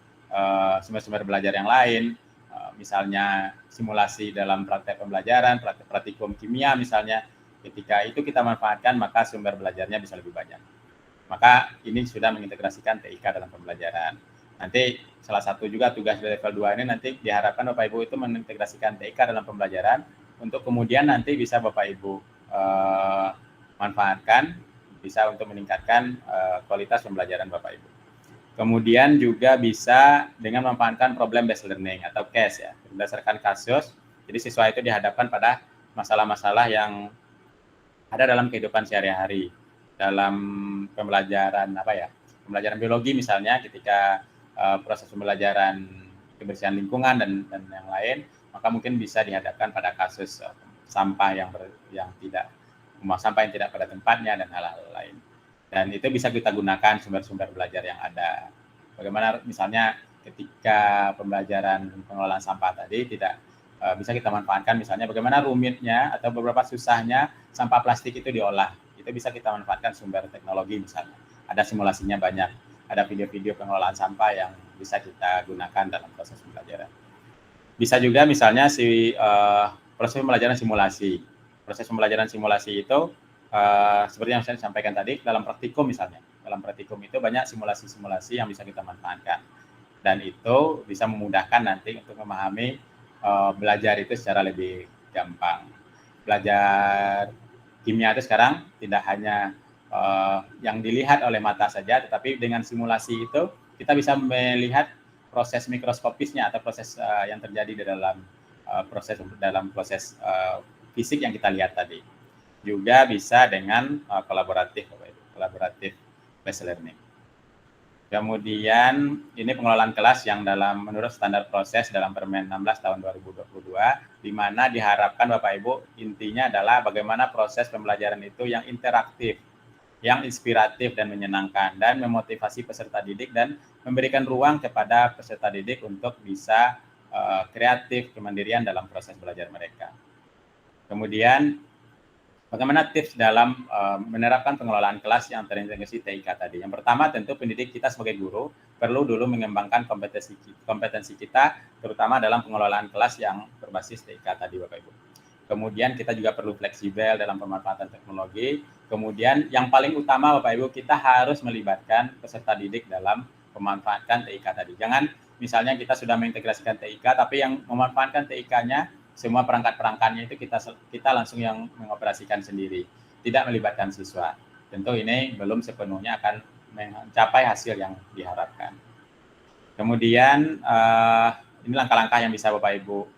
sumber-sumber belajar yang lain, misalnya simulasi dalam praktek pembelajaran, praktikum kimia misalnya, ketika itu kita manfaatkan, maka sumber belajarnya bisa lebih banyak. Maka ini sudah mengintegrasikan TIK dalam pembelajaran. Nanti salah satu juga tugas dari level 2 ini nanti diharapkan Bapak Ibu itu mengintegrasikan TIK dalam pembelajaran untuk kemudian nanti bisa Bapak Ibu manfaatkan, bisa untuk meningkatkan kualitas pembelajaran Bapak Ibu. Kemudian juga bisa dengan memanfaatkan problem based learning atau case ya, berdasarkan kasus. Jadi siswa itu dihadapkan pada masalah-masalah yang ada dalam kehidupan sehari-hari. Dalam pembelajaran pembelajaran biologi misalnya, ketika proses pembelajaran kebersihan lingkungan dan yang lain, maka mungkin bisa dihadapkan pada kasus sampah yang tidak pada tempatnya dan hal-hal lain. Dan itu bisa kita gunakan sumber-sumber belajar yang ada. Bagaimana misalnya ketika pembelajaran pengelolaan sampah tadi tidak bisa kita manfaatkan, misalnya bagaimana rumitnya atau beberapa susahnya sampah plastik itu diolah. Itu bisa kita manfaatkan sumber teknologi misalnya. Ada simulasinya banyak, ada video-video pengelolaan sampah yang bisa kita gunakan dalam proses pembelajaran. Bisa juga misalnya proses pembelajaran simulasi. Proses pembelajaran simulasi itu seperti yang saya sampaikan tadi, dalam praktikum misalnya. Dalam praktikum itu banyak simulasi-simulasi yang bisa kita manfaatkan. Dan itu bisa memudahkan nanti untuk memahami belajar itu secara lebih gampang. Belajar kimia itu sekarang tidak hanya yang dilihat oleh mata saja, tetapi dengan simulasi itu kita bisa melihat proses mikroskopisnya atau proses yang terjadi di dalam proses fisik yang kita lihat tadi. Juga bisa dengan kolaboratif based learning. Kemudian ini pengelolaan kelas yang menurut standar proses dalam Permen 16 tahun 2022, di mana diharapkan Bapak Ibu intinya adalah bagaimana proses pembelajaran itu yang interaktif, yang inspiratif dan menyenangkan, dan memotivasi peserta didik dan memberikan ruang kepada peserta didik untuk bisa kreatif, kemandirian dalam proses belajar mereka. Kemudian bagaimana tips dalam menerapkan pengelolaan kelas yang terintegrasi TIK tadi? Yang pertama, tentu pendidik kita sebagai guru perlu dulu mengembangkan kompetensi kita, terutama dalam pengelolaan kelas yang berbasis TIK tadi, Bapak Ibu. Kemudian kita juga perlu fleksibel dalam pemanfaatan teknologi. Kemudian yang paling utama, Bapak Ibu, kita harus melibatkan peserta didik dalam memanfaatkan TIK tadi. Jangan misalnya kita sudah mengintegrasikan TIK, tapi yang memanfaatkan TIK-nya semua perangkat-perangkatnya itu kita langsung yang mengoperasikan sendiri, tidak melibatkan siswa. Tentu ini belum sepenuhnya akan mencapai hasil yang diharapkan. Kemudian ini langkah-langkah yang bisa Bapak Ibu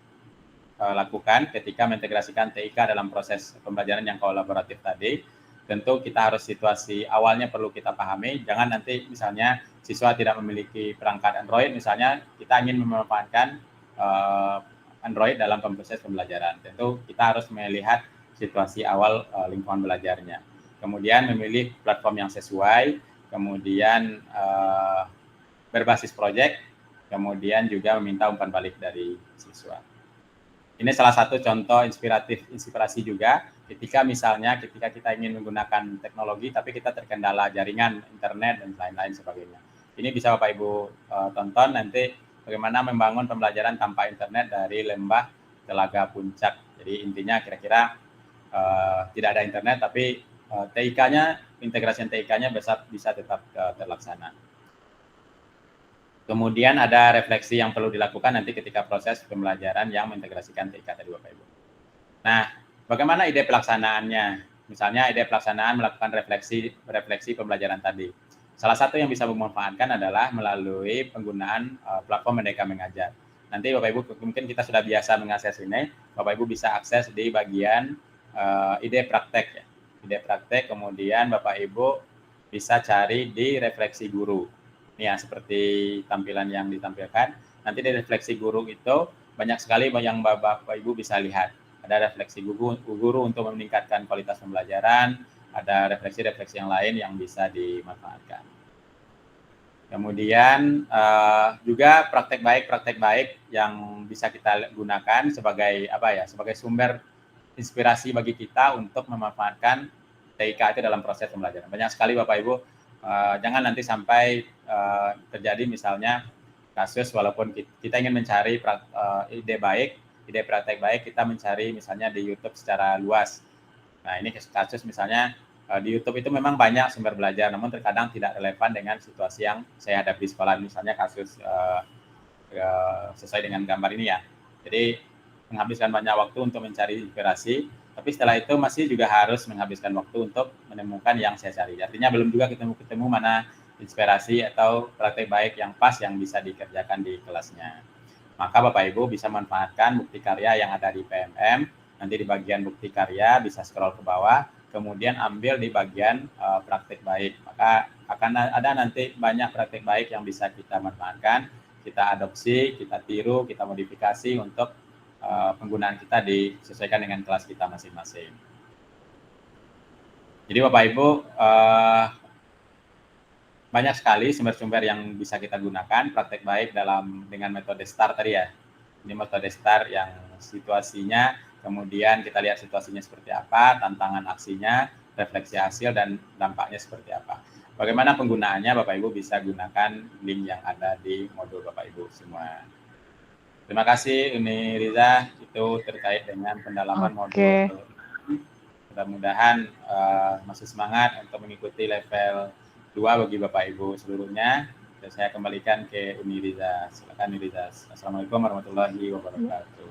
lakukan ketika mengintegrasikan TIK dalam proses pembelajaran yang kolaboratif tadi. Tentu kita harus situasi awalnya perlu kita pahami, jangan nanti misalnya siswa tidak memiliki perangkat Android, misalnya kita ingin memanfaatkan Android dalam proses pembelajaran. Tentu kita harus melihat situasi awal lingkungan belajarnya. Kemudian memilih platform yang sesuai, kemudian berbasis proyek, kemudian juga meminta umpan balik dari siswa. Ini salah satu contoh inspirasi juga ketika kita ingin menggunakan teknologi tapi kita terkendala jaringan internet dan lain-lain sebagainya. Ini bisa Bapak Ibu tonton nanti bagaimana membangun pembelajaran tanpa internet dari Lembah Telaga Puncak. Jadi intinya kira-kira tidak ada internet tapi TIK-nya, integrasi TIK-nya bisa tetap terlaksana. Kemudian ada refleksi yang perlu dilakukan nanti ketika proses pembelajaran yang mengintegrasikan TIK tadi Bapak Ibu. Nah, bagaimana ide pelaksanaannya? Misalnya ide pelaksanaan melakukan refleksi pembelajaran tadi. Salah satu yang bisa memanfaatkan adalah melalui penggunaan platform Merdeka Mengajar. Nanti Bapak Ibu mungkin kita sudah biasa mengakses ini, Bapak Ibu bisa akses di bagian ide praktek ya. Ide praktek, kemudian Bapak Ibu bisa cari di refleksi guru. Ini ya, seperti tampilan yang ditampilkan. Nanti di refleksi guru itu banyak sekali yang Bapak Ibu bisa lihat. Ada refleksi guru untuk meningkatkan kualitas pembelajaran, ada refleksi-refleksi yang lain yang bisa dimanfaatkan. Kemudian juga praktek baik yang bisa kita gunakan sebagai sebagai sumber inspirasi bagi kita untuk memanfaatkan TIK itu dalam proses pembelajaran. Banyak sekali Bapak Ibu, jangan nanti sampai terjadi misalnya kasus walaupun kita ingin mencari ide praktek baik, kita mencari misalnya di YouTube secara luas. Nah ini kasus misalnya di YouTube itu memang banyak sumber belajar, namun terkadang tidak relevan dengan situasi yang saya hadapi di sekolah, misalnya kasus sesuai dengan gambar ini ya. Jadi menghabiskan banyak waktu untuk mencari inspirasi, tapi setelah itu masih juga harus menghabiskan waktu untuk menemukan yang saya cari. Artinya belum juga ketemu mana inspirasi atau praktek baik yang pas yang bisa dikerjakan di kelasnya. Maka Bapak Ibu bisa manfaatkan bukti karya yang ada di PMM, nanti di bagian bukti karya bisa scroll ke bawah, kemudian ambil di bagian praktek baik. Maka akan ada nanti banyak praktek baik yang bisa kita manfaatkan, kita adopsi, kita tiru, kita modifikasi untuk penggunaan kita disesuaikan dengan kelas kita masing-masing. Jadi Bapak Ibu, banyak sekali sumber-sumber yang bisa kita gunakan praktek baik dengan metode STAR tadi ya. Ini metode STAR yang situasinya, kemudian kita lihat situasinya seperti apa, tantangan aksinya, refleksi hasil, dan dampaknya seperti apa. Bagaimana penggunaannya Bapak Ibu bisa gunakan link yang ada di modul Bapak Ibu semua. Terima kasih Uni Riza, itu terkait dengan pendalaman modul. Mudah-mudahan masih semangat untuk mengikuti level 2 bagi Bapak Ibu seluruhnya. Dan saya kembalikan ke Uni Riza. Silakan Uni Riza. Assalamualaikum warahmatullahi wabarakatuh.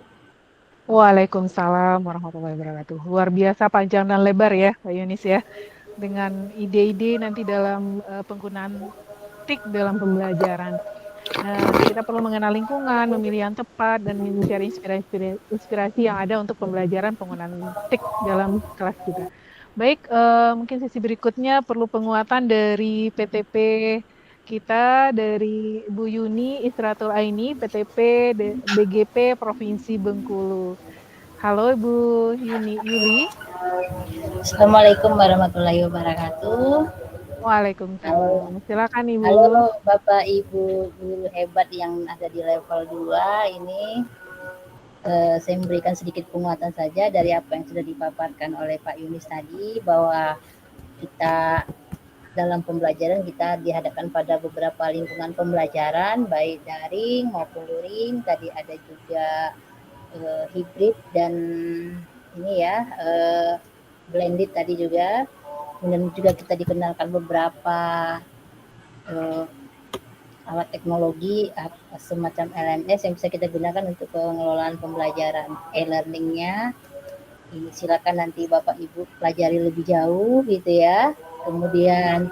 Waalaikumsalam warahmatullahi wabarakatuh. Luar biasa panjang dan lebar ya Pak Yunis ya. Dengan ide-ide nanti dalam penggunaan TIK dalam pembelajaran. Nah, kita perlu mengenal lingkungan, memilih yang tepat, dan mencari inspirasi yang ada untuk pembelajaran penggunaan TIK dalam kelas kita. Baik, mungkin sesi berikutnya perlu penguatan dari PTP kita, dari Bu Yuni Isratul Aini, PTP BGP Provinsi Bengkulu. Halo Bu Yuli. Assalamualaikum warahmatullahi wabarakatuh. Waalaikumsalam. Silakan Ibu. Halo Bapak Ibu guru hebat yang ada di level 2 ini. Saya memberikan sedikit penguatan saja dari apa yang sudah dipaparkan oleh Pak Yunis tadi, bahwa kita dalam pembelajaran kita dihadapkan pada beberapa lingkungan pembelajaran, baik daring maupun luring. Tadi ada juga hibrid dan ini ya blended tadi juga. Kemudian juga kita dikenalkan beberapa alat teknologi semacam LMS yang bisa kita gunakan untuk pengelolaan pembelajaran e-learningnya. Silakan nanti Bapak Ibu pelajari lebih jauh gitu ya. Kemudian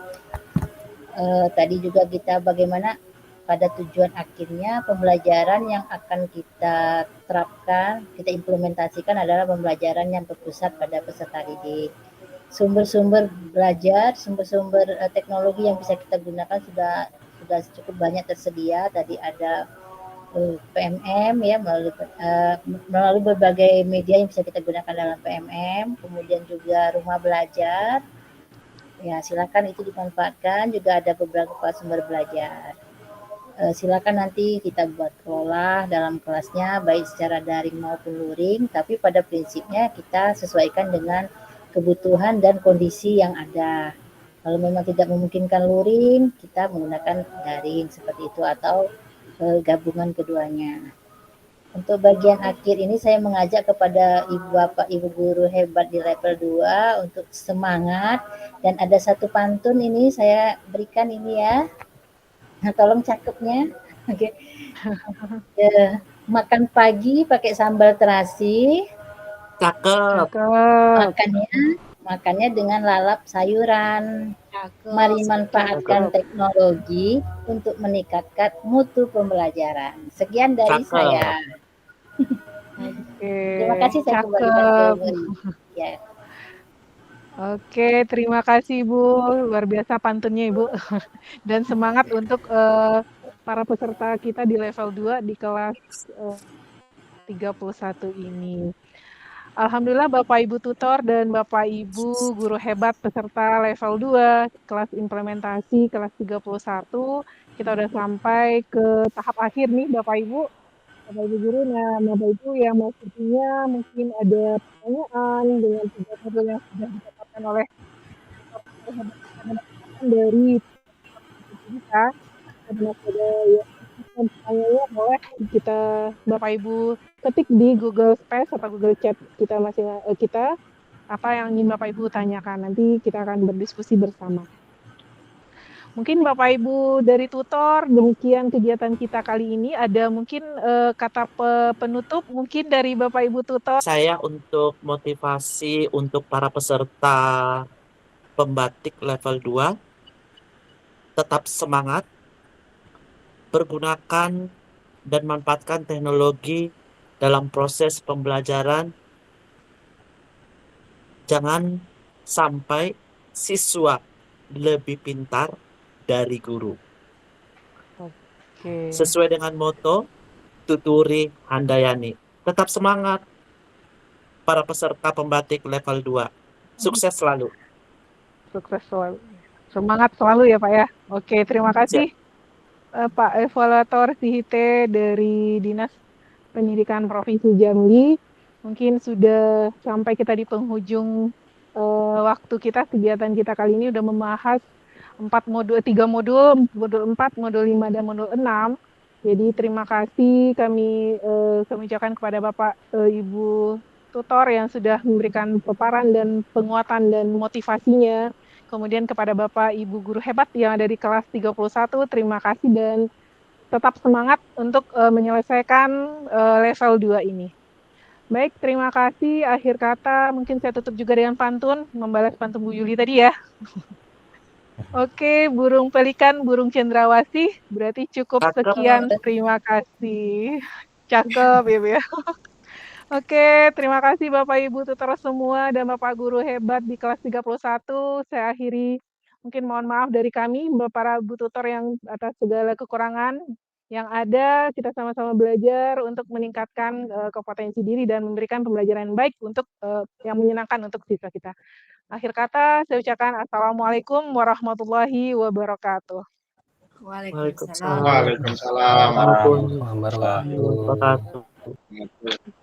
tadi juga kita bagaimana pada tujuan akhirnya pembelajaran yang akan kita terapkan, kita implementasikan adalah pembelajaran yang berpusat pada peserta didik. Sumber-sumber belajar, sumber-sumber teknologi yang bisa kita gunakan sudah cukup banyak tersedia. Tadi ada PMM ya, melalui berbagai media yang bisa kita gunakan dalam PMM, kemudian juga rumah belajar. Ya, silakan itu dimanfaatkan, juga ada beberapa sumber belajar. silakan nanti kita buat kelola dalam kelasnya baik secara daring maupun luring, tapi pada prinsipnya kita sesuaikan dengan kebutuhan dan kondisi yang ada. Kalau memang tidak memungkinkan luring, kita menggunakan daring seperti itu atau gabungan keduanya. Untuk bagian akhir ini saya mengajak kepada Ibu Bapak Ibu guru hebat di level 2 untuk semangat, dan ada satu pantun ini saya berikan ini ya. Nah, tolong cakepnya. Oke. Makan pagi pakai sambal terasi. Cakep. Makannya dengan lalap sayuran. Mari manfaatkan teknologi untuk meningkatkan mutu pembelajaran. Sekian dari saya. Oke. Terima kasih, saya kembalikan ke Bu. Ya. Oke, terima kasih Ibu. Luar biasa pantunnya Ibu. Dan semangat untuk para peserta kita di level 2 di kelas 31 ini. Alhamdulillah Bapak Ibu tutor dan Bapak Ibu guru hebat peserta level 2 kelas implementasi kelas 31, kita udah sampai ke tahap akhir nih Bapak Ibu guru. Nah, Bapak Ibu yang maksudnya mungkin ada pertanyaan dengan 3 modul yang sudah ditetapkan oleh dari kita, ada pertanyaannya boleh kita Bapak Ibu ketik di Google Space atau Google Chat kita kita apa yang ingin Bapak Ibu tanyakan, nanti kita akan berdiskusi bersama. Mungkin Bapak Ibu dari tutor, demikian kegiatan kita kali ini. Ada mungkin kata penutup mungkin dari Bapak Ibu tutor. Saya untuk motivasi untuk para peserta pembatik level 2, tetap semangat, pergunakan dan manfaatkan teknologi dalam proses pembelajaran. Jangan sampai siswa lebih pintar dari guru. Oke. Sesuai dengan moto Tuturi Handayani. Tetap semangat para peserta pembatik level 2. Sukses selalu. Sukses selalu. Semangat selalu ya Pak ya. Oke, terima kasih. Pak Evaluator Sihite dari Dinas Pendidikan Provinsi Jambi. Mungkin sudah sampai kita di penghujung waktu kita, kegiatan kita kali ini udah membahas 3 modul, modul 4, modul 5, dan modul 6. Jadi terima kasih kami ucapkan kepada Bapak Ibu tutor yang sudah memberikan paparan dan penguatan dan motivasinya. Kemudian kepada Bapak Ibu guru hebat yang ada di kelas 31, terima kasih dan tetap semangat untuk menyelesaikan level 2 ini. Baik, terima kasih. Akhir kata mungkin saya tutup juga dengan pantun, membalas pantun Bu Yuli tadi ya. Oke, burung pelikan, burung cendrawasih, berarti cukup sekian. Terima kasih. Cakep ya Bu ya. Oke, terima kasih Bapak Ibu tutor semua dan Bapak guru hebat di kelas 31. Saya akhiri, mungkin mohon maaf dari kami, para Ibu tutor yang atas segala kekurangan yang ada. Kita sama-sama belajar untuk meningkatkan kompetensi diri dan memberikan pembelajaran yang baik untuk yang menyenangkan untuk siswa kita. Akhir kata, saya ucapkan Assalamualaikum warahmatullahi wabarakatuh. Waalaikumsalam. Waalaikumsalam warahmatullahi wabarakatuh. Terima kasih.